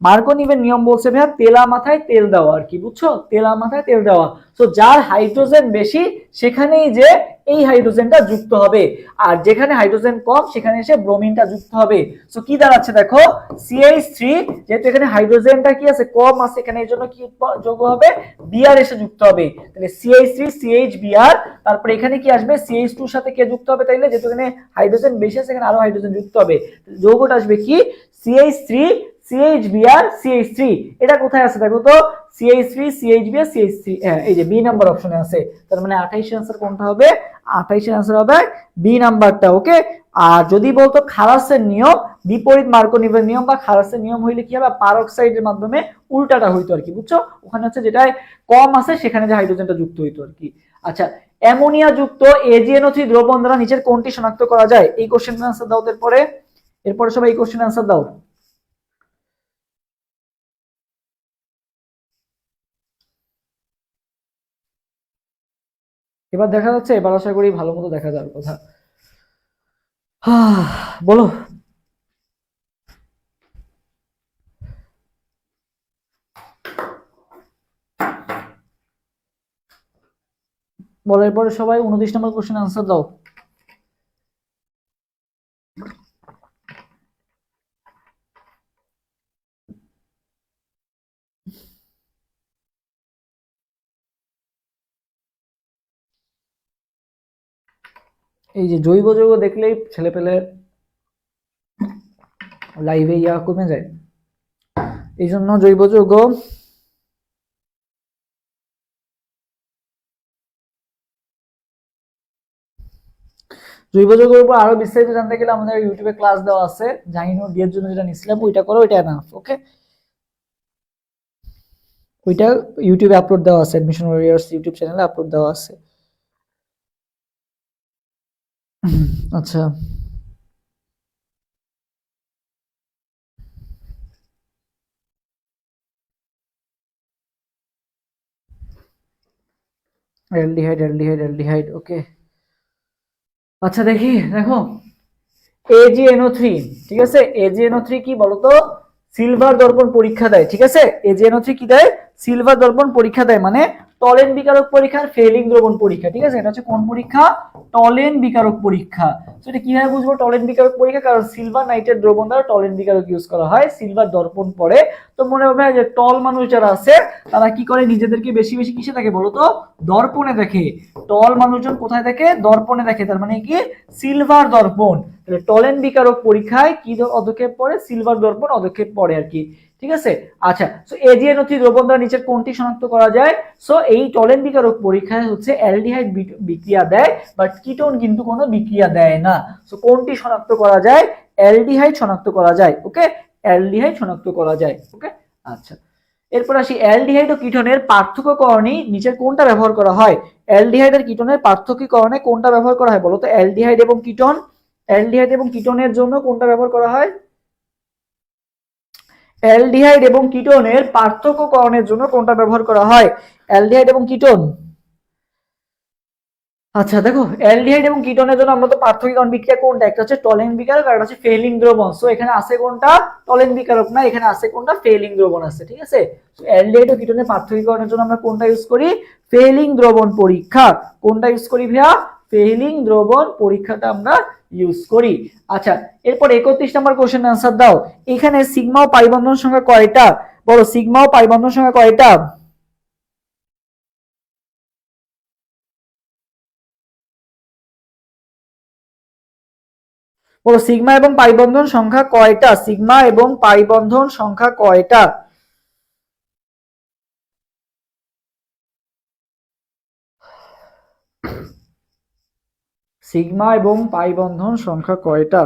মার্কোনিভের নিয়ম বলছে ভাইয়া তেলা মাথায় তেল দেওয়া আর কি, বুঝছো, তেলা মাথায় তেল দেওয়া। তো যার হাইড্রোজেন বেশি সেখানেই যে এই হাইড্রোজেনটা যুক্ত হবে, আর যেখানে হাইড্রোজেন কম সেখানে এসে ব্রোমিনটা যুক্ত হবে। সো কি দাঁড়াচ্ছে দেখো, CH3 যেহেতু এখানে হাইড্রোজেনটা কি আছে কম আছে, এখানে এর জন্য কি যোগ হবে, Br এসে যুক্ত হবে। তাহলে CH3 CHBr, তারপরে এখানে কি আসবে CH2 এর সাথে কে যুক্ত হবে, তাইলে যেহেতু এখানে হাইড্রোজেন বেশি আছে এখানে আরো হাইড্রোজেন যুক্ত হবে, যৌগটা আসবে কি CH3 CHBr CH3। এটা কোথায় আছে দেখো তো, CH3 CHBr CH3, হ্যাঁ এই যে বি নাম্বার অপশনে আছে। তার মানে 28 এর आंसर কোনটা হবে, 28 এর आंसर হবে বি নাম্বারটা। ওকে, আর যদি বলতো খালাসের নিয়ম, বিপরীত মার্কোনিভের নিয়ম বা খালাসের নিয়ম হইলে কি হবে, পারক্সাইডের মাধ্যমে উল্টাটা হইতো আর কি, বুঝছো, ওখানে হচ্ছে যেটাই কম আছে সেখানে যে হাইড্রোজেনটা যুক্ত হইতো আর কি। আচ্ছা, অ্যামোনিয়া যুক্ত AgNO3 দ্রবণ দ্বারা নিচের কোনটি শনাক্ত করা যায়, এই কোশ্চেনের आंसर দাও। এরপরে সবাই এই কোশ্চেনের आंसर দাও। এবার দেখা যাচ্ছে, এবার আশা করি ভালো মতো দেখা যাওয়ার কথা। বলো। বলার পরে সবাই 29 নম্বর কোশ্চেন আনসার দাও। এই যে জৈব যৌগ দেখলেই ছেলে পেলে লাইভে ইয়া কমে যায়, এই জন্য জৈব যৌগ জৈব যৌগের উপর আরো বিস্তারিত জানতে গেলে আমাদের ইউটিউবে ক্লাস দেওয়া আছে, জাহিনো ডি এর জন্য যেটা নিছিলাম ওইটা করো, ওইটা এনাফ। ওকে, ওইটা ইউটিউবে আপলোড দেওয়া আছে, অ্যাডমিশন ওয়ারিয়ার্স ইউটিউব চ্যানেলে আপলোড দেওয়া আছে। আচ্ছা অ্যালডিহাইড অ্যালডিহাইড অ্যালডিহাইড। ওকে, আচ্ছা দেখি দেখো AgNO3, ঠিক আছে, AgNO3 কি বলতো, সিলভার দর্পণ পরীক্ষা দেয়। ঠিক আছে, AgNO3 কি দেয়, সিলভার দর্পণ পরীক্ষা দেয়, মানে টলেন বিকারক পরীক্ষার ফেলিং দ্রবণ পরীক্ষা। ঠিক আছে, এটা হচ্ছে কোন পরীক্ষা, টলেন বিকারক পরীক্ষা। তো এটা কিভাবে বুঝবো টলেন বিকারক পরীক্ষা, কারণ সিলভার নাইট্রেট দ্রবণ দ্বারা টলেন বিকারক ইউজ করা হয়, সিলভার দর্পণ পড়ে। তো মনে হবে যে টল মানুষ যারা আছে তারা কি করে, নিজেদেরকে বেশি বেশি কিসে দেখে বলতো, দর্পণে দেখে। টল মানুষজন কোথায় দেখে, দর্পণে দেখে, তার মানে কি সিলভার দর্পণ। টলেন বিকারক পরীক্ষায় কি পদক্ষেপ পড়ে, সিলভার দর্পণ পদক্ষেপ পড়ে আর কি। ঠিক আছে। আচ্ছা, সো AgNO3 দ্রবণ দ্বারা নিচের কোনটি শনাক্ত করা যায়? সো এই টলেন বিকারক পরীক্ষায় হচ্ছে অ্যালডিহাইড বিক্রিয়া দেয়, বাট কিটোন কিন্তু কোনো বিক্রিয়া দেয় না। সো কোনটি শনাক্ত করা যায়? অ্যালডিহাইড শনাক্ত করা যায়। ওকে, অ্যালডিহাইড শনাক্ত করা যায়। ওকে, আচ্ছা, এরপর আসি অ্যালডিহাইড ও কিটোনের পার্থক্যকরণে নিচের কোনটা ব্যবহার করা হয়? অ্যালডিহাইড আর কিটোনের পার্থক্যকরণে কোনটা ব্যবহার করা হয় বলো তো? অ্যালডিহাইড এবং কিটোন, অ্যালডিহাইড এবং কিটোনের জন্য কোনটা ব্যবহার করা হয়? অ্যালডিহাইড এবং কিটোনের পার্থক্যকরণের জন্য কোনটা ব্যবহার করা হয়? অ্যালডিহাইড এবং কিটোন। আচ্ছা দেখো, অ্যালডিহাইড এবং কিটোনের জন্য আমরা তো পার্থক্যকরণ বিক্রিয়া কোনটা? একটা হচ্ছে টলেন বিকারক আর একটা হচ্ছে ফেলিং দ্রবণ। সো এখানে আছে কোনটা? টলেন বিকারক না, এখানে আছে কোনটা? ফেলিং দ্রবণ আছে। ঠিক আছে, সো অ্যালডিহাইড ও কিটোনের পার্থক্যকরণের জন্য আমরা কোনটা ইউজ করি? ফেলিং দ্রবণ পরীক্ষা। কোনটা ইউজ করি ভাইয়া? ফেলিং দ্রবণ পরীক্ষাটা আমরা ইউজ করি। আচ্ছা, এরপর 31 নম্বর কোশ্চেন আনসার দাও। এখানে সিগমা ও পাই বন্ধন সংখ্যা কয়টা? বলো, সিগমা ও পাই বন্ধন সংখ্যা কয়টা? বলো, সিগমা এবং পাই বন্ধন সংখ্যা কয়টা? সিগমা এবং পাই বন্ধন সংখ্যা কয়টা? সিগমা এবং পাই বন্ধন সংখ্যা কয়টা?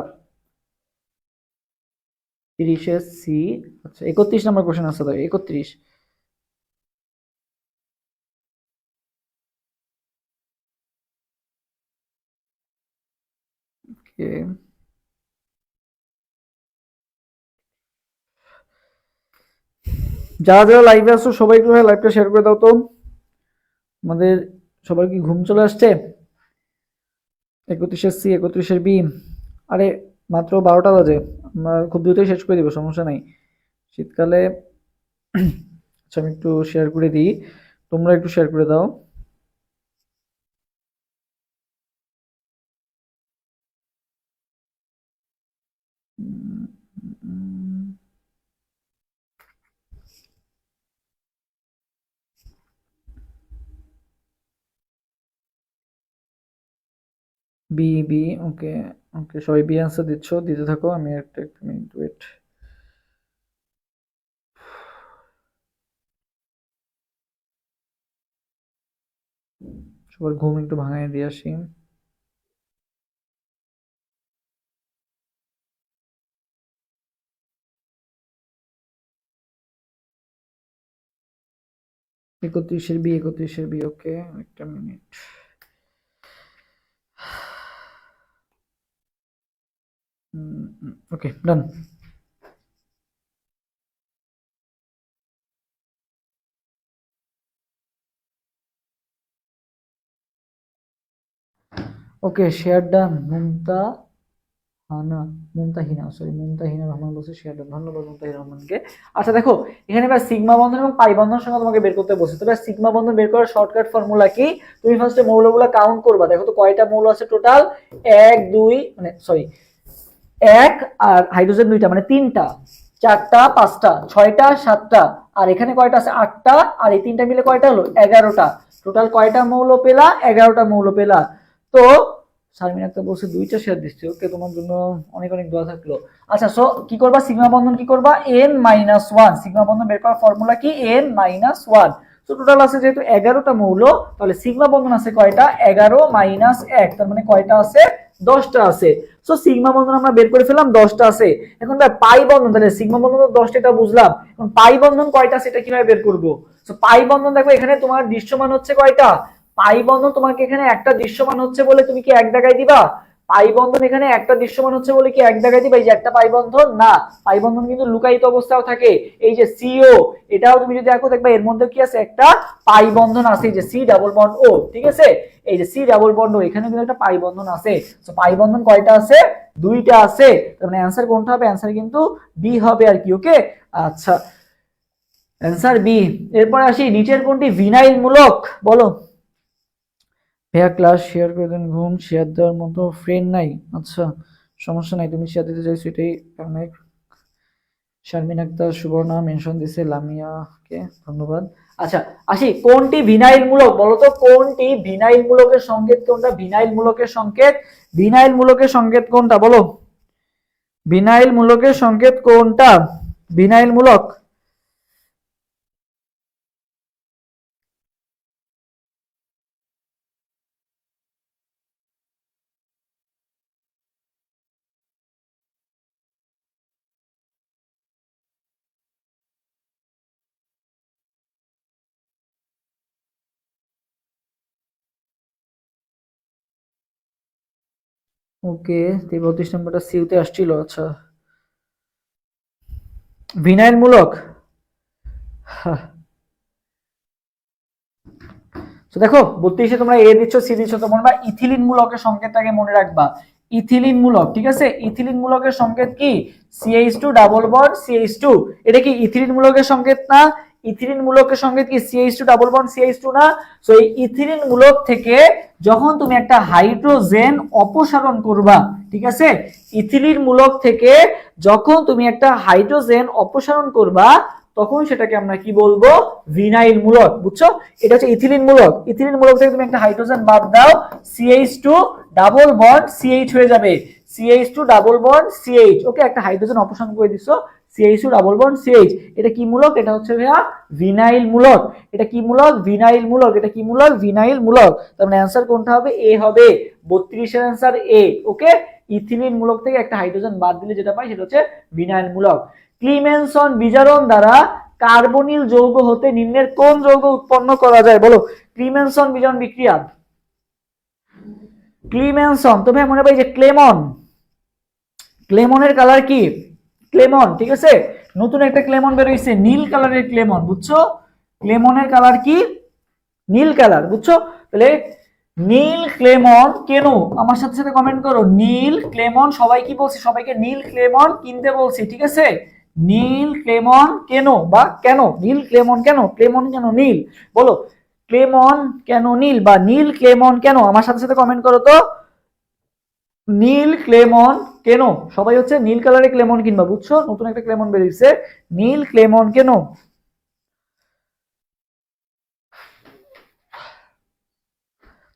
30 সি। আচ্ছা, 31 নম্বর কোশ্চেন আছে তো, 31। ওকে, যারা যারা লাইভে আসছো সবাই একটু লাইভটা শেয়ার করে দাও তো। আমাদের সবার কি ঘুম চলে আসছে? 31 সি, 31 বি। আরে মাত্র 12টা বাজে, আমরা খুব দ্রুতই শেষ করে দিব, সমস্যা নাই। শীতকালে আচ্ছা, আমি একটু শেয়ার করে দিই, তোমরা একটু শেয়ার করে দাও। বি বি, ওকে ওকে, সবাই বি আনসার দিচ্ছ, দিতে থাকো, আমি একটা মিনিট ওয়েট। সবার ঘুম একটু ভাঙায় দিয়ে আসি। একত্রিশের বি, ওকে, একটা minute. Okay, done. Okay, share done. Mumtahina, sorry, Mumtahina Rahman বলছে শেয়ার ডান। ধন্যবাদ মুমতাহিনা রহমানকে। আচ্ছা দেখো, এখানে এবার সিগমা বন্ধন এবং পাই বন্ধন সংখ্যা তোমাকে বের করতে বলছে। তবে সিগমা বন্ধন বের করার শর্টকাট ফর্মুলা কি? তুমি ফার্স্টে মৌলগুলো কাউন্ট করবা। দেখো তো কয়টা মৌল আছে টোটাল? 1 2, মানে সরি, 1 আর হাইড্রোজেন 2টা, মানে 3টা, 4টা, 5টা, 6টা, 7টা, আর এখানে কয়টা আছে? 8টা, আর এই 3টা মিলে কয়টা হলো? 11টা। টোটাল কয়টা মৌল পেলা? 11টা মৌল পেলা। তো শারমিন একটা বলছে 2টা শেয়ার দিচ্ছে, ওকে, তোমার জন্য অনেক অনেক দোয়া থাকলো। আচ্ছা, সো কি করবা? সিগমা বন্ধন কি করবা? n-1। সিগমা বন্ধন বের করার ফর্মুলা কি? n-1। তো টোটাল আছে যেহেতু 11টা মৌল, তাহলে সিগমা বন্ধন আছে কয়টা? 11 - 1, তার মানে কয়টা আছে? 10টা আছে। সো সিগমা বন্ধন আমরা বের করে ফেললাম, 10টা আছে। এখন ভাই পাই বন্ধন, তাহলে সিগমা বন্ধন তো 10টা, এটা বুঝলাম। এখন পাই বন্ধন কয়টা সেটা কিভাবে বের করব? সো পাই বন্ধন দেখো, এখানে তোমার দৃশ্যমান হচ্ছে কয়টা? পাই বন্ধন তোমাকে এখানে একটা দৃশ্যমান হচ্ছে বলে তুমি কি এক জায়গায় দিবা? পাই বন্ধন এখানে একটা দৃশ্যমান হচ্ছে বলে কি এক জায়গায় দিবা? এই যে একটা পাই বন্ধন না, পাই বন্ধন কিন্তু লুকায়িত অবস্থাও থাকে। এই যে সিও, এটাও তুমি যদি দেখো, দেখবা এর মধ্যে কি আছে? একটা পাই বন্ধন আছে, এই যে সি ডাবল বন্ড ও। ঠিক আছে, এই যে সি ডাবল বন্ড ও, এখানে কিন্তু একটা পাই বন্ধন আছে। তো পাই বন্ধন কয়টা আছে? 2টা আছে। তার মানে অ্যান্সার কোনটা হবে? অ্যান্সার কিন্তু বি হবে আর কি। ওকে, আচ্ছা, অ্যান্সার বি। এরপরে আসি, নিচের কোনটি ভিনাইল মূলক? বলো। ভাইয়া ক্লাস শেয়ার করে দেন, ঘুম শেয়ার দেওয়ার মতো ফ্রেন্ড নাই। আচ্ছা, সমস্যা নাই, তুমি শেয়ার দিতে চাইছো এটাই অনেক। শারমিন আক্তার সুবর্ণা মেনশন দিছে লামিয়াকে, ধন্যবাদ। আচ্ছা, আসি, কোনটি ভিনাইল মূলক? বলো তো, কোনটি ভিনাইল মূলকের সংকেত কোনটা? ভিনাইল মূলকের সংকেত, ভিনাইল মূলকের সংকেত কোনটা? বলো, ভিনাইল মূলকের সংকেত কোনটা? ভিনাইল মূলক। ওকে, 32 নম্বরটা সিউতে আসছিল। আচ্ছা, ভিনাইল মূলক। তো দেখো 32-এ তোমরা এ দিচ্ছ, সি দিচ্ছ, তোমরা ইথিলিন মূলকের সংকেতটাকে মনে রাখবা। ইথিলিন মূলক, ঠিক আছে। ইথিলিন মূলকের সংকেত কি? CH2 double bond CH2। এটা কি ইথিলিন মূলকের সংকেত না? ইথিলিন মূলকের সংকেত কি CH2 ডাবল বন্ড CH2 না? সো এই ইথিলিন মূলক থেকে যখন তুমি একটা হাইড্রোজেন অপসারণ করবা, ঠিক আছে, ইথিলিন মূলক থেকে যখন তুমি একটা হাইড্রোজেন অপসারণ করবা, তখন সেটাকে আমরা কি বলবো? ভিনাইল মূলক। বুঝছো? এটা হচ্ছে ইথিলিন মূলক। ইথিলিন মূলক থেকে তুমি একটা হাইড্রোজেন বাদ দাও, CH2 ডাবল বন্ড CH হয়ে যাবে। CH2 double bond CH। ওকে, একটা হাইড্রোজেন অপসারণ করে দিছো, CH2 ডাবল বন্ড CH। এটা কি মূলক? এটা হচ্ছে ভাইয়া ভিনাইল মূলক। এটা কি মূলক? ভিনাইল মূলক। এটা কি মূলক? ভিনাইল মূলক। তার মানে অ্যানসার কোনটা হবে? এ হবে। 32 এর অ্যানসার এ। ওকে, ইথিলিন মূলক থেকে একটা হাইড্রোজেন বাদ দিলে যেটা পাই সেটা হচ্ছে ভিনাইল মূলক। ক্লিমেনসন বিজারণ দ্বারা কার্বনিল যৌগ হতে নিম্নের কোন যৌগ উৎপন্ন করা যায়? বলো। ক্লিমেনসন বিজারণ বিক্রিয়া। ক্লিমেনসন, তো ভাই মনে পাই যে ক্লেমন। ক্লেমনের কালার কি? ক্লেমন, ঠিক আছে। নতুন একটা ক্লেমন বের হইছে, নীল কালারের ক্লেমন। বুঝছো? ক্লেমনের কালার কি? নীল কালার। বুঝছো? তাহলে নীল ক্লেমন কেন? আমার সাথে সাথে কমেন্ট করো। নীল ক্লেমন, সবাই কি বলছি? সবাইকে নীল ক্লেমন কিনতে বলছি, ঠিক আছে। নীল ক্লেমন কেন বা কেন? নীল ক্লেমন কেন? ক্লেমন কেন নীল? বলো। ক্লেমন কেন নীল বা নীল ক্লেমন কেন? আমার সাথে সাথে কমেন্ট করো তো। নীল ক্লেমন কেন? সবাই হচ্ছে নীল কালারের ক্লেমন কিনবা। বুঝছো? নতুন একটা ক্লেমন বেরিয়েছে, নীল ক্লেমন কেন?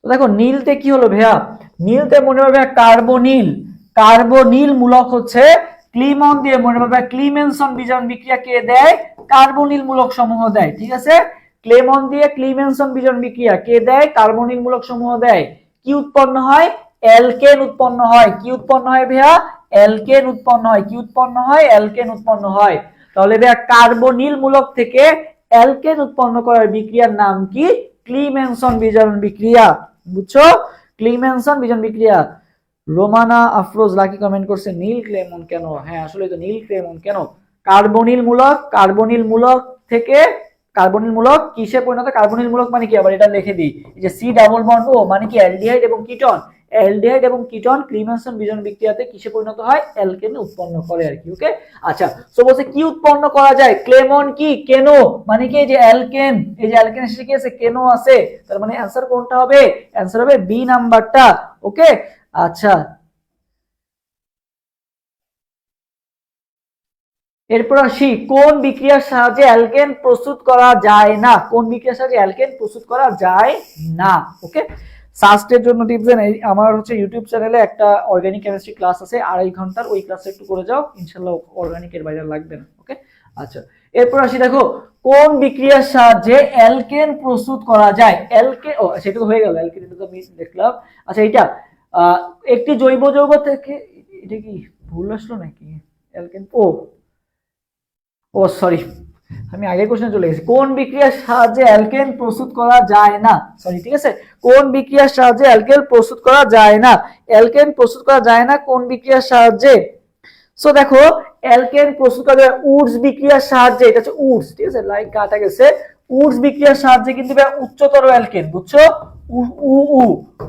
তো দেখো নীলতে কি হলো ভাইয়া? নীলতে মনে হবে কার্বনিল। কার্বনিল মূলক হচ্ছে ক্লিমন দিয়ে মনে হবে ক্লিমেনসন বিজারণ বিক্রিয়া কে দেয়? কার্বনিল মূলক সমূহ দেয়, ঠিক আছে। ক্লেমন দিয়ে ক্লিমেনসন বিজারণ বিক্রিয়া কে দেয়? কার্বনিল মূলক সমূহ দেয়। কি উৎপন্ন হয়? অ্যালকেন উৎপন্ন হয়। কি উৎপন্ন হয় ভাইয়া? অ্যালকেন উৎপন্ন হয়। কি উৎপন্ন হয়? অ্যালকেন উৎপন্ন হয়। তাহলে ভাইয়া কার্বনিল মূলক থেকে অ্যালকেন উৎপন্ন করার বিক্রিয়ার নাম কি? ক্লিমেনসন বিজারণ বিক্রিয়া। বুঝছো? ক্লিমেনসন বিজারণ বিক্রিয়া। রোমানা আফরোজ লাকি কমেন্ট করছে নীল ক্লেমন কেন? হ্যাঁ, আসলে তো নীল ক্লেমন কেন? কার্বনিল মূলক। কার্বনিল মূলক থেকে কার্বনিল মূলক কিসে পরিণত? কার্বনিল মূলক মানে কি? আবার এটা লিখে দিই, যে সি ডাবল বন্ড ও মানে কি? অ্যালডিহাইড এবং কিটন। অ্যালডিহাইড এবং কিটন ক্লিমেনসন বিজারণ বিক্রিয়াতে কিসে পরিণত হয়? অ্যালকেন উৎপন্ন করে আর কি। ওকে, আচ্ছা। সো বলছে কি উৎপন্ন করা যায়? ক্লেমন কি? কেন মানে কি? এই যে অ্যালকেন, এই যে অ্যালকেন এসে কি আছে? কেন আছে। তার মানে অ্যানসার কোনটা হবে? অ্যানসার হবে বি নাম্বারটা। ওকে, আচ্ছা। এরপর আসি, কোন বিক্রিয়ার সাহায্যে অ্যালকেন প্রস্তুত করা যায় না? কোন বিক্রিয়ার সাহায্যে অ্যালকেন প্রস্তুত করা যায় না? ওকে, সাস্টের জন্য টিপস দেন। আমার হচ্ছে ইউটিউব চ্যানেলে একটা অর্গানিক কেমিস্ট্রি ক্লাস আছে 2.5 ঘন্টার, ওই ক্লাসটা একটু করে যাও, ইনশাআল্লাহ অর্গানিকের বাইরে লাগবে না। ওকে, আচ্ছা। এরপর আসি, দেখো কোন বিক্রিয়ার সাহায্যে অ্যালকেন প্রস্তুত করা যায়? অ্যালকেন, ও সেটা তো হয়ে গেল, অ্যালকেন এটা তো আমি দেখলাম। আচ্ছা, এটা একটি জৈব যৌগ থেকে, এটা কি ভুল আসলো নাকি? অ্যালকেন, ও সরি, আমি আগের কোশ্চেনে চলে গেছি। কোন বিক্রিয়ার সাহায্যে অ্যালকেন প্রস্তুত করা যায় না? সরি, ঠিক আছে। কোন বিক্রিয়ার সাহায্যে অ্যালকেন প্রস্তুত করা যায় না? অ্যালকেন প্রস্তুত করা যায় না কোন বিক্রিয়ার সাহায্যে? সো দেখো, অ্যালকেন প্রস্তুত করা যায় উডস বিক্রিয়ার সাহায্যে। এটা হচ্ছে উডস, ঠিক আছে, লাইক কাটা গেছে। উডস বিক্রিয়ার সাহায্যে কিন্তু উচ্চতর অ্যালকেন। বুঝছো? উ উ উ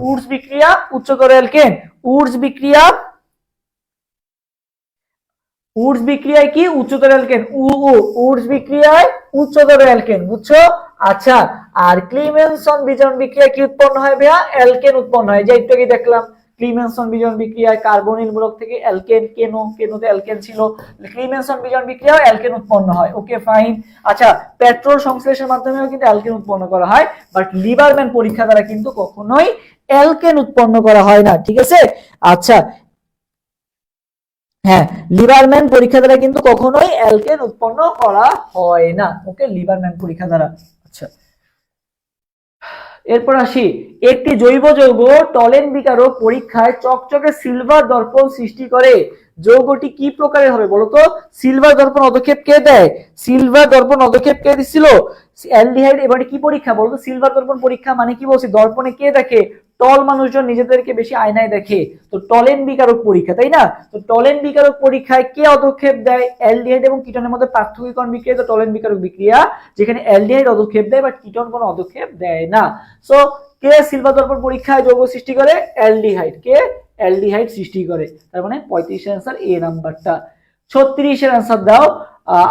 উডস বিক্রিয়া উচ্চতর অ্যালকেন। উডস বিক্রিয়া, উডস বিক্রিয়ায় কি? উচ্চতর অ্যালকেন। উডস বিক্রিয়ায় উচ্চতর অ্যালকেন। বুঝছো? আচ্ছা। আর ক্লিমেনসন বিজারণ বিক্রিয়ায় কি উৎপন্ন হয় ভাইয়া? অ্যালকেন উৎপন্ন হয়, যে একটু আগে দেখলাম। ক্লিমেনসন বিজারণ বিক্রিয়ায় কার্বনিল মূলক থেকে অ্যালকেন, কেনোতে অ্যালকেন ছিল, ক্লিমেনসন বিজারণ বিক্রিয়ায় অ্যালকেন উৎপন্ন হয়। ওকে, ফাইন। আচ্ছা, পেট্রোল সংশ্লেষের মাধ্যমেও কিন্তু অ্যালকেন উৎপন্ন করা হয়, বাট লিবারম্যান পরীক্ষা দ্বারা কিন্তু কখনোই অ্যালকেন উৎপন্ন করা হয় না, ঠিক আছে। আচ্ছা, হ্যাঁ, লিবারম্যান পরীক্ষা দ্বারা কিন্তু কখনোই অ্যালকেন উৎপন্ন করা হয় না। ওকে, লিবারম্যান পরীক্ষা দ্বারা। আচ্ছা, এরপর আসি, একটি জৈব যৌগ টলেন বিকারক পরীক্ষায় চকচকে সিলভার দর্পণ সৃষ্টি করে, যৌগটি কি প্রকারের হবে বলতো? সিলভার দর্পণ পদক্ষেপ কে দেয়? সিলভার দর্পণ পদক্ষেপ কে দিছিল? অ্যালডিহাইড। এবারে কি পরীক্ষা বলতো? সিলভার দর্পণ পরীক্ষা মানে কি বলছি? দর্পণে কে দেখে? টল মানুষজন নিজেদেরকে বেশি আয়নায় দেখে, তো টলেন বিকারক পরীক্ষা, তাই না? তো টলেন বিকারক পরীক্ষায় কে পদক্ষেপ দেয়? অ্যালডিহাইড এবং কিটনের মধ্যে পার্থক্যকরণ বিক্রিয়া তো টলেন বিকারক বিক্রিয়া, যেখানে অ্যালডিহাইড পদক্ষেপ দেয় বাট কিটন কোনো পদক্ষেপ দেয় না। সো কে সিলভার দর্পণ পরীক্ষায় যৌগ সৃষ্টি করে? অ্যালডিহাইড। কে? অ্যালডিহাইড সৃষ্টি করে। তার মানে 35 এর आंसर এ নাম্বারটা। 36 এর आंसर দাও।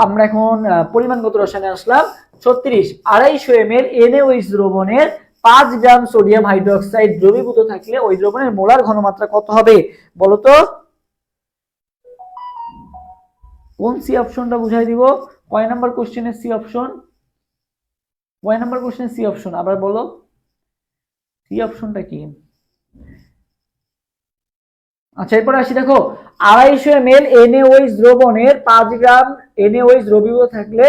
আমরা এখন পরিমাণগত রসায়নে আসলাম। 36, 250 ml NaOH দ্রবণের 5 গ্রাম সোডিয়াম হাইড্রোক্সাইড দ্রবীভূত থাকলে ওই দ্রবণের মোলার ঘনমাত্রা কত হবে বলতো? কোন সি অপশনটা বুঝাই দিব? কয় নাম্বার কোশ্চেনের সি অপশন? কয় নাম্বার কোশ্চেনের সি অপশন আবার বলো, সি অপশনটা কি? আচ্ছা, এরপর আসি, দেখো 250 ml NaOH দ্রবণের 5 গ্রাম NaOH দ্রবীভূত থাকলে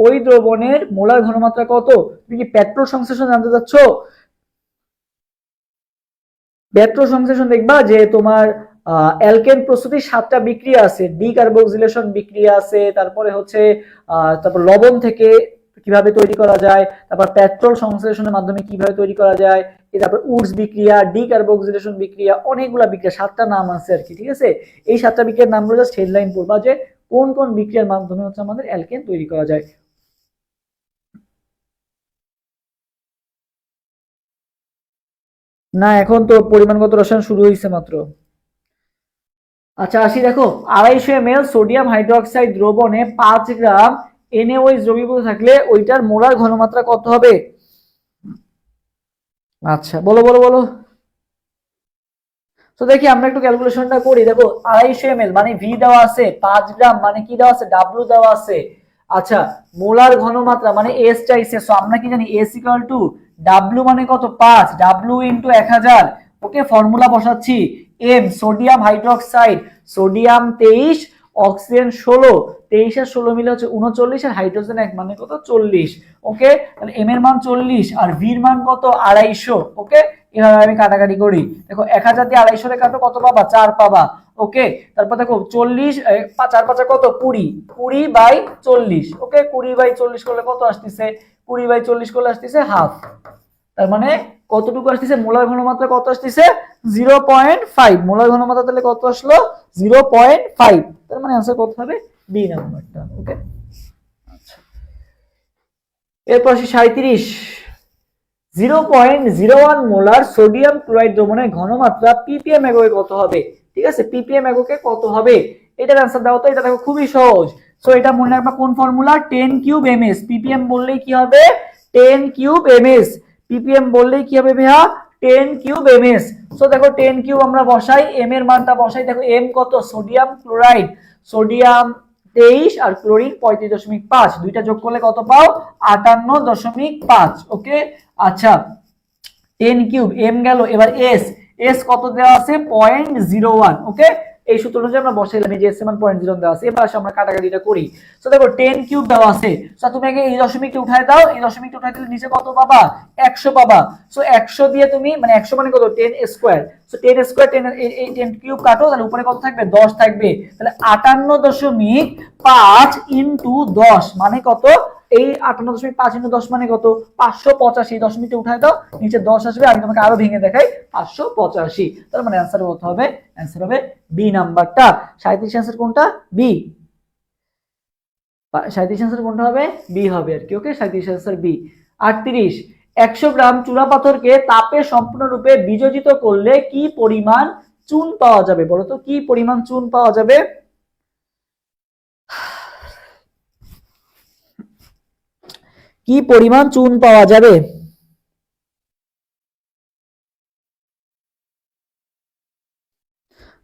ওই দ্রবণের মোলার ঘনমাত্রা কত? তুমি কি পেট্রোল সংশ্লেষণ জানতে চাচ্ছ? পেট্রোল সংশ্লেষণ দেখবা যে তোমার অ্যালকেন প্রস্তুতির 7টা বিক্রিয়া আছে, ডিকার্বক্সিলেশন বিক্রিয়া আছে, তারপরে হচ্ছে তারপর লবণ থেকে কিভাবে তৈরি করা যায়, তারপর পেট্রোল সংশ্লেষণের মাধ্যমে কিভাবে তৈরি করা যায়, তারপর উডস বিক্রিয়া, ডিকার্বক্সিলেশন বিক্রিয়া, অনেকগুলা বিক্রিয়া, 7টা নাম আছে আর কি, ঠিক আছে? এই 7টা বিক্রিয়ার নামগুলো জাস্ট হেডলাইন পড়বা যে কোন কোন বিক্রিয়ার মাধ্যমে হচ্ছে আমাদের অ্যালকেন তৈরি করা যায়। না, এখন তো পরিমাণগত রসায়ন শুরু হয়েছে মাত্র। আচ্ছা, আসি, দেখো 250 ml সোডিয়াম হাইড্রোক্সাইড দ্রবণে 5 গ্রাম NaOH দ্রবীভূত থাকলে ওইটার মোলার ঘনমাত্রা কত হবে? আচ্ছা, বলো বলো বলো। তো দেখি আমরা একটু ক্যালকুলেশনটা করি। দেখো 250 ml মানে ভি দেওয়া আছে, 5 গ্রাম মানে কি দেওয়া আছে? ডাব্লিউ দেওয়া আছে। আচ্ছা, মোলার ঘনমাত্রা মানে এস চাইছে, সো আমরা কি জানি? এস ইকুয়াল টু ডাব্লিউ মানে কত? 5, ডাব্লিউ ইনটু 1000। ওকে, ফর্মুলা বসাচ্ছি। M sodium hydroxide, sodium 23, oxygen 16, 23 আর 16 মিলে হচ্ছে 39, আর হাইড্রোজেন 1 মানে কত? 40। ওকে, তাহলে এম এর মান 40 আর ভি এর মান কত? 250। ওকে, এভাবে আমি কাটাকাটি করি। দেখো 1000 দিয়ে 250 কাটো, কত পাবা? 4 পাবা। ওকে, তারপর দেখো 40, 4 5 কত? 20, 20/40। ওকে, 20/40 করলে কত আসতেছে? 20/40 করলে আসতেছে হাফ। তার মানে কতটুকু আসতেছে? মোলার ঘনমাত্রা কত আসতেছে? 0.5। মোলার ঘনমাত্রা তাহলে কত আসলো? 0.5। তার মানে आंसर কত হবে? বি নাম্বারটা। ওকে, আচ্ছা, এরপর আসি 37। 0.01 মোলার সোডিয়াম ক্লোরাইড দ্রবণের ঘনমাত্রা ppm এককে কত হবে? ঠিক আছে, ppm এককে কত হবে? এটার आंसर দাও তো। এটা দেখো খুবই সহজ। সো এটা মনে রাখবা কোন ফর্মুলা? 10 cube ms। ppm বললেই কি হবে? 10 কিউব ms। ppm বললেই কি হবে ভাইয়া? 10 কিউব ms। সো দেখো 10 কিউব আমরা বসাই, m এর মানটা বসাই। দেখো m কত? সোডিয়াম ক্লোরাইড, সোডিয়াম 23 আর ক্লোরিন 35.5, দুইটা যোগ করলে কত পাও? 58.5। ওকে, আচ্ছা, 10 কিউব এম গেল। এবার এস, এস কত দেওয়া আছে? 0.01। ওকে, এই সূত্র অনুযায়ী আমরা বসাইলাম, এই যে এস এর মান 0.01 দেওয়া আছে। এবার আসলে আমরা কাটাকাটিটা করি। সো দেখো 10 কিউব দেওয়া আছে, সো তুমি আগে এই দশমিকটা উঠায় দাও। এই দশমিকটা উঠায় দিলে নিচে কত পাবা? 100 পাবা। সো 100 দিয়ে তুমি মানে 100 মানে কত? 10 স্কয়ার। সো 10 স্কয়ার 10, এই 10 কিউব কাটো, তাহলে উপরে কত থাকবে? 10 থাকবে। তাহলে 58.5 ইনটু 10 মানে কত? এই 58.5 ইনটু 10 মানে কত? 585। দশমিকটা উঠায় দাও, নিচে 10 আসবে। আমি তোমাকে আরো ভেঙে দেখাই, 585। তার মানে आंसर কত হবে? आंसर হবে বি নাম্বারটা। 37 आंसर কোনটা? বি। 37 आंसर কোনটা হবে? বি হবে আর কি। ওকে, 37 आंसर বি। 38, 100 গ্রাম চুনা পাথরকে তাপে সম্পূর্ণরূপে বিযোজিত করলে কি পরিমাণ চুন পাওয়া যাবে বলো তো? কি পরিমাণ চুন পাওয়া যাবে? কি পরিমাণ চুন পাওয়া যাবে?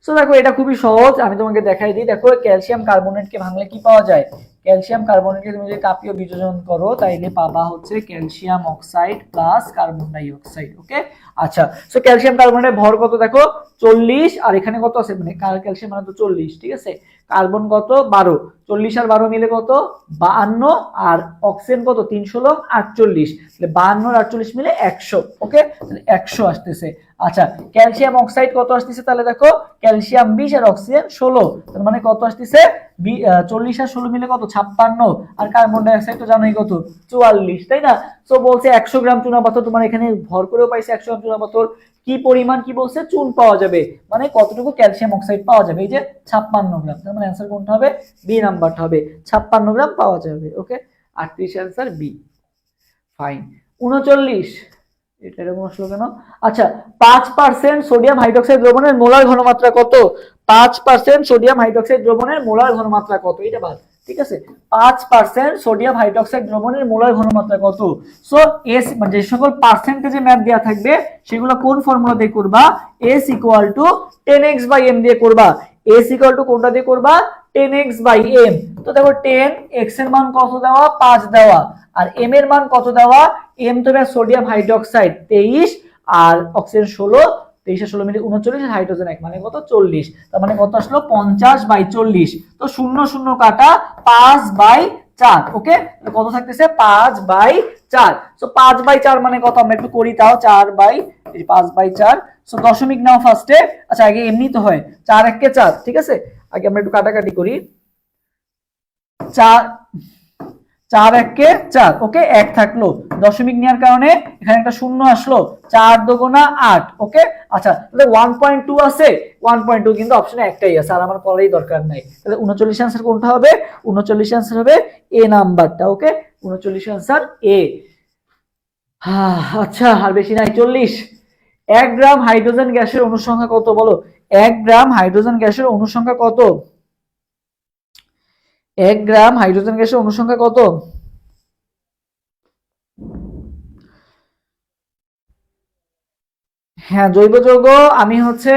সো দেখো এটা খুবই সহজ, আমি তোমাকে দেখাই দিই। দেখো ক্যালসিয়াম কার্বনেটকে ভাঙলে কি পাওয়া যায়? ক্যালসিয়াম কার্বনেটকে তুমি যদি তাপীয় বিয়োজন করো তাইলে পাবা হচ্ছে calcium oxide plus carbon die oxide. ওকে, আচ্ছা, সো ক্যালসিয়াম কার্বনেটের ভর কত দেখো 40, আর এখানে কত আছে মানে ক্যালসিয়াম মানে তো 40, ঠিক আছে, কার্বন কত 12, 40 আর 12 মিলে কত 52, আর অক্সিজেন কত 3 16 48, তাহলে 52 আর 48 মিলে 100। ওকে, তাহলে 100 আসতেছে। আচ্ছা, ক্যালসিয়াম অক্সাইড কত আসতেছে তাহলে দেখো ক্যালসিয়াম 20 আর অক্সিজেন 16, তার মানে কত আসতেছে 40 আর 16 মিলে কত 56, আর কার্বন ডাই অক্সাইড তো জানোই কত 44, তাই না? তো বলছে 100 গ্রাম চুনাপাথর, তোমার এখানে ভর করেও পাইছে 100 গ্রাম চুনাপাথর, কি পরিমাণ কি বলছে চুন পাওয়া যাবে, মানে কতটুকু ক্যালসিয়াম অক্সাইড পাওয়া যাবে, এই যে 56 গ্রাম, তার মানে অ্যান্সার কোনটা হবে বি নাম্বারটা হবে, 56 গ্রাম পাওয়া যাবে। ওকে, 38 অ্যান্সার বি। ফাইন, 39 এটা এরকম আসলো কেন? আচ্ছা, 5% সোডিয়াম হাইড্রোক্সাইড দ্রবণের মোলার ঘনমাত্রা কত? 5% সোডিয়াম হাইড্রোক্সাইড দ্রবণের মোলার ঘনমাত্রা কত, এটা বাদ, ঠিক আছে, 5% সোডিয়াম হাইড্রোক্সাইড দ্রবণের মোলার ঘনমাত্রা কত? সো এস মানে যে সকল পার্সেন্টেজে ম্যাথ দেওয়া থাকবে সেগুলো কোন ফর্মুলা দিয়ে করবা? S = 10x/m দিয়ে করবা। S = কোনটা দিয়ে করবা? 10x/m। তো দেখো 10x এর মান কত দেওয়া 5 দেওয়া, আর m এর মান কত দেওয়া, m তো সোডিয়াম হাইড্রোক্সাইড 23 আর অক্সিজেন 16, 23 আর 16 মিলে 39, আর হাইড্রোজেন 1 মানে কত 40, তার মানে কত আসলো 50/40। তো 0 0 কাটা 5/4। ওকে, কত থাকতেছে 5/4। সো 5/4 মানে কত আমরা একটু করি তাও, 5/4। সো দশমিক নাও ফার্স্টে, আচ্ছা আগে এমনি তো হয় 4 1 কে 4, ঠিক আছে, আগে আমরা একটু কাটাকাটি করি, 4 4 1 কে 4। ওকে, 1 থাকলো, দশমিক নেওয়ার কারণে এখানে একটা শূন্য আসলো, 4 2 8। ওকে, আচ্ছা তাহলে 1.2 আছে, 1.2 কিন্তু অপশনে একটাই আছে, আর আমার করারই দরকার নাই। তাহলে 39 आंसर কোনটা হবে? 39 आंसर হবে এ নাম্বারটা। ওকে, 39 आंसर এ। আচ্ছা, আর বেশি নাই, 40। 1 গ্রাম হাইড্রোজেন গ্যাসের অণু সংখ্যা কত বলো? 1 গ্রাম হাইড্রোজেন গ্যাসের অণু সংখ্যা কত? 1 গ্রাম হাইড্রোজেন গ্যাসের অণু সংখ্যা কত? হ্যাঁ, জৈব যৌগ আমি হচ্ছে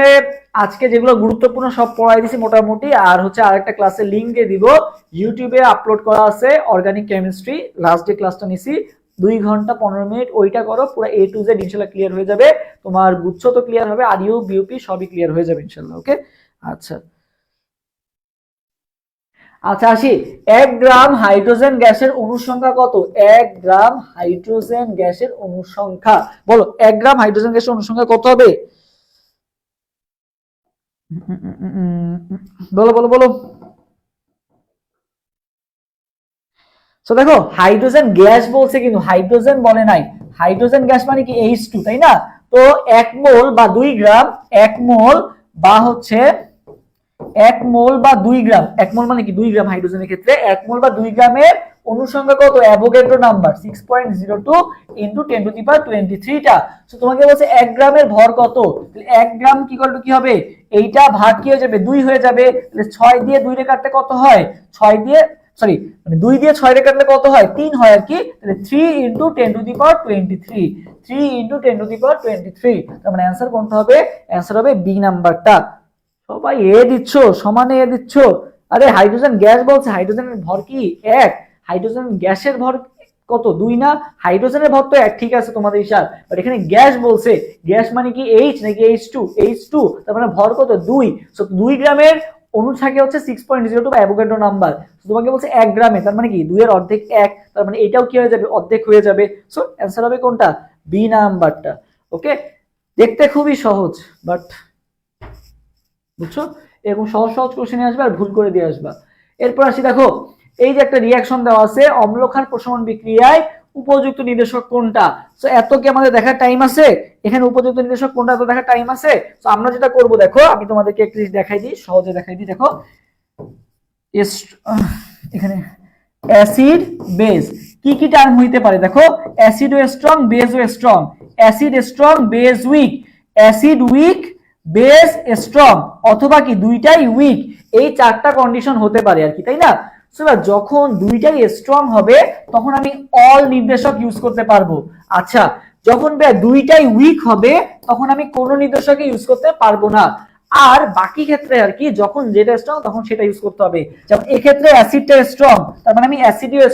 আজকে যেগুলো গুরুত্বপূর্ণ সব পড়াই দিছি মোটামুটি, আর হচ্ছে আরেকটা ক্লাসের লিংক দিয়ে দিব, ইউটিউবে আপলোড করা আছে, অর্গানিক কেমিস্ট্রি লাস্ট ডে ক্লাসটা নিছি 2 ঘন্টা 15 মিনিট, ওইটা করো, পুরো A to Z ইনশাআল্লাহ ক্লিয়ার হয়ে যাবে, তোমার গুচ্ছ তো ক্লিয়ার হবে, আর ইউ বিউপি সবই ক্লিয়ার হয়ে যাবে ইনশাআল্লাহ। ওকে, আচ্ছা আচ্ছা আসি, 1 গ্রাম হাইড্রোজেন গ্যাসের অণু সংখ্যা কত? 1 গ্রাম হাইড্রোজেন গ্যাসের অণু সংখ্যা বলো, 1 গ্রাম হাইড্রোজেন গ্যাসের অণু সংখ্যা কত হবে? বলো বলো বলো। তো দেখো হাইড্রোজেন গ্যাস বলছে কিন্তু হাইড্রোজেন বলে নাই, হাইড্রোজেন গ্যাস মানে কি H2, তাই না? তো 1 মোল বা 2 গ্রাম, 1 মোল বা হচ্ছে 1 মোল বা 2 গ্রাম, 1 মোল মানে কি 2 গ্রাম হাইড্রোজেনের ক্ষেত্রে 1 মোল বা 2 গ্রামের অণু সংখ্যা কত? অ্যাভোগাড্রো নাম্বার 6.02 ইনটু 10⁻23 টা। সো তোমাকে বলছে 1 গ্রামের ভর কত, তাহলে 1 গ্রাম কি করলে কি হবে, এইটা ভাগ কি হয়ে যাবে 2 হয়ে যাবে, তাহলে 6 দিয়ে 2 রে কাটতে কত হয়, 6 দিয়ে সরি মানে 2 দিয়ে 6 রে কাটলে কত হয় 3 হয় আর কি, তাহলে 3 ইনটু 10⁻23, 3 ইনটু 10⁻23, তার মানে आंसर কোনটা হবে? आंसर হবে বি নাম্বারটা। সবাই এ দিচ্ছ, সমানে এ দিচ্ছ। আরে হাইড্রোজেন গ্যাস বলছে, হাইড্রোজেনের ভর কি 1, হাইড্রোজেন গ্যাসের ভর কত 2 না, হাইড্রোজেনের ভর তো 1, ঠিক আছে তোমাদের হিসাব, বাট এখানে গ্যাস বলছে, গ্যাস মানে কি H নাকি H2, H2, তার মানে ভর কত 2, সো 2 গ্রামের অণু থাকে হচ্ছে 6.02 বা অ্যাভোগাড্রো নাম্বার, তোমাকে বলছে 1 গ্রামে, তার মানে কি 2 এর অর্ধেক 1, তার মানে এটাও কি হয়ে যাবে অর্ধেক হয়ে যাবে, সো आंसर হবে কোনটা? বি নাম্বারটা। ওকে, দেখতে খুবই সহজ, বাট বুঝছো, এরকম সহজ সহজ কোশ্চেন আসবে আর ভুল করে দিয়ে আসবা। এরপর আসি, দেখো এই যে একটা রিঅ্যাকশন দেওয়া আছে, অম্লক্ষার প্রশমন বিক্রিয়ায় উপযুক্ত নির্দেশক কোনটা? সো এত কি আমাদের দেখার টাইম আছে? এখানে উপযুক্ত নির্দেশক কোনটা এত দেখার টাইম আছে? সো আমরা যেটা করব দেখো, আমি তোমাদেরকে একটু দেখাই দিই, সহজে দেখাই দিই। দেখো এখানে অ্যাসিড বেস কি কি টার্ম হইতে পারে, দেখো অ্যাসিড ও স্ট্রং, বেস ও strong, acid strong base weak, acid weak base strong, অথবা কি দুইটাই উইক, এই 4টা কন্ডিশন হতে পারে আর কি, তাই না? সো যখন দুইটাই স্ট্রং হবে তখন আমি অল নির্দেশক ইউজ করতে পারবো। আচ্ছা, যখন দুইটাই উইক হবে তখন আমি কোনো নির্দেশক ইউজ করতে পারবো না। আর বাকি ক্ষেত্রে আর কি যখন যেটা স্ট্রং তখন সেটা ইউজ করতে হবে। যেমন এক্ষেত্রে অ্যাসিডটা স্ট্রং, তার মানে আমি অ্যাসিডীয়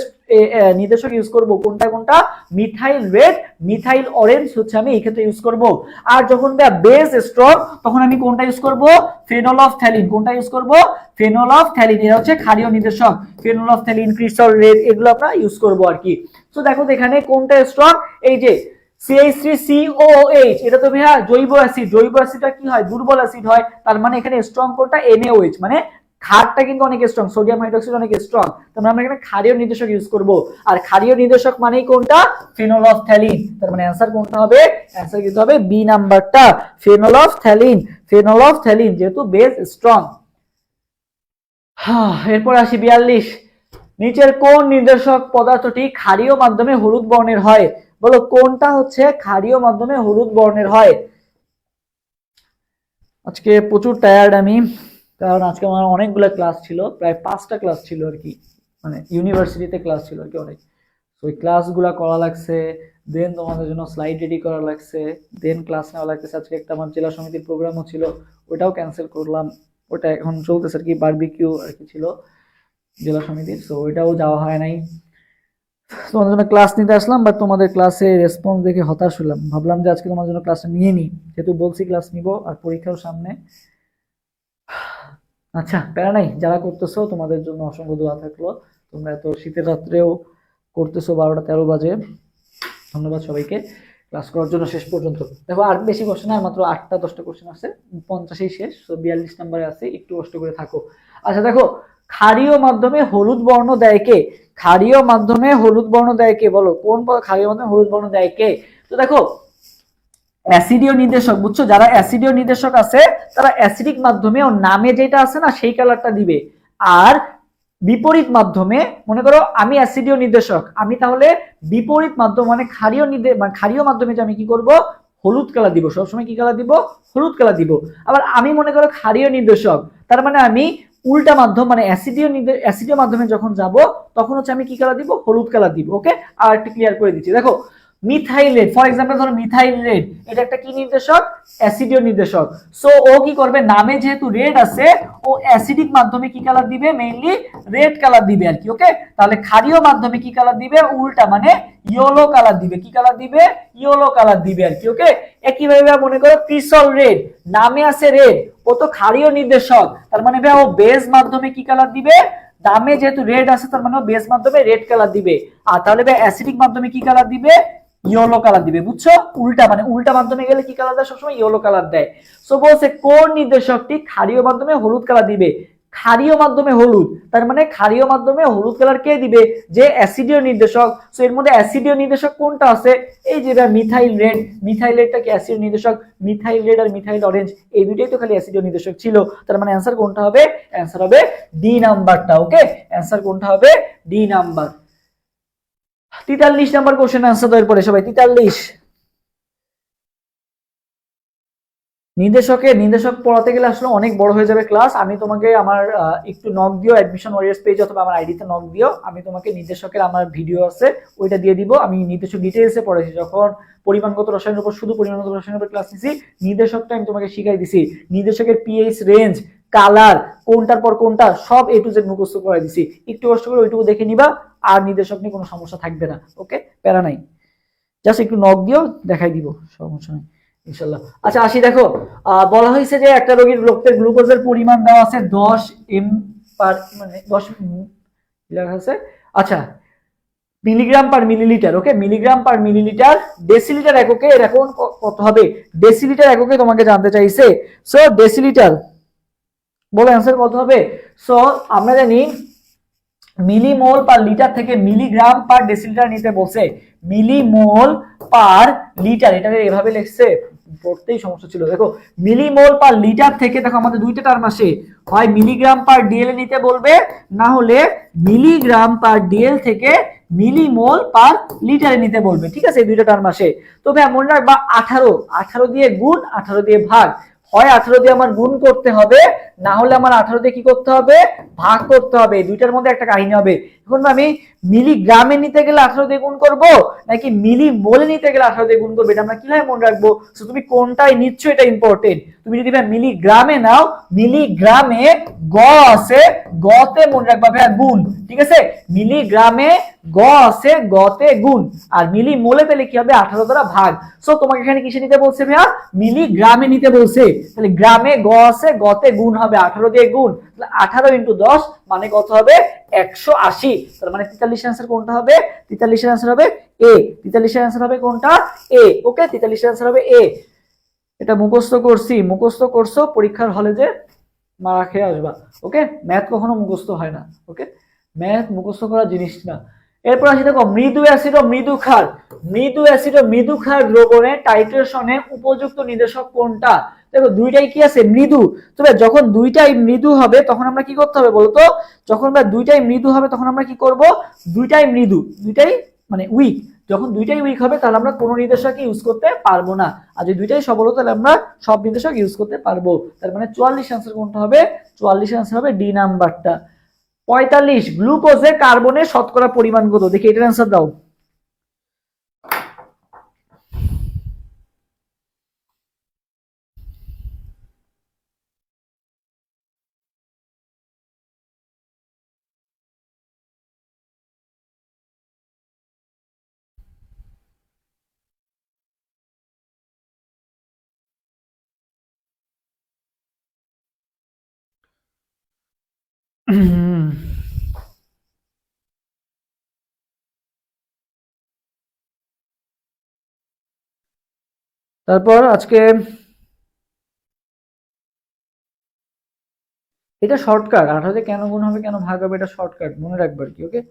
নির্দেশক ইউজ করব। কোনটা কোনটা? মিথাইল রেড, মিথাইল অরেঞ্জ হচ্ছে আমি এই ক্ষেত্রে ইউজ করব। আর যখন বেস স্ট্রং তখন আমি কোনটা ইউজ করব? ফেনলফথ্যালিন। কোনটা ইউজ করব? ফেনলফথ্যালিন। এটা হচ্ছে ক্ষারীয় নির্দেশক। ফেনলফথ্যালিন, ক্রিস্টাল রেড এগুলো আমরা ইউজ করব আর কি। তো দেখো এখানে কোনটা স্ট্রং? এই যে CH3COOH, এটা তো ভাইয়া জৈব অ্যাসিড। জৈব অ্যাসিডটা কি হয়? দুর্বল অ্যাসিড হয়। তার মানে এখানে স্ট্রং কোনটা? NaOH, মানে ক্ষারটা কিন্তু অনেক স্ট্রং, সোডিয়াম হাইড্রোক্সাইড অনেক স্ট্রং। তার মানে আমরা এখানে ক্ষারীয় নির্দেশক ইউজ করব। আর ক্ষারীয় নির্দেশক মানেই কোনটা? ফেনলফথ্যালিন। তার মানে অ্যানসার কোনটা হবে? অ্যানসার কিন্তু হবে বি নাম্বারটা, ফেনলফথ্যালিন। ফেনলফথ্যালিন যেহেতু বেস স্ট্রং। এরপর আসি 42। নিচের কোন নির্দেশক পদার্থটি ক্ষারীয় মাধ্যমে হলুদ বর্ণের হয়? বলো কোনটা হচ্ছে ক্ষারীয় মাধ্যমে হলুদ বর্ণের হয়? আজকে প্রচুর টায়ার্ড আমি, কারণ আজকে আমার অনেকগুলো ক্লাস ছিল, প্রায় 5টা ক্লাস ছিল আর কি, মানে ইউনিভার্সিটিতে ক্লাস ছিল আর কি অনেক। তো ওই ক্লাসগুলো করা লাগছে, দেন তোমাদের জন্য স্লাইড রেডি করা লাগছে, দেন ক্লাস নেওয়া লাগতেছে। আজকে একটা আমার জেলা সমিতির প্রোগ্রামও ছিল, ওটাও ক্যান্সেল করলাম। ওটা এখন চলতেছে আর কি, বারবিকিউ আর কি ছিল জেলা সমিতির, তো ওইটাও যাওয়া হয় নাই। তোমাদের জন্য ক্লাস নিতে আসলাম, বাট তোমাদের ক্লাসে রেসপন্স দেখে হতাশ হলাম। ভাবলাম যে আজকে তোমার জন্য ক্লাসটা নিয়ে নিই, যেহেতু বলছি ক্লাস নিব আর পরীক্ষাও সামনে। আচ্ছা, প্যারা নাই, যারা করতেছো তোমাদের জন্য অসংখ্য দোয়া থাকলো। তোমরা এত শীতের রাত্রেও করতেছো, 12টা 13 বাজে। ধন্যবাদ সবাইকে ক্লাস করার জন্য শেষ পর্যন্ত। দেখো আর বেশি কোশ্চেন, আর মাত্র 8টা 10টা কোশ্চেন আছে, 50ই শেষ। তো 42 নম্বরে আছে, একটু কষ্ট করে থাকো। আচ্ছা দেখো, ক্ষারীয় মাধ্যমে হলুদ বর্ণ দেয় কে? ক্ষারীয় মাধ্যমে হলুদ বর্ণ দেয় কে? বলো কোন ক্ষারীয় মাধ্যমে হলুদ বর্ণ দেয় কে? তো দেখো অ্যাসিডীয় নির্দেশক, বুঝছো, যারা অ্যাসিডীয় নির্দেশক আছে তারা অ্যাসিডিক মাধ্যমে ও নামে যেটা আছে না সেই কালারটা দিবে। আর বিপরীত মাধ্যমে, মনে করো আমি অ্যাসিডীয় নির্দেশক, আমি তাহলে বিপরীত মাধ্যম মানে ক্ষারীয় মাধ্যমে যে আমি কি করব? হলুদ কালার দিব। সবসময় কি কালার দিব? হলুদ কালার দিব। আবার আমি মনে করো ক্ষারীয় নির্দেশক, তার মানে আমি উল্টা মাধ্যম মানে অ্যাসিডীয় মাধ্যমে যখন যাব তখন হচ্ছে আমি কি কালার দিব? হলুদ কালার দিব। ওকে, আর একটু ক্লিয়ার করে দিচ্ছি। দেখো মিথাইল রেড, ফর এক্সাম্পল ধরো মিথাইল রেড, এটা একটা কি নির্দেশক? অ্যাসিডীয় নির্দেশক। সো ও কি করবে? নামে যেহেতু রেড আছে, ও অ্যাসিডিক মাধ্যমে কি কালার দিবে? মেইনলি রেড কালার দিবে আর কি। ওকে, তাহলে ক্ষারীয় মাধ্যমে কি কালার দিবে? উল্টা, মানে ইয়েলো কালার দিবে। কি কালার দিবে? ইয়েলো কালার দিবে আর কি। ওকে, একইভাবে মনে করো ক্রিসল রেড, নামে আছে রেড, ও তো ক্ষারীয় নির্দেশক, তার মানে ও বেস মাধ্যমে কি কালার দিবে? নামে যেহেতু রেড আছে তার মানে বেস মাধ্যমে রেড কালার দিবে। আর তাহলে অ্যাসিডিক মাধ্যমে কি কালার দিবে? ইয়েলো কালার দিবে। বুঝছো? উল্টা, মানে উল্টা মাধ্যমে গেলে কি কালার দেয়? সবসময় ইয়েলো কালার দেয়। সো বলছে কোন নির্দেশকটি ক্ষারীয় মাধ্যমে হলুদ কালার দিবে? ক্ষারীয় মাধ্যমে হলুদ, তার মানে ক্ষারীয় মাধ্যমে হলুদ কালার কে দিবে? যে অ্যাসিডীয় নির্দেশক। সো এর মধ্যে অ্যাসিডীয় নির্দেশক কোনটা আছে? এই যে মিথাইল রেড। মিথাইল রেডটা কি অ্যাসিডীয় নির্দেশক? মিথাইল রেড আর মিথাইল অরেঞ্জ এই দুটোই তো খালি অ্যাসিডীয় নির্দেশক ছিল। তার মানে অ্যান্সার কোনটা হবে? অ্যান্সার হবে ডি নাম্বারটা। ওকে, অ্যান্সার কোনটা হবে? D number. 43 number question answer দাও এরপরে সবাই। 43। নির্দেশক পড়াতে গেলে আসলে অনেক বড় হয়ে যাবে ক্লাস। আমি তোমাকে আমার একটু নক দিও, অ্যাডমিশন ওয়ারিয়ার্স পেজ অথবা আমার আইডিতে নক দিও, আমি তোমাকে নির্দেশকের আমার ভিডিও আছে ওইটা দিয়ে দিব। আমি নির্দেশক ডিটেইলসে পড়াইছি, যখন পরিমাণগত রসায়নের উপর শুধু পরিমাণগত রসায়নের উপর ক্লাস নিছি, নির্দেশকটা আমি তোমাকে শিখাই দিছি। নির্দেশকের পিএইচ রেঞ্জ, কালার, কোনটার পর কোনটা সব এ টু জেড মুখস্থ করে দিছি। একটু কষ্ট করে ওইটুকু দেখে নিবা, আর নির্দেশক নিয়ে কোনো সমস্যা থাকবে না। ওকে, প্যারা নাই, জাস্ট একটু নক দিও, দেখাই দিব, সমস্যা নেই ইনশাল্লাহ। আচ্ছা আসি, দেখো বলা হয়েছে যে একটা রোগীর রক্তের গ্লুকোজের পরিমাণ দেওয়া আছে 10 এম পার, মানে 10 লেখা আছে, আচ্ছা মিলিগ্রাম পার মিলিলিটার। ওকে, মিলিগ্রাম পার মিলিলিটার। ডেসিলিটার এককে এর এখন কত হবে? ডেসিলিটার এককে তোমাকে জানতে চাইছে। সো ডেসিলিটার, বলো অ্যান্সার কত হবে? সো আমরা জানি মিলিমোল পার লিটার থেকে মিলিগ্রাম পার ডেসিলিটার নিতে বলছে। মিলিমোল পার লিটার, এটা এভাবে লিখছে, পড়তেই সমস্যা ছিল। দেখো মিলিমোল পার লিটার থেকে, দেখো আমাদের দুইটা টার্ম আসে, হয় মিলিগ্রাম পার ডিএল নিতে বলবে, না হলে মিলিগ্রাম পার ডিএল থেকে মিলিমোল পার লিটারে নিতে বলবে। ঠিক আছে, এই দুইটা টার্ম আসে। তবে মনে রাখবা 18 দিয়ে গুণ, 18 দিয়ে ভাগ। হয় 18 দিয়ে আমার গুণ করতে হবে, না হলে আমার 18 দিয়ে কি করতে হবে? ভাগ করতে হবে। দুইটার মধ্যে একটা কাহিনী হবে। এখন আমি মিলিগ্রামে নিতে গেলে 18 দিয়ে গুণ করব নাকি মিলি মোলে নিতে গেলে 18 দিয়ে গুণ করবো, এটা আমরা কিভাবে মনে রাখবো? সো তুমি কোনটাই নিচ্ছ এটা ইম্পর্টেন্ট। তুমি যদি ভাই মিলিগ্রামে নাও, মিলিগ্রামে গ আছে, গতে মনে রাখবা ভাইয়া গুণ, ঠিক আছে? মিলিগ্রামে গ আছে, গতে গুণ, আর মিলি মোলে পেলে কি হবে? 18 দ্বারা ভাগ। সো তোমাকে এখানে কিসে নিতে বলছে ভাইয়া? মিলিগ্রামে নিতে বলছে। তাহলে গ্রামে গ আছে, গতে গুণ হবে, 18 দিয়ে গুণ, তাহলে 18 ইনটু 10 মানে কত হবে? 180। তার মানে 43 এর आंसर কোনটা হবে? 43 এর आंसर হবে এ। 43 এর आंसर হবে কোনটা? এ। ওকে, 43 এর आंसर হবে এ। এটা মুখস্থ করছো, পরীক্ষার হলে যে মারা খেয়ে আসবা। ওকে, ম্যাথ কখনো মুখস্থ হয় না। ওকে, ম্যাথ মুখস্থ করার জিনিস না। এরপর আসি দেখো মৃদু অ্যাসিড ও মৃদু ক্ষার। মৃদু অ্যাসিড ও মৃদু ক্ষার দ্রবণে টাইট্রেশনে উপযুক্ত নির্দেশক কোনটা? দেখো দুইটাই কি আছে? মৃদু। তবে যখন দুইটাই মৃদু হবে তখন আমরা কি করতে হবে বলতো? যখন দুইটাই মৃদু হবে তখন আমরা কি করব? দুইটাই মৃদু, দুইটাই মানে উইক। যখন দুইটাই উইক হবে তাহলে আমরা কোনো নির্দেশক ইউজ করতে পারবো না। আর যদি দুইটাই সবল তাহলে আমরা সব নির্দেশক ইউজ করতে পারবো। তার মানে 44 आंसर কোনটা হবে? 44 आंसर হবে ডি নাম্বারটা। 45 গ্লুকোজে কার্বনের শতকরা পরিমাণ কত? দেখি এটার आंसर দাও। তারপর আজকে এটা শর্টকাট, 18 কেন গুণ হবে কেন ভাগ হবে এটা শর্টকাট মনে রাখবার কি। ওকে,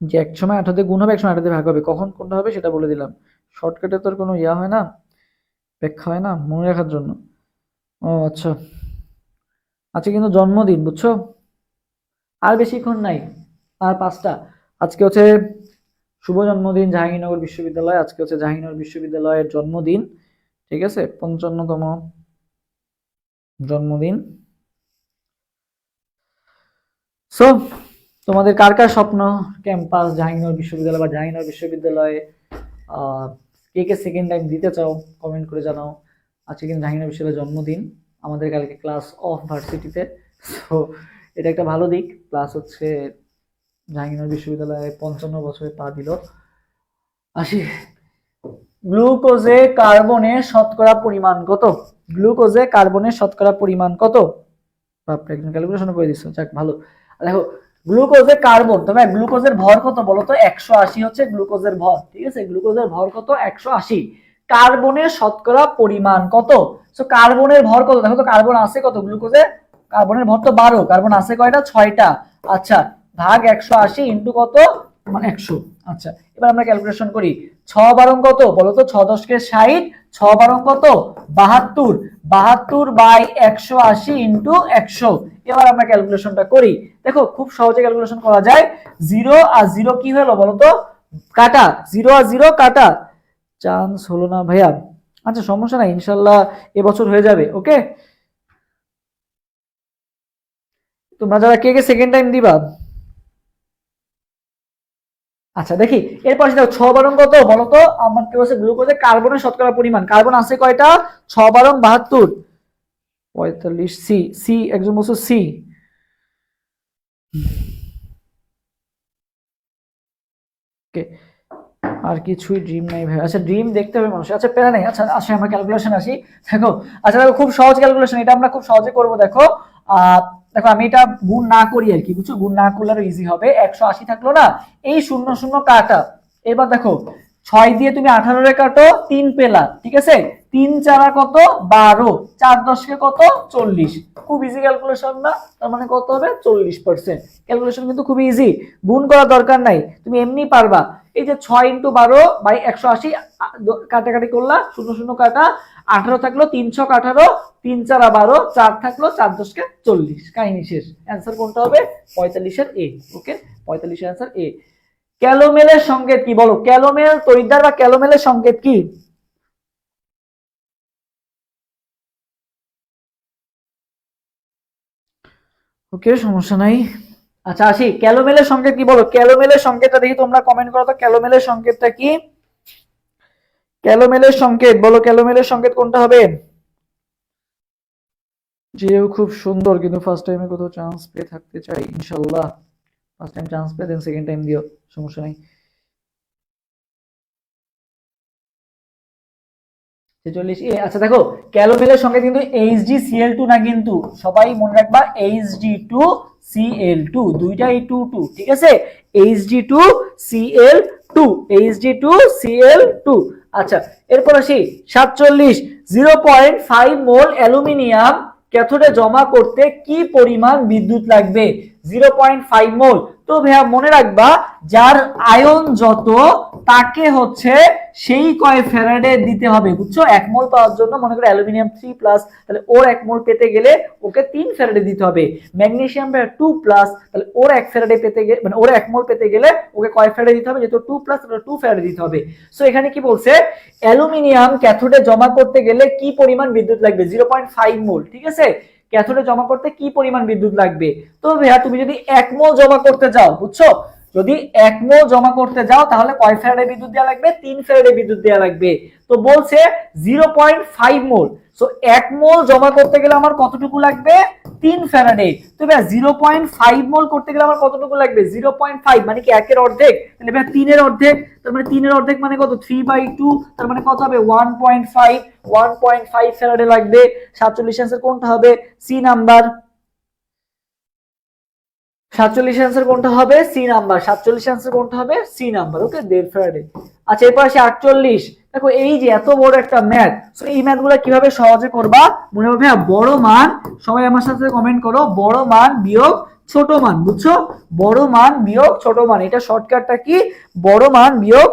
যে এক সময় 18 গুণ হবে, এক সময় 18 ভাগ হবে, কখন কোনটা হবে সেটা বলে দিলাম। শর্টকাটে তোর কোনো ইয়া হয় না, ব্যাখ্যা হয় না মনে রাখার জন্য। ও আচ্ছা, আজকে কিন্তু জন্মদিন বুঝছো, আর বেশিক্ষণ নাই, আর 5টা। আজকে হচ্ছে শুভ জন্মদিন জাহাঙ্গীরনগর বিশ্ববিদ্যালয়, আজকে হচ্ছে জাহাঙ্গীরনগর বিশ্ববিদ্যালয়ের জন্মদিন, ঠিক আছে? 55তম জন্মদিন। সো তোমাদের কার কার স্বপ্ন ক্যাম্পাস জাহাঙ্গীরনগর বিশ্ববিদ্যালয় বা জাহাঙ্গীরনগর বিশ্ববিদ্যালয়ে কে কে সেকেন্ড টাইম দিতে চাও কমেন্ট করে জানাও। আজকে কিন্তু জাহাঙ্গীরনগর বিশ্ববিদ্যালয়ের জন্মদিন, আমাদের কালকে ক্লাস অফ ভার্সিটিতে। সো এটা একটা ভালো দিক, প্লাস হচ্ছে জাহাঙ্গীরনগর বিশ্ববিদ্যালয়ে 55 বছরে পা দিল। আসি গ্লুকোজে কার্বনের শতকরা পরিমাণ কত? গ্লুকোজে কার্বনের শতকরা পরিমাণ কত? বাপরে, একজন ক্যালকুলেশন করে দিছো, যাক ভালো। দেখো গ্লুকোজে কার্বন, তবে গ্লুকোজের ভর কত বলো তো? 180 হচ্ছে গ্লুকোজের ভর, ঠিক আছে? গ্লুকোজের ভর কত? 180। কার্বনের শতকরা পরিমাণ কত? সো কার্বনের ভর কত? দেখো তো কার্বন আছে কত গ্লুকোজে? কার্বনের ভর তো 12, কার্বন আছে কয়টা? 6টা। আচ্ছা, ভাগ 180 ইনটু কত? মানে 100। আচ্ছা, এবার আমরা ক্যালকুলেশন করি। 6 বারং কত বলো তো? 6 10 60, 6 বারং কত? 72, 72 বাই 180 ইনটু 100। এবার আমরা ক্যালকুলেশনটা করি। দেখো খুব সহজে ক্যালকুলেশন করা যায়। 0 আর 0 কি হলো বলো তো? কাটা। 0 আর 0 কাটা। চান্স হলো না ভাইয়া। আচ্ছা সমস্যা নাই, ইনশাল্লাহ এবছর হয়ে যাবে। ওকে, তোমরা যারা কে কে সেকেন্ড টাইম দিবা। আচ্ছা দেখি এরপর সেটা 6 বারং কত বলো তো? আমার কি বলছে গ্লুকোজে কার্বনের শতকরা পরিমাণ, কার্বন আছে কয়টা? 6 বারং 72, 45। সি সি একজন বলছো সি। ওকে, আর কিছুই ড্রিম নাই ভাই। আচ্ছা ড্রিম দেখতে হবে মানুষ, আচ্ছা প্যারা নেই। আচ্ছা আসে আমরা ক্যালকুলেশন আসি। দেখো আচ্ছা দেখো খুব সহজ ক্যালকুলেশন, এটা আমরা খুব সহজে করব। দেখো দেখো আমি এটা গুণ না করি আর কি, বুঝছো? গুণ না করলে আরো ইজি হবে। 180 থাকলো না, এই 0 0 কাটা। এবার দেখো 6 দিয়ে তুমি 18 রে কাটো, 3 পেলা, ঠিক আছে? 3 4 কত? 12, 4 10 কে কত? 40। খুব ইজি ক্যালকুলেশন না? তার মানে কত হবে? 40%। ক্যালকুলেশন কিন্তু খুব ইজি, গুণ করার দরকার নাই, তুমি এমনি পারবা। এই যে 6 ইন্টু 12 বাই 180, কাটাকাটি করলা, 0 0 কাটা, 18 থাকলো, 3 6 18, 3 4 12, 4 থাকলো, 4 10 কে 40, কাহিনী শেষ। অ্যান্সার কোনটা হবে? 45 এর এ। ওকে, 45 এর অ্যান্সার এ। ক্যালোমেলের সংকেত কি বলো? ক্যালোমেল তড়িৎদ্বার বা ক্যালোমেলের সংকেত কি? ওকে সমস্যা নাই। আচ্ছা আসি, ক্যালোমেলের সংকেত কি বলো, ক্যালোমেলের সংকেতটা দেখি তোমরা কমেন্ট করো তো, ক্যালোমেলের সংকেতটা কি? ক্যালোমেলের সংকেত বলো, ক্যালোমেলের সংকেত কোনটা হবে? যেও খুব সুন্দর, কিন্তু ফার্স্ট টাইমে কোথাও চান্স পেয়ে থাকতে চাই ইনশাল্লাহ। ফার্স্ট টাইম চান্স পেয়ে দেন সেকেন্ড টাইম দিও, সমস্যা নাই। 46 আচ্ছা দেখো, ক্যালোমেলের সঙ্গে কিন্তু HgCl2 না, কিন্তু সবাই মনে রাখবা Hg2Cl2, দুইটাই টু টু, ঠিক আছে? Hg2Cl2, Hg2Cl2। আচ্ছা, এরপর আসি 47, 0.5 মোল অ্যালুমিনিয়াম ক্যাথোডে জমা করতে কি পরিমাণ বিদ্যুৎ লাগবে? 0.5 মোল। তো ভাইয়া মনে রাখবা, যার আয়ন যত তাকে হচ্ছে সেই কয় ফ্যারাডে দিতে হবে, বুঝছো? 1 মোল পাওয়ার জন্য, মনে করো অ্যালুমিনিয়াম 3+, তাহলে ওর 1 মোল পেতে গেলে ওকে 3 ফ্যারাডে দিতে হবে। ম্যাগনেসিয়াম 2+, তাহলে ওর 1 ফ্যারাডে পেতে গেলে, মানে ওর 1 মোল পেতে গেলে ওকে কয় ফ্যারাডে দিতে হবে? যেহেতু 2+, তাহলে 2 ফ্যারাডে দিতে হবে। সো এখানে কি বলছে, অ্যালুমিনিয়াম ক্যাথোডে জমা করতে গেলে কি পরিমাণ বিদ্যুৎ লাগবে? 0.5 মোল, ঠিক আছে? ক্যাথোডে জমা করতে কি পরিমাণ বিদ্যুৎ লাগবে? তো ভাইয়া তুমি যদি 1 মোল জমা করতে যাও, বুঝছো, যদি 1 মোল জমা করতে যাও তাহলে কয় ফ্যারাডে বিদ্যুৎ দেওয়া লাগবে? 3 ফ্যারাডে বিদ্যুৎ দেওয়া লাগবে। তো বলছে 0.5 মোল। সো 1 মোল জমা করতে গেলে আমার কতটুকু লাগবে? 3 ফ্যারাডে। তো ভাই 0.5 মোল করতে গেলে আমার কতটুকু লাগবে? 0.5 মানে কি 1/অর্ধেক? তাহলে ভাই 3/অর্ধেক, তার মানে 3/অর্ধেক মানে কত? 3/2, তার মানে কত হবে? 1.5, 1.5 ফ্যারাডে লাগবে। 47 অ্যান্সার কোনটা হবে? C number. 47 অ্যান্সার কোনটা হবে? C number. 47 অ্যান্সার কোনটা হবে? C number. Okay, 1.5 faraday. আচ্ছা, এরপর আসে 48। দেখো এই যে এত বড় একটা ম্যাথ, সো এই ম্যাথগুলো কিভাবে সহজে করবা মনে হবে? হ্যাঁ, বড় মান, সবাই আমার সাথে কমেন্ট করো, বড় মান বিয়োগ ছোট মান, বুঝছো? বড় মান বিয়োগ ছোট মান, এটা শর্টকাটটা কি? বড় মান বিয়োগ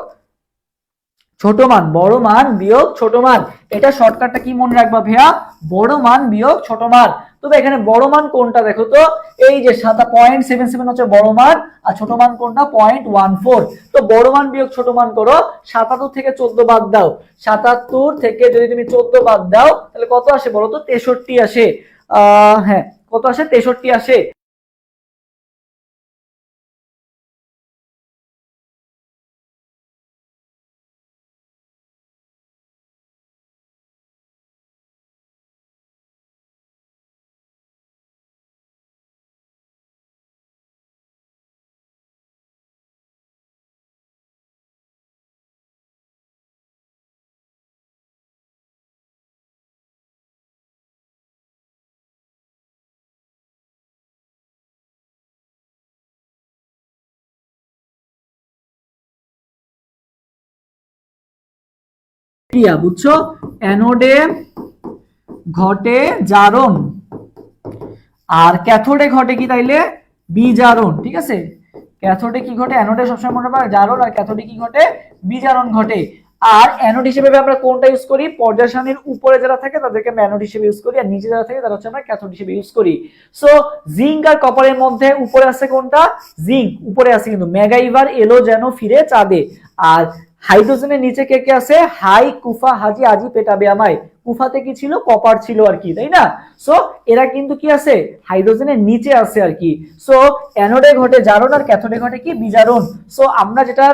ছোট মান, বড় মান বিয়োগ ছোট মান। এটা শর্টকাটটা কি মনে রাখবা ভাইয়া? বড় মান বিয়োগ ছোট মান। তবে এখানে বড় মান কোনটা দেখো তো, এই যে 0.77 হচ্ছে বড় মান, আর ছোট মান কোনটা? 0.14। তো বড় মান বিয়োগ ছোট মান করো, 77 থেকে 14 বাদ দাও, 77 থেকে যদি তুমি 14 বাদ দাও তাহলে কত আসে বলো তো? 63 আসে। হ্যাঁ, কত আসে? 63 আসে। ক্রিয়া, বুঝছো? অ্যানোডে ঘটে জারণ, আর ক্যাথোডে ঘটে কি তাইলে? বিজারণ, ঠিক আছে? ক্যাথোডে কি ঘটে? অ্যানোডে সবসময় মনে রাখবা জারণ, আর ক্যাথোডে কি ঘটে? বিজারণ ঘটে। আর অ্যানোড হিসেবে আমরা কোনটা ইউজ করি? পর্যায় সারণীর উপরে যারা থাকে তাদেরকে আমরা অ্যানোড হিসেবে ইউজ করি, আর নিচে যারা থাকে তারা হচ্ছে আমরা ক্যাথোড হিসেবে ইউজ করি। সো জিঙ্ক আর কপারের মধ্যে উপরে আছে কোনটা? জিঙ্ক উপরে আছে, কিন্তু ম্যাগাইভার এলো যেন ফিরে চাঁদে। আর হাইড্রোজেনের নিচে কে কে আছে? হাই, কুফা, হাজি, আজি, পেটাবে আমায়। কুফাতে কি ছিল? কপার ছিল আর কি, তাই না? সো এরা কিন্তু কি আছে? হাইড্রোজেনের নিচে আছে আর কি। সো অ্যানোডে ঘটে জারণ, আর ক্যাথোডে ঘটে কি? বিজারণ। সো আমরা যেটা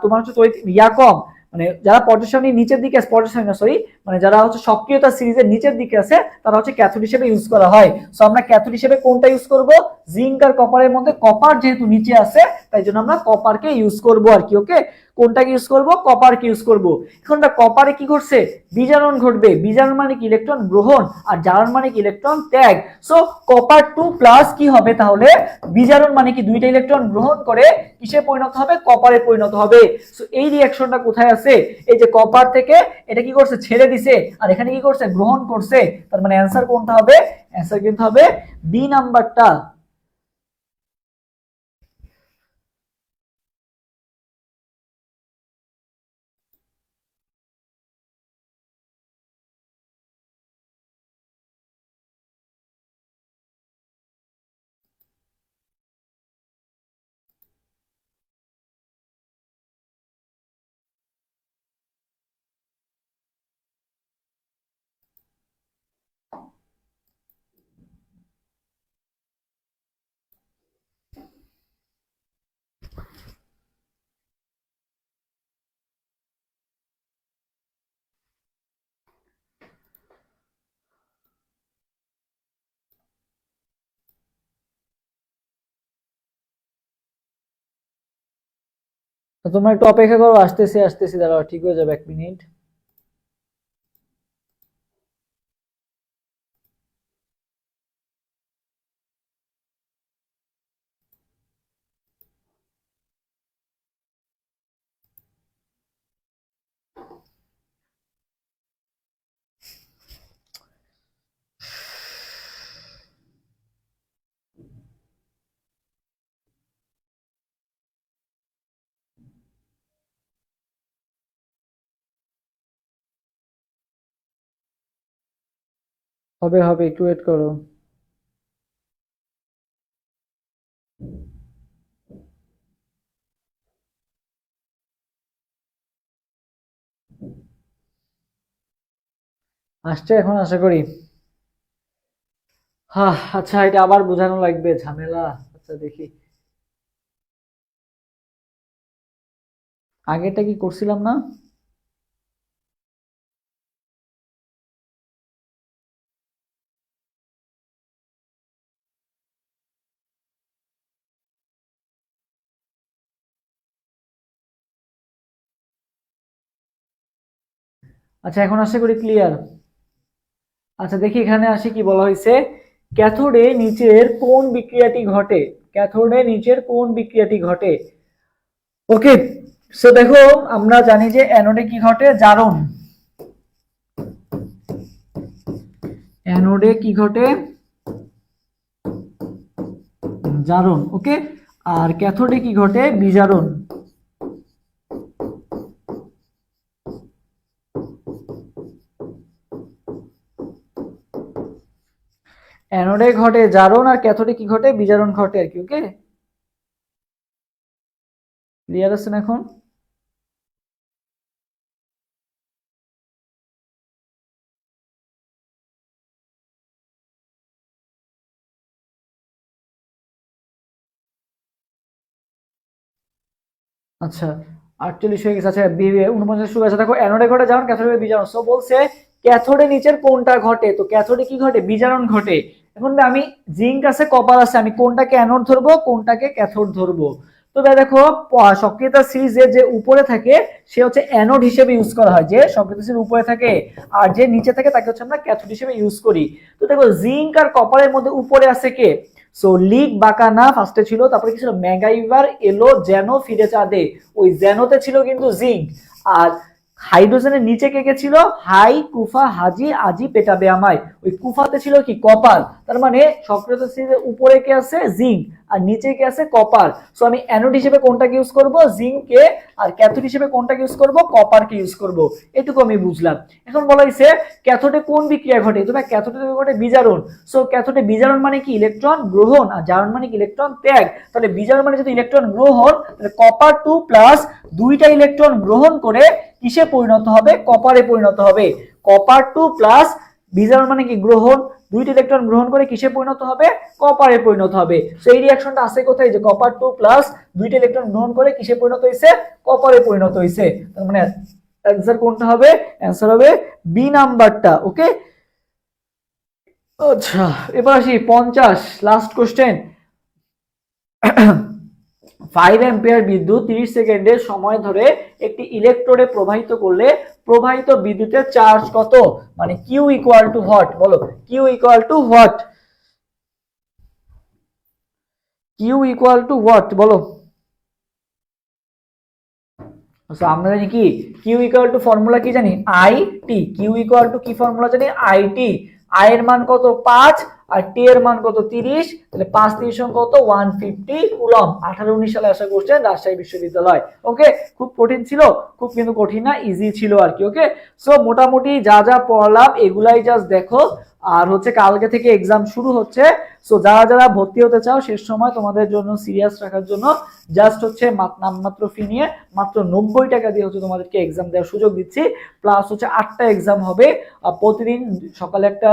তোমার হচ্ছে ইয়া কম, মানে যারা পর্যায় নিচের দিকে আছে, পর্যায় সরি, মানে যারা হচ্ছে সক্রিয়তা সিরিজের নিচের দিকে আছে, তারা হচ্ছে ক্যাথোড হিসেবে ইউজ করা হয়। সো আমরা ক্যাথোড হিসেবে কোনটা ইউজ করব? জিঙ্ক আর কপারের মধ্যে কপার যেহেতু নিচে আছে, তাই জন্য আমরা কপারকে ইউজ করব আর কি। ওকে, কোনটাকে ইউজ করব? কপারকে ইউজ করব। এখন কপারে কি ঘটছে? বিজারণ ঘটবে। বিজারণ মানে কি? ইলেকট্রন গ্রহণ। আর জারণ মানে কি? ইলেকট্রন ত্যাগ। সো কপার 2+ কি হবে তাহলে? বিজারণ মানে কি? দুইটা ইলেকট্রন গ্রহণ করে কিসে পরিণত হবে? কপারে পরিণত হবে। সো এই রিঅ্যাকশনটা কোথায় আছে? এই যে কপার থেকে এটা কি করছে? ছেড়ে দিছে, আর এখানে কি করছে? গ্রহণ করছে। তার মানে অ্যান্সার কোনটা হবে? অ্যান্সার কিন্তু হবে বি নাম্বারটা। তো তোমরা একটু অপেক্ষা করো, আসতেছি আসতেছি, দাঁড়াও, ঠিক হয়ে যাবে, 1 মিনিট। হবে হবে, একটু ওয়েট করো। আসছে এখন আশা করি। হ্যাঁ, আচ্ছা, এটা আবার বোঝানো লাগবে, ঝামেলা। আচ্ছা দেখি, আগেরটা কি করছিলাম না? আচ্ছা, এখন আশা করি ক্লিয়ার। আচ্ছা দেখি, এখানে আসি কি বলা হয়েছে, ক্যাথোডে নিচের কোন বিক্রিয়াটি ঘটে। ক্যাথোডে নিচের কোন বিক্রিয়াটি ঘটে? ওকে, সো দেখো, আমরা জানি যে অ্যানোডে কি ঘটে, জারণ। অ্যানোডে কি ঘটে? জারণ। ওকে, আর ক্যাথোডে কি ঘটে? বিজারণ। অ্যানোডে ঘটে জারণ, আর ক্যাথোডে কি ঘটে? বিজারণ ঘটে আর কি। ওকে, ক্লিয়ার আছেন এখন? আচ্ছা, 48 হয়ে গেছে। আচ্ছা, 49 শুরু আছে। দেখো, অ্যানোডে ঘটে জারণ, ক্যাথোডে বিজারণ। সো বলছে ক্যাথোডে নিচের কোনটা ঘটে, তো ক্যাথোডে কি ঘটে? বিজারণ ঘটে। এখন আমি, জিঙ্ক আছে, কপার আছে, আমি কোনটাকে অ্যানোড ধরবো, কোনটাকে ক্যাথোড ধরবো? তো দেখো, সক্রিয়তা সিরিজে যে উপরে থাকে সে হচ্ছে অ্যানোড হিসেবে ইউজ করা হয়, যে সক্রিয়তা সিরিজ উপরে থাকে, আর যে নিচে থাকে তাকে হচ্ছে আমরা ক্যাথোড হিসেবে ইউজ করি। তো দেখো, জিঙ্ক আর কপারের মধ্যে উপরে আছে কে? সো লিক বাকানা ফার্স্টে ছিল, তারপরে কি ছিল? ম্যাগাইভার, এলো, জেনো, ফিরে চাঁদে। ওই জেনোতে ছিল কিন্তু জিঙ্ক। আর হাইড্রোজেনের নিচে কে কে ছিল? হাই, কুফা, হাজি, আজি, পেটাবে আমায়। ওই কুফাতে ছিল কি? কপার। তার মানে সক্রিয়তা সিরিজের উপরে কে আছে? জিঙ্ক, আর নিচে কে আছে? কপার। সো আমি অ্যানোড হিসেবে কোনটাকে ইউজ করব? জিঙ্ককে। আর ক্যাথোড হিসেবে কোনটাকে ইউজ করব? কপারকে ইউজ করব। এটুকু আমি বুঝলাম। এখন বলা হয়েছে ক্যাথোডে কোন বিক্রিয়া ঘটে, তো ক্যাথোডে ঘটে বিজারণ। সো ক্যাথোডে বিজারণ মানে কি? ইলেকট্রন গ্রহণ, আর জারণ মানে কি? ইলেকট্রন ত্যাগ। তাহলে বিজারণ মানে যদি ইলেকট্রন গ্রহণ, তাহলে কপার 2 প্লাস দুইটা ইলেকট্রন গ্রহণ করে কিসে পরিণত হবে? কপারে পরিণত হবে। কপার 2 প্লাস বিজারণ মানে কি? গ্রহণ। দুইটা ইলেকট্রন গ্রহণ করে কিসে পরিণত হবে? কপারে পরিণত হবে। সো এই রিঅ্যাকশনটা আছে কোথায়? যে কপার 2 প্লাস দুইটা ইলেকট্রন গ্রহণ করে কিসে পরিণত হয়েছে? কপারে পরিণত হয়েছে। তার মানে অ্যান্সার কোনটা হবে? অ্যান্সার হবে বি নাম্বারটা। ওকে, আচ্ছা, এবার আসি 50, লাস্ট কোশ্চেন। 5 অ্যাম্পিয়ার বিদ্যুৎ 30 সেকেন্ডের সময় ধরে একটি ইলেকট্রোডে প্রবাহিত করলে প্রবাহিত বিদ্যুতের চার্জ কত? মানে কিউ ইকুয়াল টু হোয়াট? বলো, Q equal to what? Q equal to what বলো? আচ্ছা, আমরা জানি কি কিউ ইকুয়াল টু, ফর্মুলা কি জানি? I T. Q equal to কি ফর্মুলা জানি? I T. আই এর মান কত? 5, আর টি এর মান কত? 30। তাহলে 5 30 কত? 150 কুলম। 18-19 সালে আসা কোশ্চেন, রাজশাহী বিশ্ববিদ্যালয়। ওকে, খুব কঠিন ছিল? খুব কিন্তু কঠিন না, ইজি ছিল আর কি। ওকে, সো মোটামুটি যা যা পড়লাম এগুলাই জাস্ট দেখো। আর হচ্ছে কালকে থেকে এক্সাম শুরু হচ্ছে। সো যারা যারা ভর্তি হতে চাও শেষ সময় তোমাদের জন্য সিরিয়াস রাখার জন্য জাস্ট হচ্ছে নামমাত্র ফি নিয়ে মাত্র 90 টাকা দিয়ে হচ্ছে তোমাদেরকে এক্সাম দেওয়ার সুযোগ দিচ্ছি। প্লাস হচ্ছে 8টা এক্সাম হবে, প্রতিদিন সকালে একটা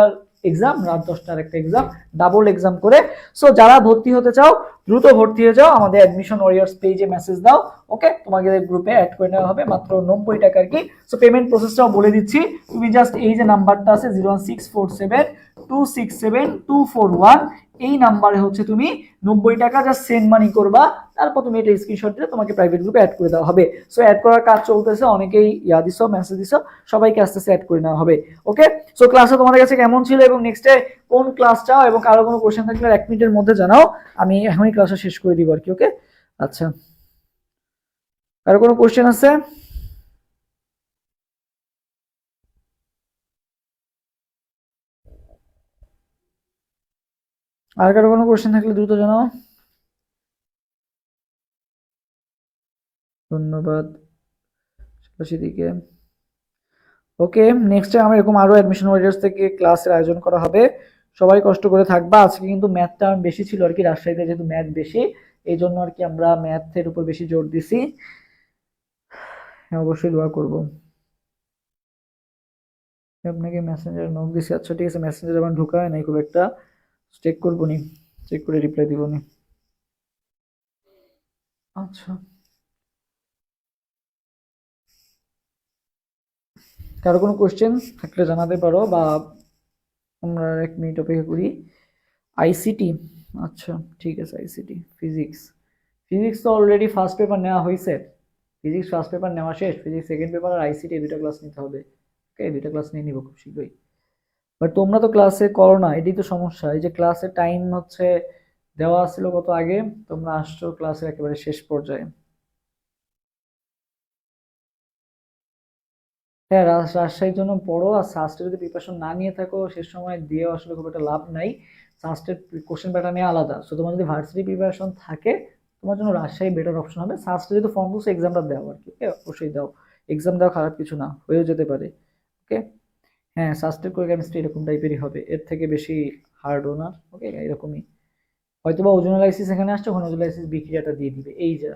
এক্সাম, রাত 10টার একটা এক্সাম, ডাবল এক্সাম করে। সো যারা ভর্তি হতে চাও দ্রুত ভর্তি হয়ে যাও, আমাদের অ্যাডমিশন ওয়ারিয়র্স পেজে মেসেজ দাও। ওকে, তোমাকে গ্রুপে অ্যাড করে নেওয়া হবে মাত্র 90 টাকা আর কি। সো পেমেন্ট প্রসেসটাও বলে দিচ্ছি। তুমি জাস্ট এই যে নাম্বারটা আছে 01647267241, এই নাম্বারে হচ্ছে তুমি 90 টাকা জাস্ট সেন্ড মানি করবা। তারপর তুমি এটা স্ক্রিনশট দিলে তোমাকে প্রাইভেট গ্রুপে অ্যাড করে দেওয়া হবে। সো অ্যাড করার কাজ চলতেছে, অনেকেই দিছো, মেসেজ দিছো, সবাইকে আস্তে আস্তে অ্যাড করে নেওয়া হবে। ওকে, সো ক্লাসটা তোমাদের কাছে কেমন ছিল এবং নেক্সটে কোন ক্লাস চাও এবং কারো কোনো কোশ্চেন থাকলে 1 মিনিটের মধ্যে জানাও, আমি এখনই ক্লাসটা শেষ করে দিব আর কি। ওকে, আচ্ছা, কারো কোনো কোশ্চেন আছে? আর কারো কোনো কোশ্চেন থাকলে দ্রুত জানাও। ধন্যবাদ সেদিকে। ওকে, নেক্সট টাইম আমরা এরকম আরো অ্যাডমিশন ওয়ারিয়ার্স থেকে ক্লাসের আয়োজন করা হবে। সবাই কষ্ট করে থাকবা। আজকে কিন্তু ম্যাথটা বেশি ছিল আর কি, রাজশাহীতে যেহেতু ম্যাথ বেশি, এই জন্য আর কি আমরা ম্যাথের উপর বেশি জোর দিছি। হ্যাঁ, অবশ্যই দোয়া করবো। আপনাকে মেসেঞ্জারে নক দিছি, আচ্ছা ঠিক আছে, মেসেঞ্জারে আমার ঢোকা হয় নাই খুব একটা, চেক করবো নি, চেক করে রিপ্লাই দিব নি। আচ্ছা, কারো কোনো কোশ্চেন থাকলে জানাতে পারো, বা আমরা 1 মিনিট অপেক্ষা করি। আইসিটি, আচ্ছা ঠিক আছে, আইসিটি ফিজিক্স, ফিজিক্স তো অলরেডি ফার্স্ট পেপার নেওয়া হয়েছে, ফিজিক্স ফার্স্ট পেপার নেওয়া শেষ, ফিজিক্স সেকেন্ড পেপার আর আইসিটি এই দুটো ক্লাস নিতে হবে। ওকে, এই দুটো ক্লাস নিয়ে নিব খুব শীঘ্রই। বাট তোমরা তো ক্লাসে করো না, এটাই তো সমস্যা। এই যে ক্লাসের টাইম হচ্ছে দেওয়া ছিল কত আগে, তোমরা আসছো ক্লাসের একেবারে শেষ পর্যায়ে। হ্যাঁ, রাজশাহীর জন্য পড়ো, আর সাস্টে যদি প্রিপারেশন না নিয়ে থাকো শেষ সময় দিয়ে আসলে খুব একটা লাভ নাই। সাস্টের কোশ্চেন প্যাটার্ন আলাদা, সো তোমার যদি ভার্সিটি প্রিপারেশন থাকে তোমার জন্য রাজশাহী বেটার অপশন হবে। সাস্টে যদি ফর্ম বসে এক্সামটা দাও আর কি, ওকে অবশ্যই দাও, এক্সাম দেওয়া খারাপ কিছু না, হয়েও যেতে পারে। ওকে, হ্যাঁ সাস্টের করে কেমিস্ট্রি এরকম টাইপেরই হবে, এর থেকে বেশি হার্ডও না। ওকে, এরকমই হয়তো বা ওজোনালাইসিস এখানে আসছে, ওখানে ওজোনালাইসিস বিক্রিয়াটা দিয়ে দিবে, এই যা।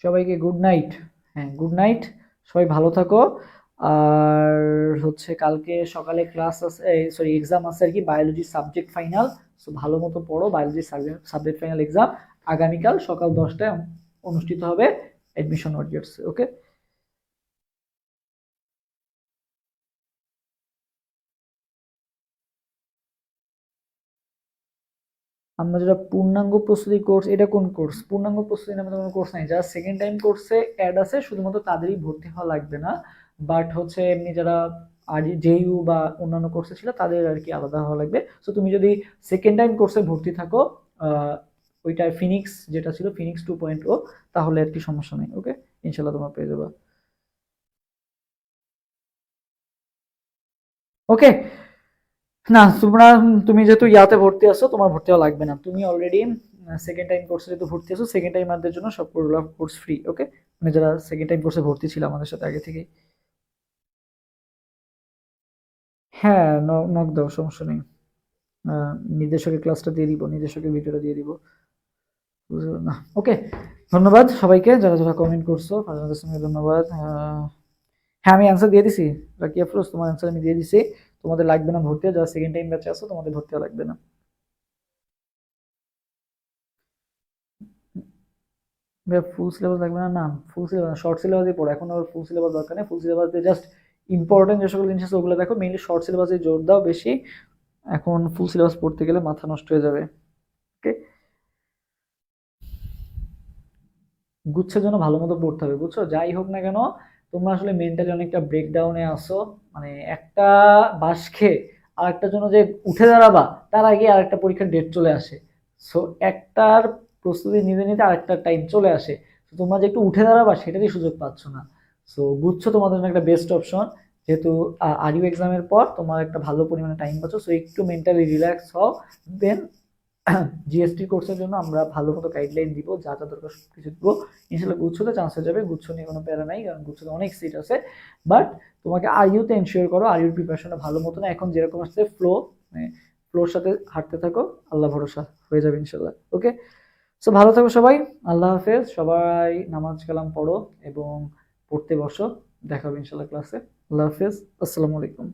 সবাইকে গুড নাইট। হ্যাঁ, গুড নাইট, সবাই ভালো থাকো। আর হচ্ছে কালকে সকালে ক্লাস আছে, সরি এক্সাম আছে আর কি, বায়োলজি সাবজেক্ট ফাইনাল। সো ভালো মতো পড়ো, বায়োলজি সাবজেক্ট ফাইনাল এক্সাম আগামীকাল সকাল 10টায় অনুষ্ঠিত হবে অ্যাডমিশন ওয়ারিয়ার্স। ওকে, আমরা যেটা পূর্ণাঙ্গ প্রস্তুতি কোর্স, এটা কোন কোর্স? পূর্ণাঙ্গ প্রস্তুতি নামে কোনো কোর্স নাই, যারা সেকেন্ড টাইম কোর্সে অ্যাড আছে শুধুমাত্র তাদেরই ভর্তি হওয়া লাগবে না। বাট হচ্ছে এমনি যারা আর জেইউ বা অন্যান্য কোর্সে ছিল তাদের আর কি আলাদা হওয়া লাগবে। সো তুমি যদি সেকেন্ড টাইম কোর্সে ভর্তি থাকো, ওইটা ফিনিক্স যেটা ছিল ফিনিক্স 2.0, তাহলে আর কি সমস্যা নেই। ওকে, ইনশাল্লাহ তোমরা পেয়ে যাবে। ওকে, না তোমরা, তুমি যেহেতু ইয়াতে ভর্তি আছো তোমার ভর্তি হওয়া লাগবে না, তুমি অলরেডি সেকেন্ড টাইম কোর্সে যেহেতু ভর্তি আছো, সেকেন্ড টাইমারদের জন্য সবগুলো কোর্স ফ্রি। ওকে, মানে যারা সেকেন্ড টাইম কোর্সে ভর্তি ছিল আমাদের সাথে আগে থেকে। হ্যাঁ, নক দাও, সমস্যা নেই। নির্দেশকের ক্লাসটা দিয়ে দিব, নির্দেশকের ভিডিওটা দিয়ে দিব, বুঝলো না? ওকে, ধন্যবাদ সবাইকে যারা যারা কমেন্ট করছো, ফারজানা কাসিমকে ধন্যবাদ। হ্যাঁ, আমি অ্যান্সার দিয়ে দিছি, রাকিয়া ফিরোজ তোমার অ্যান্সার আমি দিয়ে দিছি, তোমাদের লাগবে না ভর্তি, যারা সেকেন্ড টাইম ব্যাচে আছো তোমাদের ভর্তি হওয়া লাগবে না। ফুল সিলেবাস লাগবে না, না ফুল সিলেবাস, শর্ট সিলেবাসই পড়ো এখন, আর ফুল সিলেবাস দরকার নেই। ফুল সিলেবাস দিয়ে জাস্ট ইম্পর্টেন্ট যে সকল জিনিস আছে ওগুলো দেখো, মেইনলি শর্ট সিলেবাসে জোর দাও বেশি, এখন ফুল সিলেবাস পড়তে গেলে মাথা নষ্ট হয়ে যাবে। ওকে, গুচ্ছের জন্য ভালো মতো পড়তে হবে, বুঝছো? যাই হোক না কেন তোমরা আসলে মেন্টালি অনেকটা ব্রেকডাউনে আসো, মানে একটা বাস খেয়ে আরেকটার জন্য যে উঠে দাঁড়াবা তার আগে আরেকটা পরীক্ষার ডেট চলে আসে। সো একটার প্রস্তুতি নিতে নিতে আরেকটা টাইম চলে আসে, তো তোমরা যে একটু উঠে দাঁড়াবা সেটারই সুযোগ পাচ্ছ না। সো গুচ্ছ তোমাদের জন্য একটা বেস্ট অপশন, যেহেতু আরিউ এক্সামের পর তোমার একটা ভালো পরিমাণে টাইম পাচ্ছ, সো একটু মেন্টালি রিল্যাক্স হও। দেন জিএসটি কোর্সের জন্য আমরা ভালো মতো গাইডলাইন দিব, যা যা দরকার কিছু দিব, ইনশাল্লাহ গুচ্ছতে চান্স হয়ে যাবে, গুচ্ছ নিয়ে কোনো প্যারা নাই, কারণ গুচ্ছতে অনেক সিট আছে। বাট তোমাকে আইইউতে এনশিওর করো, আইইউর প্রিপারেশনটা ভালো মতো না, এখন যেরকম আসছে ফ্লো, মানে ফ্লোর সাথে হাঁটতে থাকো, আল্লাহ ভরসা হয়ে যাবে ইনশাল্লাহ। ওকে, সো ভালো থাকো সবাই, আল্লাহ হাফেজ, সবাই নামাজ কালাম পড়ো এবং পড়তে বসো, দেখা হবে ইনশাল্লাহ ক্লাসে। আল্লাহ হাফেজ, আসসালামু আলাইকুম।